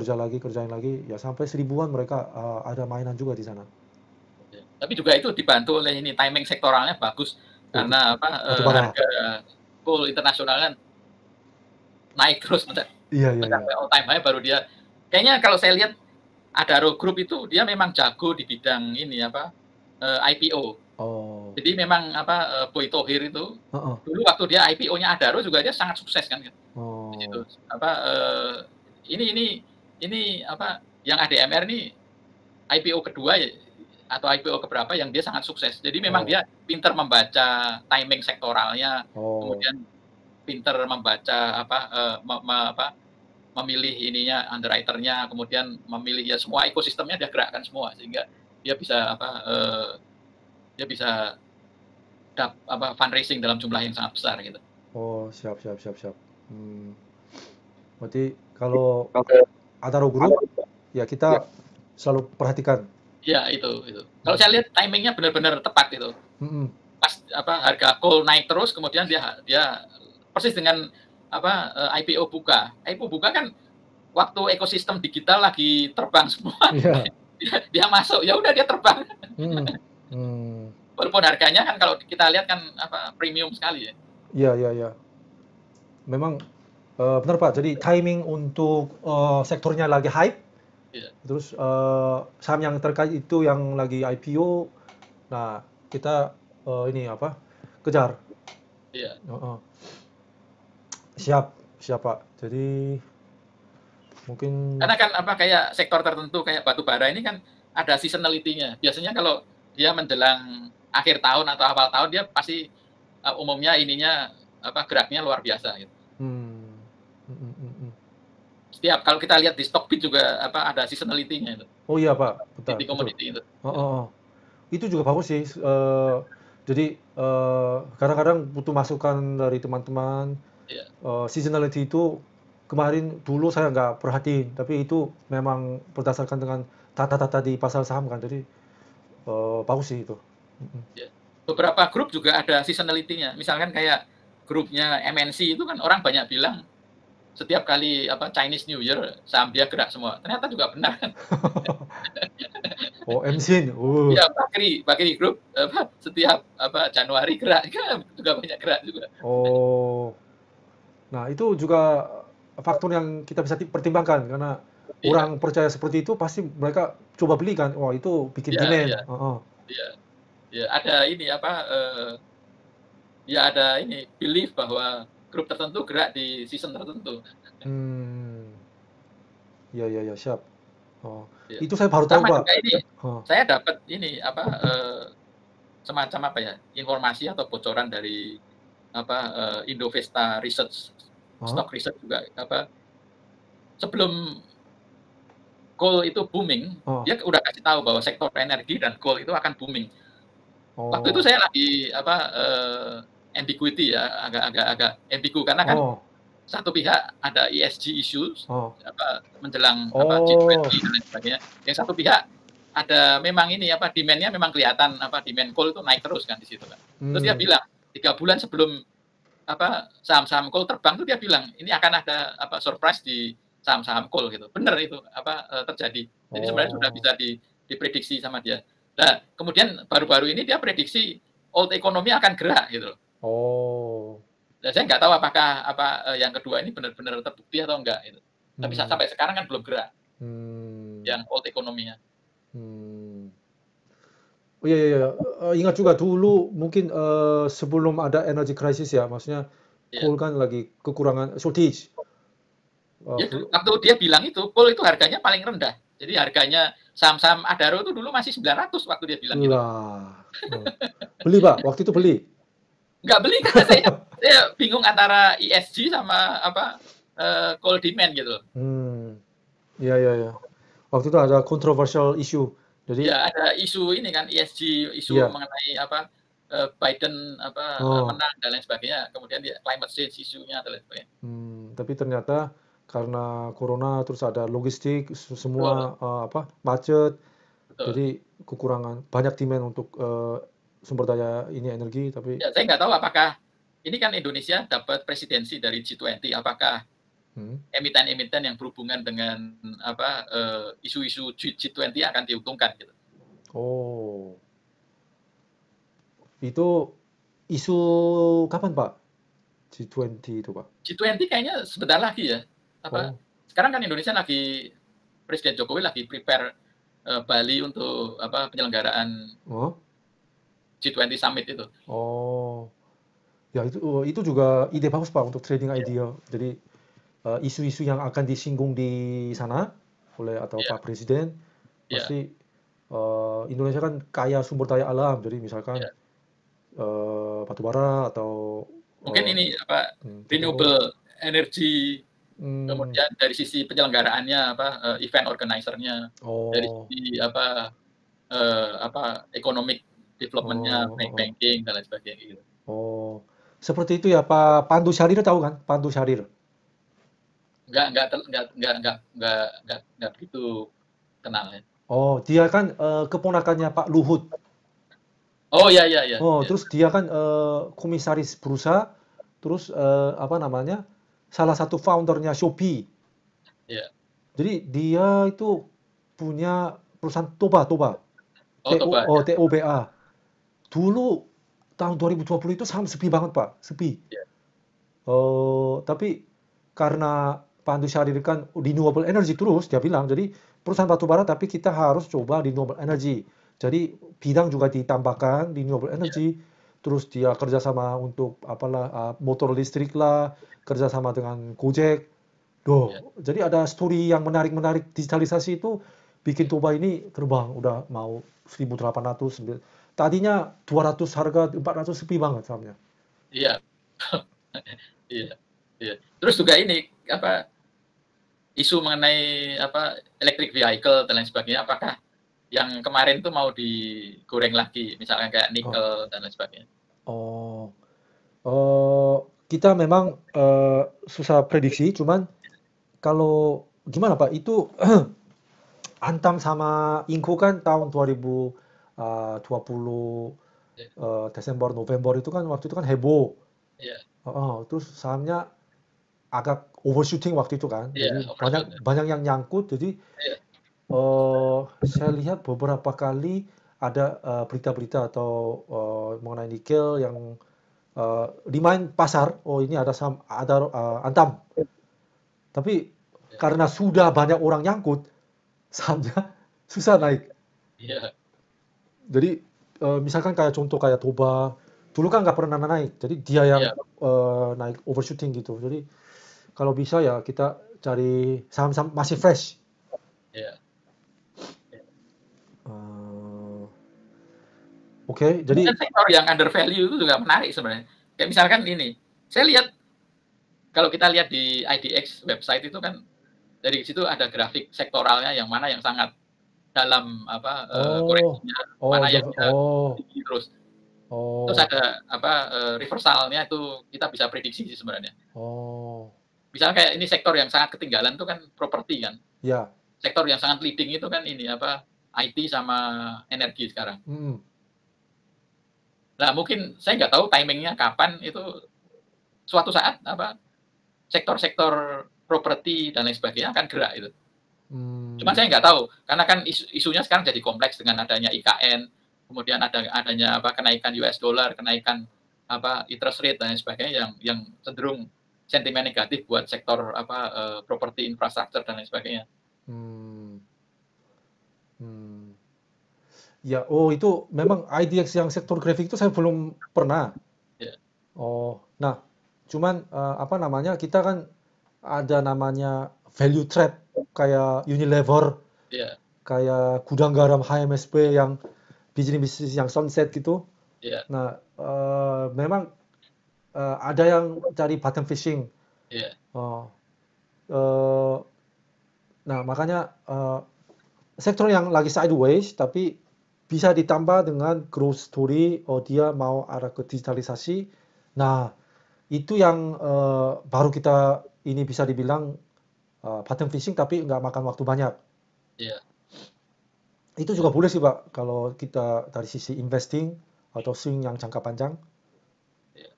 [SPEAKER 2] ya sampai 1000-an mereka ada mainan juga di sana.
[SPEAKER 3] Tapi juga itu dibantu oleh ini timing sektoralnya bagus karena harga gold internasional kan naik terus mencapai all time high baru dia. Kayaknya kalau saya lihat Adaro Group itu dia memang jago di bidang ini IPO. Jadi memang Boy Tohir itu dulu waktu dia IPO-nya Adaro juga dia sangat sukses kan gitu. Gitu. Ini yang ADMR nih IPO kedua ya, atau IPO keberapa yang dia sangat sukses. Jadi memang dia pinter membaca timing sektoralnya, kemudian pinter membaca memilih ininya underwriter-nya, kemudian memilih ya semua ekosistemnya dia gerakkan semua sehingga dia bisa fundraising dalam jumlah yang sangat besar gitu.
[SPEAKER 2] Siap. Berarti kalau Adaro Group ya kita selalu perhatikan.
[SPEAKER 3] Ya itu. Kalau saya lihat timingnya benar-benar tepat itu. Pas harga gold naik terus, kemudian dia persis dengan IPO Buka. IPO Buka kan waktu ekosistem digital lagi terbang semua. Dia masuk, ya udah dia terbang. Walaupun harganya kan kalau kita lihat kan premium sekali ya.
[SPEAKER 2] Iya. Memang benar Pak. Jadi timing untuk sektornya lagi hype. Terus saham yang terkait itu yang lagi IPO, nah kita kejar.
[SPEAKER 3] Iya.
[SPEAKER 2] Siap Pak. Jadi mungkin
[SPEAKER 3] karena kan kayak sektor tertentu kayak batu bara ini kan ada seasonality-nya. Biasanya kalau dia menjelang akhir tahun atau awal tahun dia pasti umumnya ininya geraknya luar biasa gitu. Setiap kalau kita lihat di Stockbit juga ada seasonality-nya itu.
[SPEAKER 2] Oh iya Pak, betul.
[SPEAKER 3] Di komoditi itu.
[SPEAKER 2] Itu juga bagus sih. Jadi kadang-kadang butuh masukan dari teman-teman. Seasonality itu kemarin dulu saya nggak perhatiin, tapi itu memang berdasarkan dengan data-data di pasar saham kan, jadi bagus sih itu.
[SPEAKER 3] Ya. Beberapa grup juga ada seasonality-nya. Misalkan kayak grupnya MNC itu kan orang banyak bilang setiap kali Chinese New Year saham dia gerak semua. Ternyata juga benar kan.
[SPEAKER 2] Oh, MSIN.
[SPEAKER 3] Ya, Bakri Group setiap Januari gerak juga banyak gerak juga.
[SPEAKER 2] Oh. Nah, itu juga faktor yang kita bisa pertimbangkan karena orang percaya seperti itu pasti mereka coba beli kan. Wah, itu bikin demand.
[SPEAKER 3] Iya. Ya, ada ini ya ada ini belief bahwa grup tertentu gerak di season tertentu.
[SPEAKER 2] Ya, siap. Oh,
[SPEAKER 3] ya.
[SPEAKER 2] Itu saya baru tahu, Pak.
[SPEAKER 3] Ini, saya dapat ini semacam informasi atau bocoran dari Indovesta Research, Stock Research juga sebelum coal itu booming, dia udah kasih tahu bahwa sektor energi dan coal itu akan booming. Waktu itu saya lagi ambiguity ya, agak ambigu karena kan satu pihak ada ESG issues menjelang G20 dan lain sebagainya. Yang satu pihak ada memang ini demand-nya memang kelihatan demand coal itu naik terus kan di situ kan. Terus dia bilang 3 bulan sebelum saham-saham coal terbang tuh dia bilang ini akan ada surprise di saham-saham coal gitu. Benar itu terjadi. Jadi sebenarnya sudah bisa diprediksi sama dia. Nah, kemudian baru-baru ini dia prediksi old economy akan gerak gitu loh. Nah, saya nggak tahu apakah yang kedua ini benar-benar terbukti atau enggak gitu. Tapi sampai sekarang kan belum gerak. Yang old economy-nya.
[SPEAKER 2] Oh iya. Ingat juga dulu mungkin sebelum ada energy crisis ya, maksudnya coal kan lagi kekurangan shortage.
[SPEAKER 3] Waktu dia bilang itu coal itu harganya paling rendah. Jadi harganya saham-saham Adaro itu dulu masih 900 waktu dia bilang gitu.
[SPEAKER 2] Beli, Pak? Waktu itu beli?
[SPEAKER 3] Nggak beli karena saya bingung antara ESG sama coal demand gitu.
[SPEAKER 2] Iya. Waktu itu ada controversial issue. Jadi
[SPEAKER 3] ya ada isu ini kan ESG, isu mengenai Biden menang dan lain sebagainya. Kemudian dia climate change isunya dan lain sebagainya.
[SPEAKER 2] Tapi ternyata karena corona terus ada logistik semua macet.
[SPEAKER 3] Betul.
[SPEAKER 2] Jadi kekurangan banyak demand untuk sumber daya ini energi tapi
[SPEAKER 3] saya nggak tahu apakah ini kan Indonesia dapat presidensi dari G20, apakah emiten-emiten yang berhubungan dengan isu-isu G20 akan diuntungkan gitu.
[SPEAKER 2] Itu isu kapan, Pak? G20 itu, Pak?
[SPEAKER 3] G20 kayaknya sebentar lagi ya. Sekarang kan Indonesia lagi, Presiden Jokowi lagi prepare Bali untuk penyelenggaraan G20 Summit itu.
[SPEAKER 2] Ya itu juga ide bagus, Pak, untuk trading idea. Jadi isu-isu yang akan disinggung di sana oleh Pak Presiden pasti Indonesia kan kaya sumber daya alam, jadi misalkan batubara atau
[SPEAKER 3] mungkin ini renewable energy, kemudian dari sisi penyelenggaranya event organizer-nya, dari sisi economic development-nya, banking dan lain sebagainya gitu.
[SPEAKER 2] Seperti itu ya, Pak Pandu Syahrir, tahu kan? Pandu Syahrir.
[SPEAKER 3] Nggak begitu kenal ya.
[SPEAKER 2] Dia kan keponakannya Pak Luhut.
[SPEAKER 3] Iya.
[SPEAKER 2] Terus dia kan komisaris bursa, terus salah satu foundernya Shopee.
[SPEAKER 3] Iya.
[SPEAKER 2] Jadi dia itu punya perusahaan Toba. TOBA. Dulu tahun 2020 itu saham sepi banget, Pak, sepi. Tapi karena Pandu Syahrir kan renewable energy terus, dia bilang, jadi perusahaan batubara tapi kita harus coba renewable energy. Jadi bidang juga ditambahkan renewable energy, terus dia kerjasama untuk motor listrik lah, kerjasama dengan Gojek. Jadi ada story yang menarik digitalisasi itu bikin Toba ini terbang, udah mau 1.800, tadinya 200 harga 400 sepi banget sahamnya.
[SPEAKER 3] Iya. Terus juga ini isu mengenai electric vehicle dan lain sebagainya, apakah yang kemarin itu mau digoreng lagi, misalkan kayak nikel dan lain sebagainya.
[SPEAKER 2] Kita memang susah prediksi, cuman kalau gimana Pak, itu Antam sama Inco kan tahun 2020 Desember November itu kan waktu itu kan heboh.
[SPEAKER 3] Iya.
[SPEAKER 2] Terus sahamnya agak overshooting waktu itu kan.
[SPEAKER 3] Iya,
[SPEAKER 2] Jadi
[SPEAKER 3] overshoot.
[SPEAKER 2] banyak yang nyangkut. Jadi
[SPEAKER 3] Iya.
[SPEAKER 2] saya lihat beberapa kali ada berita-berita atau mengenai nikel yang dimain pasar. Oh, ini ada Antam. Tapi karena sudah banyak orang nyangkut, sahamnya susah naik.
[SPEAKER 3] Iya.
[SPEAKER 2] Jadi misalkan kayak contoh kayak Toba, dulu kan nggak pernah naik. Jadi dia yang
[SPEAKER 3] Iya.
[SPEAKER 2] naik overshooting gitu. Jadi kalau bisa ya kita cari saham-saham masih fresh.
[SPEAKER 3] Iya.
[SPEAKER 2] Oke, jadi
[SPEAKER 3] Kan sektor yang under value itu juga menarik sebenarnya. Kayak misalkan ini, saya lihat kalau kita lihat di IDX website itu kan dari situ ada grafik sektoralnya yang mana yang sangat dalam koreksinya, mana yang tinggi terus. Terus ada reversalnya itu kita bisa prediksi sih sebenarnya. Misalnya kayak ini sektor yang sangat ketinggalan itu kan properti kan.
[SPEAKER 2] Ya.
[SPEAKER 3] Sektor yang sangat leading itu kan ini IT sama energi sekarang. Nah mungkin saya nggak tahu timingnya kapan itu suatu saat sektor-sektor properti dan lain sebagainya akan gerak itu. Cuman saya nggak tahu karena kan isunya sekarang jadi kompleks dengan adanya IKN, kemudian adanya kenaikan US dollar, kenaikan interest rate dan lain sebagainya yang cenderung sentimen negatif buat sektor properti, infrastruktur dan lain sebagainya.
[SPEAKER 2] Ya, itu memang IDX yang sektor grafik itu saya belum pernah.
[SPEAKER 3] Yeah.
[SPEAKER 2] Nah, cuman kita kan ada namanya value trap kayak Unilever, kayak gudang garam HMSP yang bisnis yang sunset gitu.
[SPEAKER 3] Yeah.
[SPEAKER 2] Nah, memang ada yang cari bottom fishing.
[SPEAKER 3] Yeah.
[SPEAKER 2] Nah, makanya sektor yang lagi sideways tapi bisa ditambah dengan growth story, dia mau arah ke digitalisasi. Nah, itu yang baru kita ini bisa dibilang bottom fishing tapi nggak makan waktu banyak.
[SPEAKER 3] Yeah.
[SPEAKER 2] Itu juga boleh sih Pak, kalau kita dari sisi investing atau swing yang jangka panjang.
[SPEAKER 3] Yeah.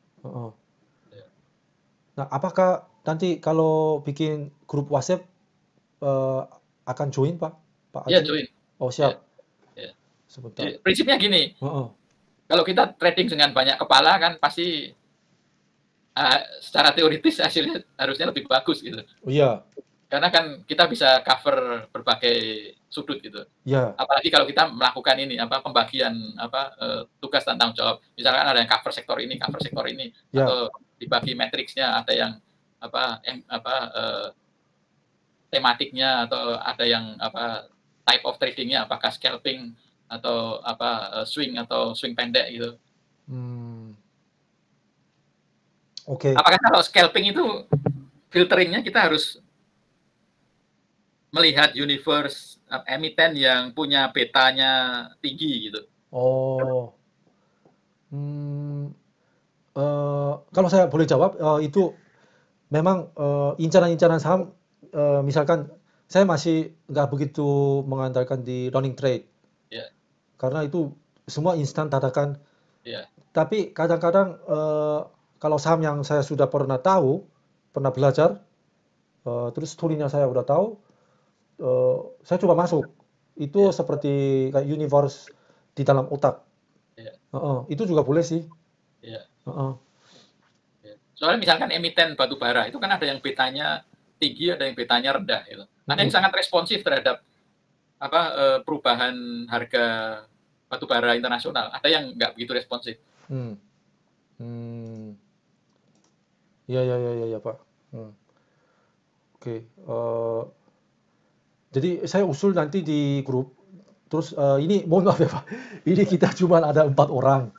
[SPEAKER 2] Nah, apakah nanti kalau bikin grup WhatsApp akan join Pak?
[SPEAKER 3] Iya, join.
[SPEAKER 2] Oh, siap.
[SPEAKER 3] Yeah.
[SPEAKER 2] Sebentar.
[SPEAKER 3] Prinsipnya gini, kalau kita trading dengan banyak kepala kan pasti secara teoritis hasilnya harusnya lebih bagus gitu.
[SPEAKER 2] Iya.
[SPEAKER 3] Karena kan kita bisa cover berbagai sudut gitu.
[SPEAKER 2] Iya.
[SPEAKER 3] Apalagi kalau kita melakukan ini pembagian tugas dan tanggung jawab. Misalkan ada yang cover sektor ini, atau dibagi matriksnya, ada yang tematiknya, atau ada yang type of tradingnya, apakah scalping atau swing atau swing pendek gitu.
[SPEAKER 2] Oke.
[SPEAKER 3] Apakah kalau scalping itu filteringnya kita harus melihat universe emiten yang punya betanya tinggi gitu?
[SPEAKER 2] Kalau saya boleh jawab, itu memang incaran-incaran saham, misalkan saya masih nggak begitu mengandalkan di running trade.
[SPEAKER 3] Yeah.
[SPEAKER 2] Karena itu semua instan dadakan.
[SPEAKER 3] Yeah.
[SPEAKER 2] Tapi kadang-kadang kalau saham yang saya sudah pernah tahu, pernah belajar, terus story-nya saya udah tahu, saya coba masuk. Itu seperti kayak universe di dalam otak. Itu juga boleh sih.
[SPEAKER 3] Soalnya misalkan emiten batu bara itu kan ada yang betanya tinggi, ada yang betanya rendah gitu. Ada yang sangat responsif terhadap perubahan harga batu bara internasional, ada yang nggak begitu responsif.
[SPEAKER 2] Ya Pak. Oke. Jadi saya usul nanti di grup. Terus ini mohon maaf ya Pak. Ini kita cuma ada 4 orang.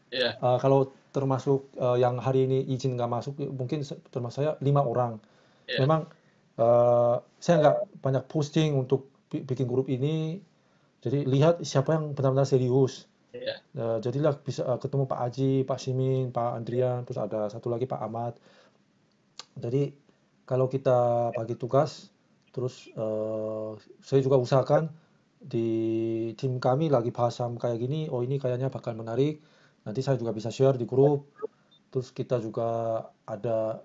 [SPEAKER 3] Yeah.
[SPEAKER 2] Kalau termasuk yang hari ini izin nggak masuk, mungkin termasuk saya 5 orang.
[SPEAKER 3] Yeah.
[SPEAKER 2] Memang saya nggak banyak posting untuk bikin grup ini. Jadi lihat siapa yang benar-benar serius.
[SPEAKER 3] Yeah.
[SPEAKER 2] Jadilah bisa ketemu Pak Aji, Pak Simin, Pak Andrian, terus ada satu lagi Pak Ahmad. Jadi kalau kita bagi tugas, terus saya juga usahakan di tim kami lagi bahas saham kayak gini, oh ini kayaknya bakal menarik. Nanti saya juga bisa share di grup. Terus kita juga ada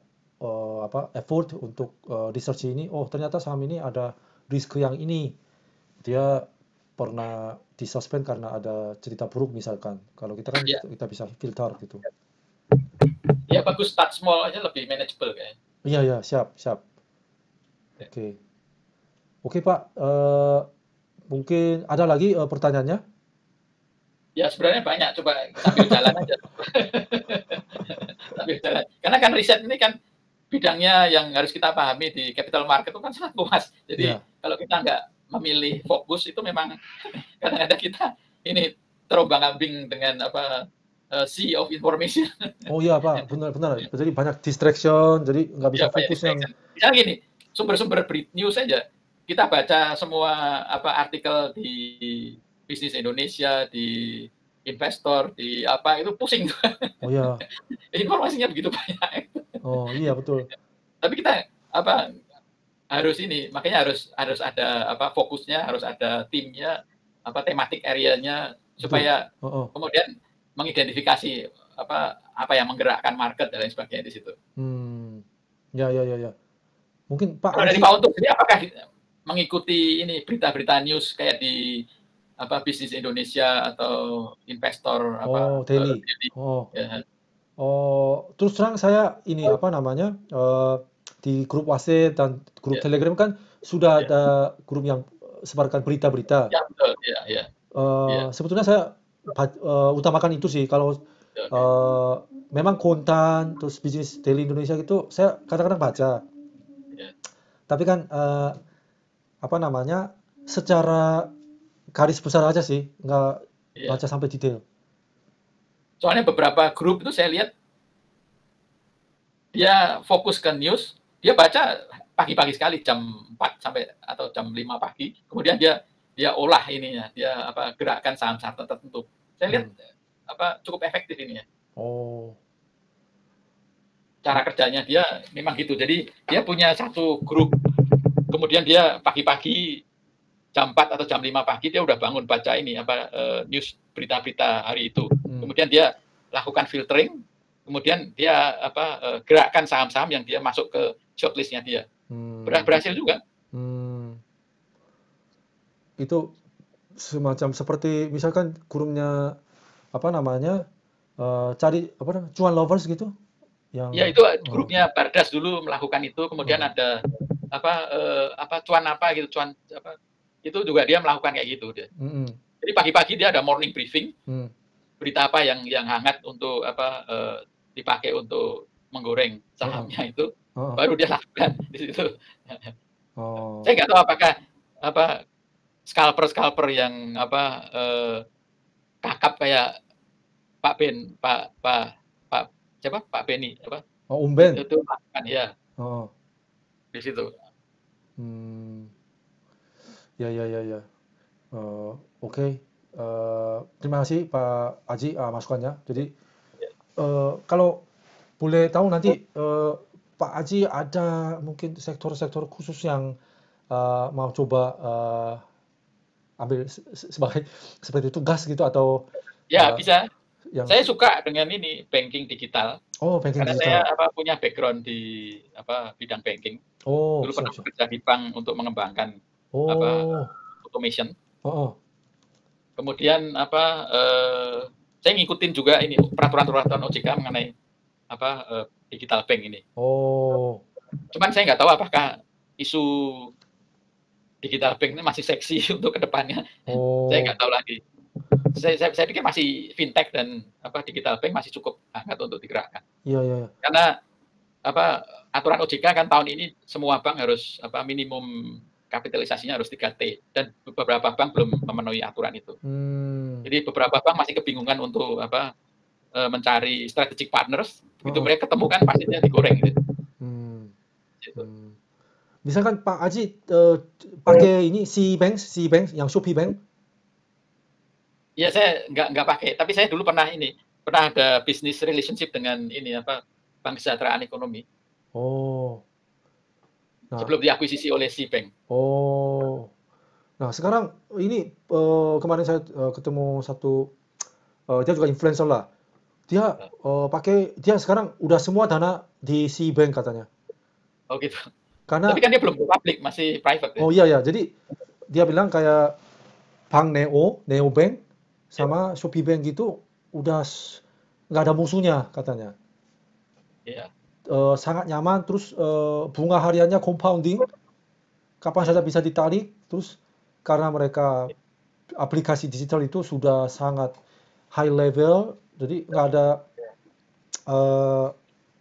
[SPEAKER 2] effort untuk research ini. Oh ternyata saham ini ada risk yang ini. Dia pernah disuspend karena ada cerita buruk misalkan. Kalau kita kan kita bisa filter gitu.
[SPEAKER 3] Ya bagus, start small aja lebih manageable kayaknya.
[SPEAKER 2] Iya, siap. Oke. Oke Pak, mungkin ada lagi pertanyaannya?
[SPEAKER 3] Ya sebenarnya banyak, coba sambil jalan aja. Sambil jalan. Karena kan riset ini kan bidangnya yang harus kita pahami di capital market itu kan sangat luas. Jadi kalau kita nggak memilih fokus itu memang kadang-kadang kita ini terombang-ambing dengan sea of information.
[SPEAKER 2] Oh iya Pak, benar. Jadi banyak distraction, jadi nggak bisa fokus yang.
[SPEAKER 3] Misalnya gini, sumber-sumber news saja kita baca semua artikel di Bisnis Indonesia, di investor, di itu pusing.
[SPEAKER 2] Oh iya.
[SPEAKER 3] Informasinya begitu banyak.
[SPEAKER 2] Oh iya betul.
[SPEAKER 3] Tapi kita harus makanya harus ada fokusnya, harus ada timnya, tematik area-nya supaya kemudian mengidentifikasi apa yang menggerakkan market dan lain sebagainya di situ.
[SPEAKER 2] Ya. Mungkin Pak
[SPEAKER 3] dari Pak Untung sendiri apakah mengikuti ini berita-berita news kayak di Bisnis Indonesia atau investor
[SPEAKER 2] daily. Terus terang saya ini di grup WhatsApp dan grup Telegram kan sudah ada grup yang sebarkan berita-berita.
[SPEAKER 3] Ya betul, ya.
[SPEAKER 2] Sebetulnya saya utamakan itu sih. Kalau memang kontan terus bisnis daily Indonesia gitu saya kadang-kadang baca. Tapi kan secara garis besar aja sih, nggak baca sampai detail.
[SPEAKER 3] Soalnya beberapa grup itu saya lihat dia fokus ke news, dia baca pagi-pagi sekali jam 4 sampai atau jam 5 pagi, kemudian dia olah ininya, dia gerakan saham-saham tertentu. Saya lihat cukup efektif ininya. Cara kerjanya dia memang gitu. Jadi dia punya satu grup, kemudian dia pagi-pagi jam 4 atau jam 5 pagi dia udah bangun baca ini news berita-berita hari itu. Kemudian dia lakukan filtering, kemudian dia gerakkan saham-saham yang dia masuk ke shortlistnya dia. Berhasil juga.
[SPEAKER 2] Itu semacam seperti misalkan kurungnya cari cuan lovers gitu.
[SPEAKER 3] Ya itu grupnya Bardas dulu melakukan itu, kemudian ada cuan gitu, cuan itu juga dia melakukan kayak gitu dia. Jadi pagi-pagi dia ada morning briefing, berita apa yang hangat untuk dipakai untuk menggoreng sahamnya itu, baru dia lakukan di situ. Saya nggak tahu apakah scalper yang kakap kayak Pak Beni
[SPEAKER 2] Umben
[SPEAKER 3] itu melakukan di situ.
[SPEAKER 2] Ya. Oke. Terima kasih Pak Aji masukannya. Jadi kalau boleh tahu nanti Pak Aji ada mungkin sektor-sektor khusus yang mau coba ambil seperti tugas gitu atau
[SPEAKER 3] bisa. Saya suka dengan ini banking digital.
[SPEAKER 2] Banking
[SPEAKER 3] karena
[SPEAKER 2] digital.
[SPEAKER 3] Saya punya background di bidang banking. Dulu pernah bekerja di bank untuk mengembangkan automation. Kemudian saya ngikutin juga ini peraturan OJK mengenai digital bank ini. Cuman saya nggak tahu apakah isu digital bank ini masih seksi untuk kedepannya. Saya nggak tahu lagi. Saya pikir masih fintech dan digital bank masih cukup hangat untuk digerakkan.
[SPEAKER 2] Iya.
[SPEAKER 3] Karena aturan OJK kan tahun ini semua bank harus minimum kapitalisasinya harus 3T dan beberapa bank belum memenuhi aturan itu. Jadi beberapa bank masih kebingungan untuk mencari strategic partners. Begitu mereka ketemu kan pastinya digoreng gitu.
[SPEAKER 2] Misalkan Pak Aji pakai ini C Bank yang Shopee Bank?
[SPEAKER 3] Ya saya nggak pakai, tapi saya dulu pernah ada business relationship dengan Bank Kesejahteraan Ekonomi.
[SPEAKER 2] Nah,
[SPEAKER 3] sebelum diakuisisi oleh Cbank.
[SPEAKER 2] oh, nah sekarang ini kemarin saya ketemu satu, dia juga influencer lah. Dia dia sekarang udah semua dana di Cbank katanya.
[SPEAKER 3] Oh gitu. Tapi
[SPEAKER 2] Karena,
[SPEAKER 3] kan dia belum go public, masih private ya.
[SPEAKER 2] oh iya ya, jadi dia bilang kayak Bank Neobank sama Shopee Bank gitu udah nggak ada musuhnya katanya.
[SPEAKER 3] Iya.
[SPEAKER 2] Sangat nyaman, terus bunga hariannya compounding, kapan saja bisa ditarik, terus karena mereka aplikasi digital itu sudah sangat high level, jadi nggak ada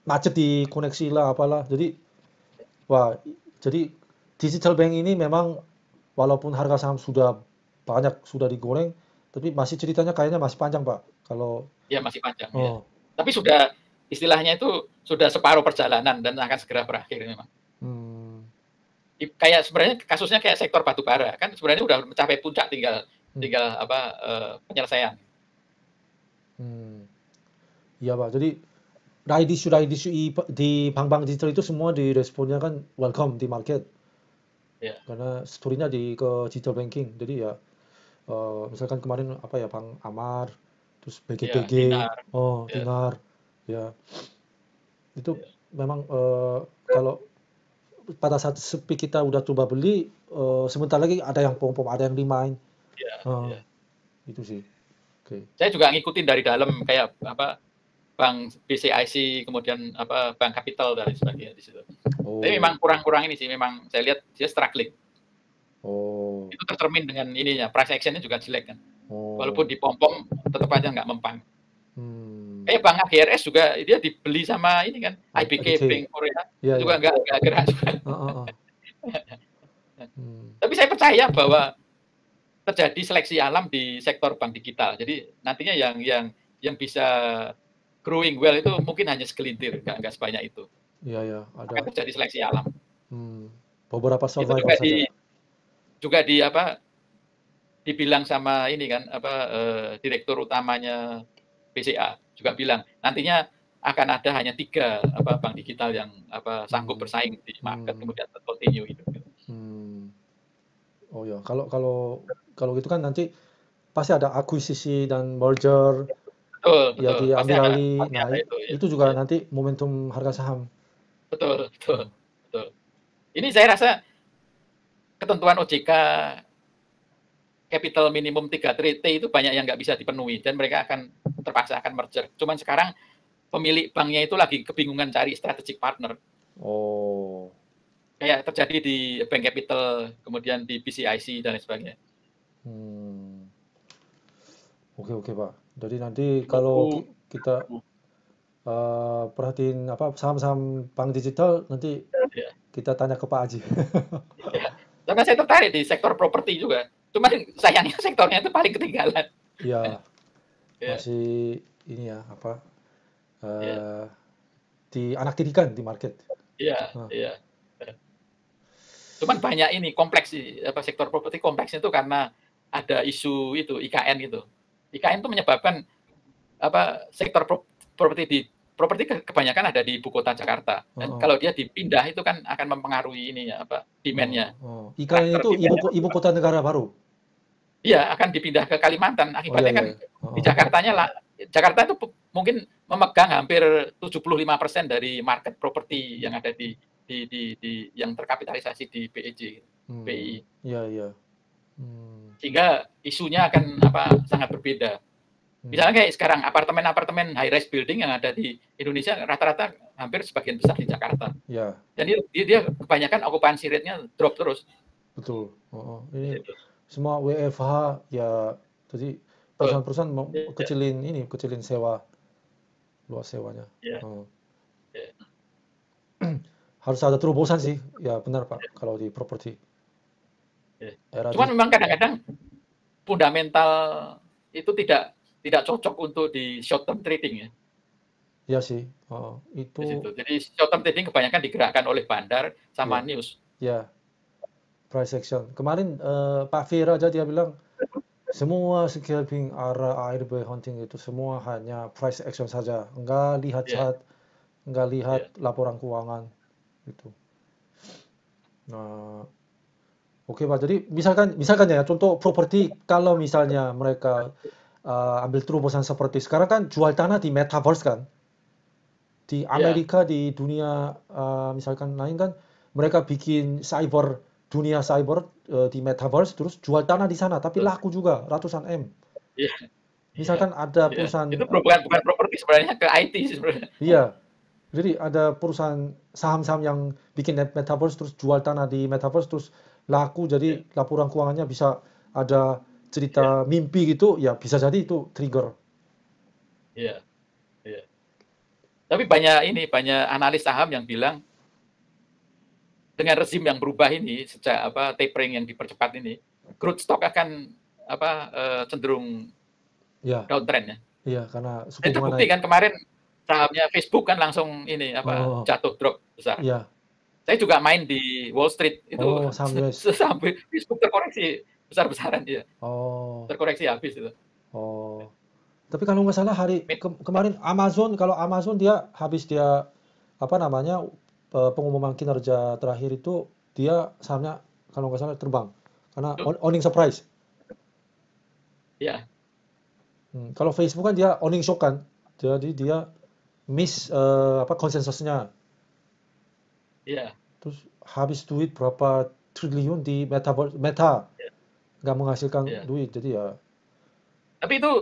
[SPEAKER 2] macet di koneksi lah apalah. Jadi wah, jadi digital bank ini memang walaupun harga saham sudah banyak sudah digoreng, tapi masih ceritanya kayaknya masih panjang Pak. Kalau
[SPEAKER 3] Iya masih panjang ya.
[SPEAKER 2] oh,
[SPEAKER 3] Tapi sudah istilahnya itu sudah separuh perjalanan dan akan segera berakhir memang. Kayak sebenarnya kasusnya kayak sektor batu bara kan sebenarnya udah mencapai puncak, tinggal penyelesaian.
[SPEAKER 2] Iya Pak. Jadi isu di bank-bank digital itu semua diresponnya kan welcome di market.
[SPEAKER 3] Ya.
[SPEAKER 2] Karena story-nya ke digital banking. Jadi ya misalkan kemarin apa ya Bank Amar, terus BGPG,
[SPEAKER 3] Dinar.
[SPEAKER 2] Dinar, ya itu memang kalau pada saat sepi kita udah coba beli, sebentar lagi ada yang pom-pom, ada yang di-mine. Itu sih. Oke.
[SPEAKER 3] Saya juga ngikutin dari dalam kayak Bank BCIC, kemudian Bank Capital dan sebagainya di situ. Tapi memang kurang ini sih, memang saya lihat dia struggling. Itu tercermin dengan ininya, price action-nya juga jelek kan. Walaupun dipom-pom tetap aja nggak mempan. Kayak Bank AGRS juga dia dibeli sama ini kan, IBK Bank Korea, juga nggak gerak juga. Tapi saya percaya bahwa terjadi seleksi alam di sektor bank digital. Jadi nantinya yang bisa growing well itu mungkin hanya segelintir, nggak sebanyak itu.
[SPEAKER 2] Iya, ada.
[SPEAKER 3] Akan terjadi seleksi alam.
[SPEAKER 2] Beberapa survivor saja.
[SPEAKER 3] Juga dibilang sama ini kan direktur utamanya BCA juga bilang nantinya akan ada hanya 3 bank digital yang sanggup bersaing di market kemudian continue itu.
[SPEAKER 2] Oh ya, kalau gitu kan nanti pasti ada akuisisi dan merger.
[SPEAKER 3] Betul.
[SPEAKER 2] Ya diambil alih. Nah, itu juga
[SPEAKER 3] ya.
[SPEAKER 2] nanti momentum harga saham.
[SPEAKER 3] Betul. Ini saya rasa ketentuan OJK capital minimum 3T itu banyak yang nggak bisa dipenuhi dan mereka terpaksa akan merger. Cuman sekarang pemilik banknya itu lagi kebingungan cari strategic partner. Kayak terjadi di Bank Capital, kemudian di BCIC dan lain sebagainya.
[SPEAKER 2] Oke Pak. Jadi nanti kalau kita perhatiin saham-saham bank digital, nanti kita tanya ke Pak Haji.
[SPEAKER 3] Karena saya tertarik di sektor properti juga. Cuma sayangnya sektornya itu paling ketinggalan.
[SPEAKER 2] Iya. Masih ini ya di anak tirikan di market.
[SPEAKER 3] Iya. Cuman banyak ini kompleks sih, sektor properti kompleksnya itu karena ada isu itu IKN itu. IKN itu menyebabkan sektor properti kebanyakan ada di ibu kota Jakarta. Dan kalau dia dipindah itu kan akan mempengaruhi ini ya demand-nya.
[SPEAKER 2] IKN itu ibu kota negara baru.
[SPEAKER 3] Iya, akan dipindah ke Kalimantan. Akibatnya kan di Jakarta itu mungkin memegang hampir 75% dari market properti yang ada di yang terkapitalisasi di BI.
[SPEAKER 2] Iya.
[SPEAKER 3] Sehingga isunya akan sangat berbeda. Misalnya kayak sekarang apartemen high rise building yang ada di Indonesia rata-rata hampir sebagian besar di Jakarta.
[SPEAKER 2] Iya.
[SPEAKER 3] Jadi dia kebanyakan occupancy rate-nya drop terus.
[SPEAKER 2] Betul. Ini semua WFH ya, jadi perusahaan-perusahaan mau kecilin sewa, luas sewanya. Harus ada terobosan sih, ya benar Pak, kalau di properti.
[SPEAKER 3] Cuman memang kadang-kadang fundamental itu tidak cocok untuk di short term trading ya.
[SPEAKER 2] Iya sih. Itu.
[SPEAKER 3] Jadi short term trading kebanyakan digerakkan oleh bandar sama news.
[SPEAKER 2] Ya. Price action. Kemarin Pak Fir aja dia bilang semua scalping ARB hunting itu semua hanya price action saja, enggak lihat chart, enggak lihat laporan keuangan itu. Nah, oke Pak. Jadi misalkan ya contoh properti kalau misalnya mereka ambil terobosan seperti sekarang kan jual tanah di metaverse kan. Di
[SPEAKER 3] Ya,
[SPEAKER 2] Amerika, di dunia misalkan lain kan mereka bikin dunia cyber di metaverse terus jual tanah di sana tapi
[SPEAKER 3] betul.
[SPEAKER 2] laku juga ratusan M.
[SPEAKER 3] Iya, iya,
[SPEAKER 2] Misalkan ada
[SPEAKER 3] iya.
[SPEAKER 2] perusahaan
[SPEAKER 3] Itu bukan properti sebenarnya, ke IT sih sebenarnya.
[SPEAKER 2] iya, jadi ada perusahaan saham-saham yang bikin metaverse terus jual tanah di metaverse terus laku
[SPEAKER 3] Iya,
[SPEAKER 2] jadi laporan keuangannya bisa ada
[SPEAKER 3] iya,
[SPEAKER 2] cerita mimpi gitu ya bisa jadi itu trigger.
[SPEAKER 3] iya, iya. Tapi banyak analis saham yang bilang dengan rezim yang berubah ini sejak tapering yang dipercepat ini, growth stock akan cenderung
[SPEAKER 2] Ya,
[SPEAKER 3] downtrend ya.
[SPEAKER 2] iya karena
[SPEAKER 3] Dan
[SPEAKER 2] suku
[SPEAKER 3] itu
[SPEAKER 2] bunga
[SPEAKER 3] bukti
[SPEAKER 2] naik.
[SPEAKER 3] kan kemarin sahamnya Facebook kan langsung
[SPEAKER 2] Oh,
[SPEAKER 3] jatuh drop besar.
[SPEAKER 2] iya.
[SPEAKER 3] Saya juga main di Wall Street itu
[SPEAKER 2] Oh, saham US.
[SPEAKER 3] sampai Facebook terkoreksi besar-besaran ya,
[SPEAKER 2] Oh,
[SPEAKER 3] terkoreksi habis itu.
[SPEAKER 2] oh. Tapi kalau nggak salah kemarin kalau Amazon dia habis dia apa namanya pengumuman kinerja terakhir itu dia sahamnya kalau nggak salah terbang karena
[SPEAKER 3] Itu
[SPEAKER 2] owning surprise.
[SPEAKER 3] ya,
[SPEAKER 2] Kalau Facebook kan dia owning shock kan, jadi dia miss konsensusnya.
[SPEAKER 3] ya,
[SPEAKER 2] Terus habis duit berapa triliun di Meta
[SPEAKER 3] ya,
[SPEAKER 2] nggak menghasilkan
[SPEAKER 3] ya.
[SPEAKER 2] duit jadi ya.
[SPEAKER 3] Tapi itu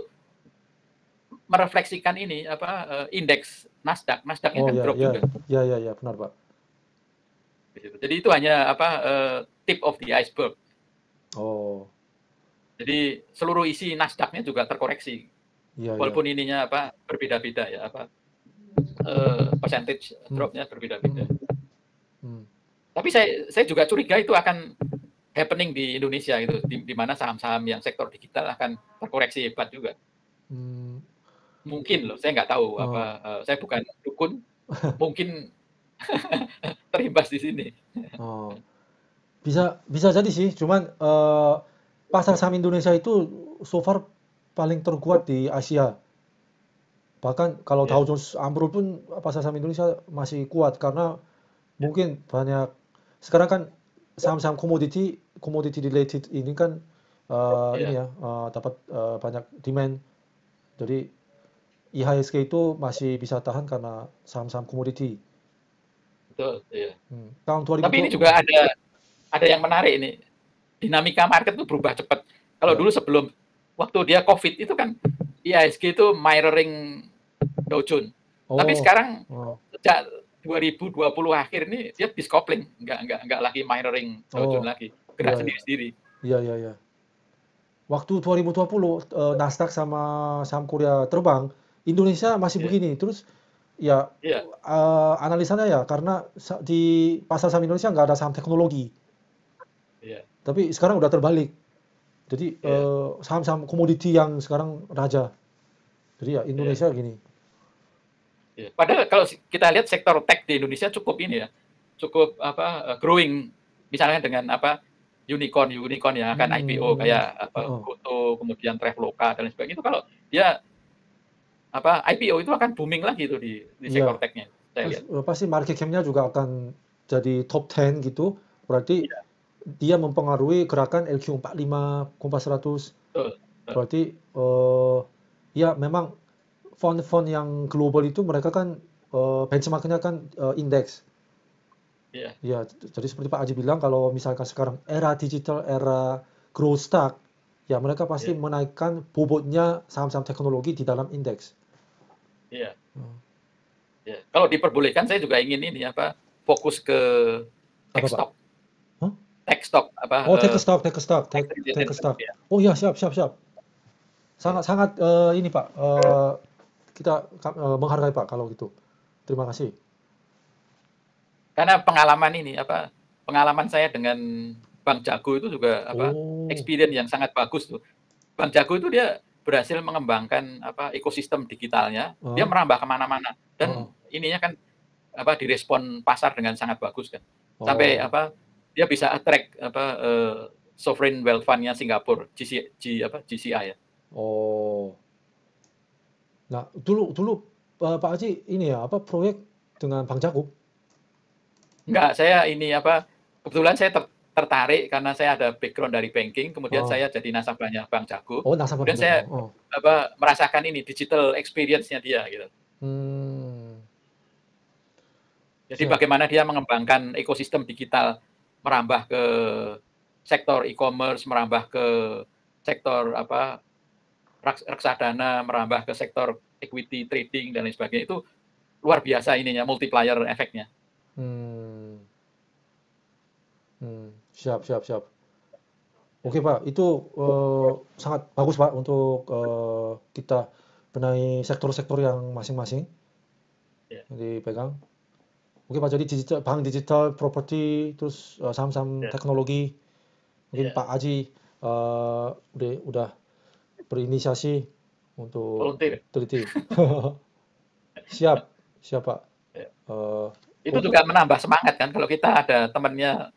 [SPEAKER 3] merefleksikan indeks Nasdaq. Nasdaqnya
[SPEAKER 2] Oh
[SPEAKER 3] kan
[SPEAKER 2] ya
[SPEAKER 3] drop
[SPEAKER 2] ya
[SPEAKER 3] juga.
[SPEAKER 2] ya ya ya benar Pak.
[SPEAKER 3] Jadi itu hanya tip of the iceberg.
[SPEAKER 2] Oh
[SPEAKER 3] Jadi seluruh isi Nasdaq-nya juga terkoreksi.
[SPEAKER 2] iya ya.
[SPEAKER 3] Walaupun ininya berbeda-beda ya percentage
[SPEAKER 2] Hmm,
[SPEAKER 3] drop-nya berbeda-beda.
[SPEAKER 2] hmm, hmm.
[SPEAKER 3] Tapi saya juga curiga itu akan happening di Indonesia itu, di mana saham-saham yang sektor digital akan terkoreksi hebat juga.
[SPEAKER 2] Hmm,
[SPEAKER 3] Mungkin loh, saya nggak tahu
[SPEAKER 2] oh.
[SPEAKER 3] saya bukan dukun, mungkin terimbas di sini.
[SPEAKER 2] Oh, bisa bisa jadi sih, cuman pasar saham Indonesia itu so far paling terkuat di Asia. Bahkan kalau Dow
[SPEAKER 3] Ya,
[SPEAKER 2] Jones ambruk pun pasar saham Indonesia masih kuat karena mungkin banyak sekarang kan saham-saham komoditi komoditi related ini kan ini
[SPEAKER 3] ya,
[SPEAKER 2] ya dapat banyak demand. Jadi IHSG itu masih bisa tahan karena saham-saham komoditi.
[SPEAKER 3] betul. Ya.
[SPEAKER 2] Tahun
[SPEAKER 3] Tapi ini
[SPEAKER 2] 2020
[SPEAKER 3] juga ada yang menarik ini. Dinamika market itu berubah cepat. Kalau
[SPEAKER 2] ya.
[SPEAKER 3] dulu sebelum waktu dia COVID itu kan IHSG itu mirroring Dow Jones. Tapi
[SPEAKER 2] Oh,
[SPEAKER 3] sekarang
[SPEAKER 2] oh,
[SPEAKER 3] sejak 2020 akhir ini dia discoupling, nggak lagi mirroring Dow
[SPEAKER 2] oh,
[SPEAKER 3] Jones lagi, gerak
[SPEAKER 2] iya ya,
[SPEAKER 3] sendiri-sendiri.
[SPEAKER 2] iya iya iya. Waktu 2020 Nasdaq sama saham Korea terbang, Indonesia masih
[SPEAKER 3] Ya,
[SPEAKER 2] begini. Terus ya
[SPEAKER 3] ya,
[SPEAKER 2] analisanya ya karena di pasar saham Indonesia nggak ada saham teknologi.
[SPEAKER 3] ya,
[SPEAKER 2] Tapi sekarang udah terbalik. Jadi
[SPEAKER 3] ya,
[SPEAKER 2] saham-saham komoditi yang sekarang raja. Jadi ya
[SPEAKER 3] ya,
[SPEAKER 2] Indonesia gini.
[SPEAKER 3] ya. Padahal kalau kita lihat sektor tech di Indonesia cukup ini ya, cukup growing, misalnya dengan unicorn yang akan IPO
[SPEAKER 2] Hmm,
[SPEAKER 3] kayak
[SPEAKER 2] oh,
[SPEAKER 3] Goto, kemudian Traveloka dan sebagainya itu kalau dia IPO itu akan booming lagi tuh di sektor
[SPEAKER 2] iya.
[SPEAKER 3] tech-nya. Saya lihat.
[SPEAKER 2] Pasti market cap-nya juga akan jadi top 10 gitu. Berarti
[SPEAKER 3] Iya,
[SPEAKER 2] dia mempengaruhi gerakan LQ45, Kompas 100.
[SPEAKER 3] betul. Betul.
[SPEAKER 2] Berarti ya memang fund-fund yang global itu mereka kan benchmarknya kan indeks.
[SPEAKER 3] Iya,
[SPEAKER 2] Ya, jadi seperti Pak Aji bilang kalau misalkan sekarang era digital, era growth stock, ya mereka pasti
[SPEAKER 3] iya,
[SPEAKER 2] menaikkan bobotnya saham-saham teknologi di dalam indeks.
[SPEAKER 3] iya.
[SPEAKER 2] Hmm.
[SPEAKER 3] Ya. Kalau diperbolehkan saya juga ingin fokus ke
[SPEAKER 2] Apa
[SPEAKER 3] tech
[SPEAKER 2] Pak?
[SPEAKER 3] stock,
[SPEAKER 2] Hah?
[SPEAKER 3] tech stock
[SPEAKER 2] Oh, take a stock, take a stock,
[SPEAKER 3] tech
[SPEAKER 2] take
[SPEAKER 3] related
[SPEAKER 2] a stock.
[SPEAKER 3] ya.
[SPEAKER 2] Oh ya, siap, siap, siap.
[SPEAKER 3] Ya.
[SPEAKER 2] Sangat-sangat ini Pak, kita menghargai Pak kalau gitu. Terima kasih.
[SPEAKER 3] Karena pengalaman saya dengan Bank Jago itu juga
[SPEAKER 2] Oh,
[SPEAKER 3] experience yang sangat bagus tuh. Bank Jago itu dia berhasil mengembangkan ekosistem digitalnya, dia
[SPEAKER 2] oh,
[SPEAKER 3] merambah kemana-mana dan
[SPEAKER 2] oh,
[SPEAKER 3] ininya kan direspon pasar dengan sangat bagus kan. Sampai
[SPEAKER 2] oh,
[SPEAKER 3] dia bisa attract sovereign wealth fund-nya Singapura, GCI ya.
[SPEAKER 2] oh. Nah, dulu dulu Pak Haji ini ya apa proyek dengan Bang Jakub?
[SPEAKER 3] Enggak, saya ini kebetulan saya tertarik karena saya ada background dari banking, kemudian saya jadi nasabahnya Bank Jago.
[SPEAKER 2] Nasabah
[SPEAKER 3] kemudian saya merasakan ini digital experience-nya dia gitu. Jadi bagaimana dia mengembangkan ekosistem digital, merambah ke sektor e-commerce, merambah ke sektor reksadana, merambah ke sektor equity trading dan lain sebagainya. Itu luar biasa ininya, multiplier efeknya.
[SPEAKER 2] Siap. Oke Pak, itu sangat bagus Pak untuk kita benahi sektor-sektor yang masing-masing dipegang. Oke Pak, jadi bank digital, properti, terus saham-saham teknologi. Mungkin Pak Aji udah berinisiasi untuk teliti. Siap Pak.
[SPEAKER 3] Itu juga menambah semangat kan, kalau kita ada temannya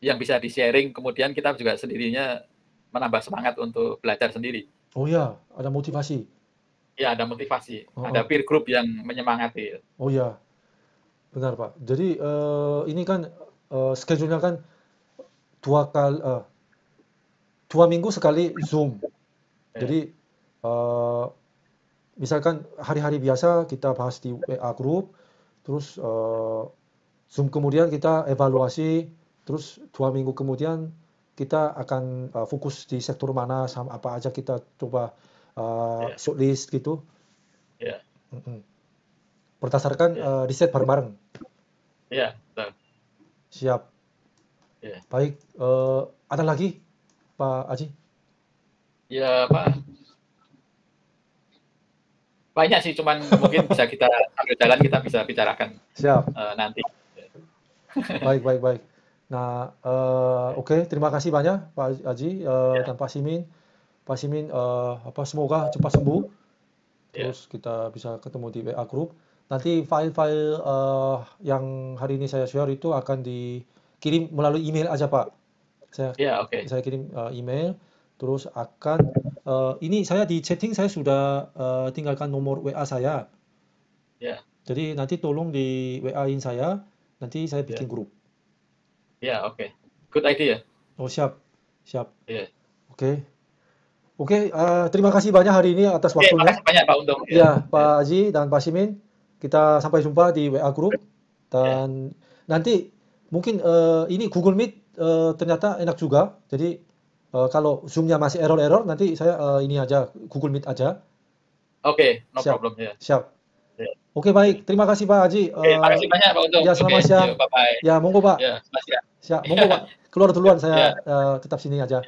[SPEAKER 3] yang bisa di-sharing, kemudian kita juga sendirinya menambah semangat untuk belajar sendiri.
[SPEAKER 2] Oh ya, ada motivasi.
[SPEAKER 3] Ya, ada motivasi. Ada peer group yang menyemangati.
[SPEAKER 2] Oh ya, benar Pak. Jadi ini kan schedule-nya kan 2 minggu sekali Zoom. Jadi misalkan hari-hari biasa kita bahas di WA group, terus Zoom kemudian kita evaluasi, terus 2 minggu kemudian kita akan fokus di sektor mana, saham apa aja kita coba shortlist gitu. Berdasarkan riset bareng-bareng.
[SPEAKER 3] Iya, betul.
[SPEAKER 2] Siap. Baik, ada lagi Pak Aji?
[SPEAKER 3] Ya Pak, banyak sih, cuman mungkin bisa kita sambil jalan kita bisa bicarakan.
[SPEAKER 2] Siap.
[SPEAKER 3] Nanti.
[SPEAKER 2] Baik. Nah, oke, terima kasih banyak Pak Aji dan Pak Simin. Pak Simin, semoga cepat sembuh. Terus kita bisa ketemu di WA Group. Nanti file-file yang hari ini saya share itu akan dikirim melalui email aja Pak. Saya kirim email, terus akan ini saya di chatting saya sudah tinggalkan nomor WA saya. Jadi nanti tolong di WA-in saya, nanti saya bikin grup.
[SPEAKER 3] Good idea.
[SPEAKER 2] Oh siap. Oke, terima kasih banyak hari ini atas waktunya.
[SPEAKER 3] Terima kasih banyak Pak Untung.
[SPEAKER 2] Ya, Pak Aji dan Pak Simin, kita sampai jumpa di WA Group. Dan nanti mungkin ini Google Meet ternyata enak juga. Jadi kalau Zoom-nya masih error, nanti saya ini aja, Google Meet aja.
[SPEAKER 3] Oke, no problem.
[SPEAKER 2] Siap. Oke, baik. Terima kasih Pak Aji.
[SPEAKER 3] Terima kasih banyak Pak Untung.
[SPEAKER 2] Ya, selamat siang.
[SPEAKER 3] Bye-bye.
[SPEAKER 2] Ya, monggo Pak.
[SPEAKER 3] Ya, selamat siang.
[SPEAKER 2] Siap, monggo Pak. Keluar duluan, saya tetap sini aja.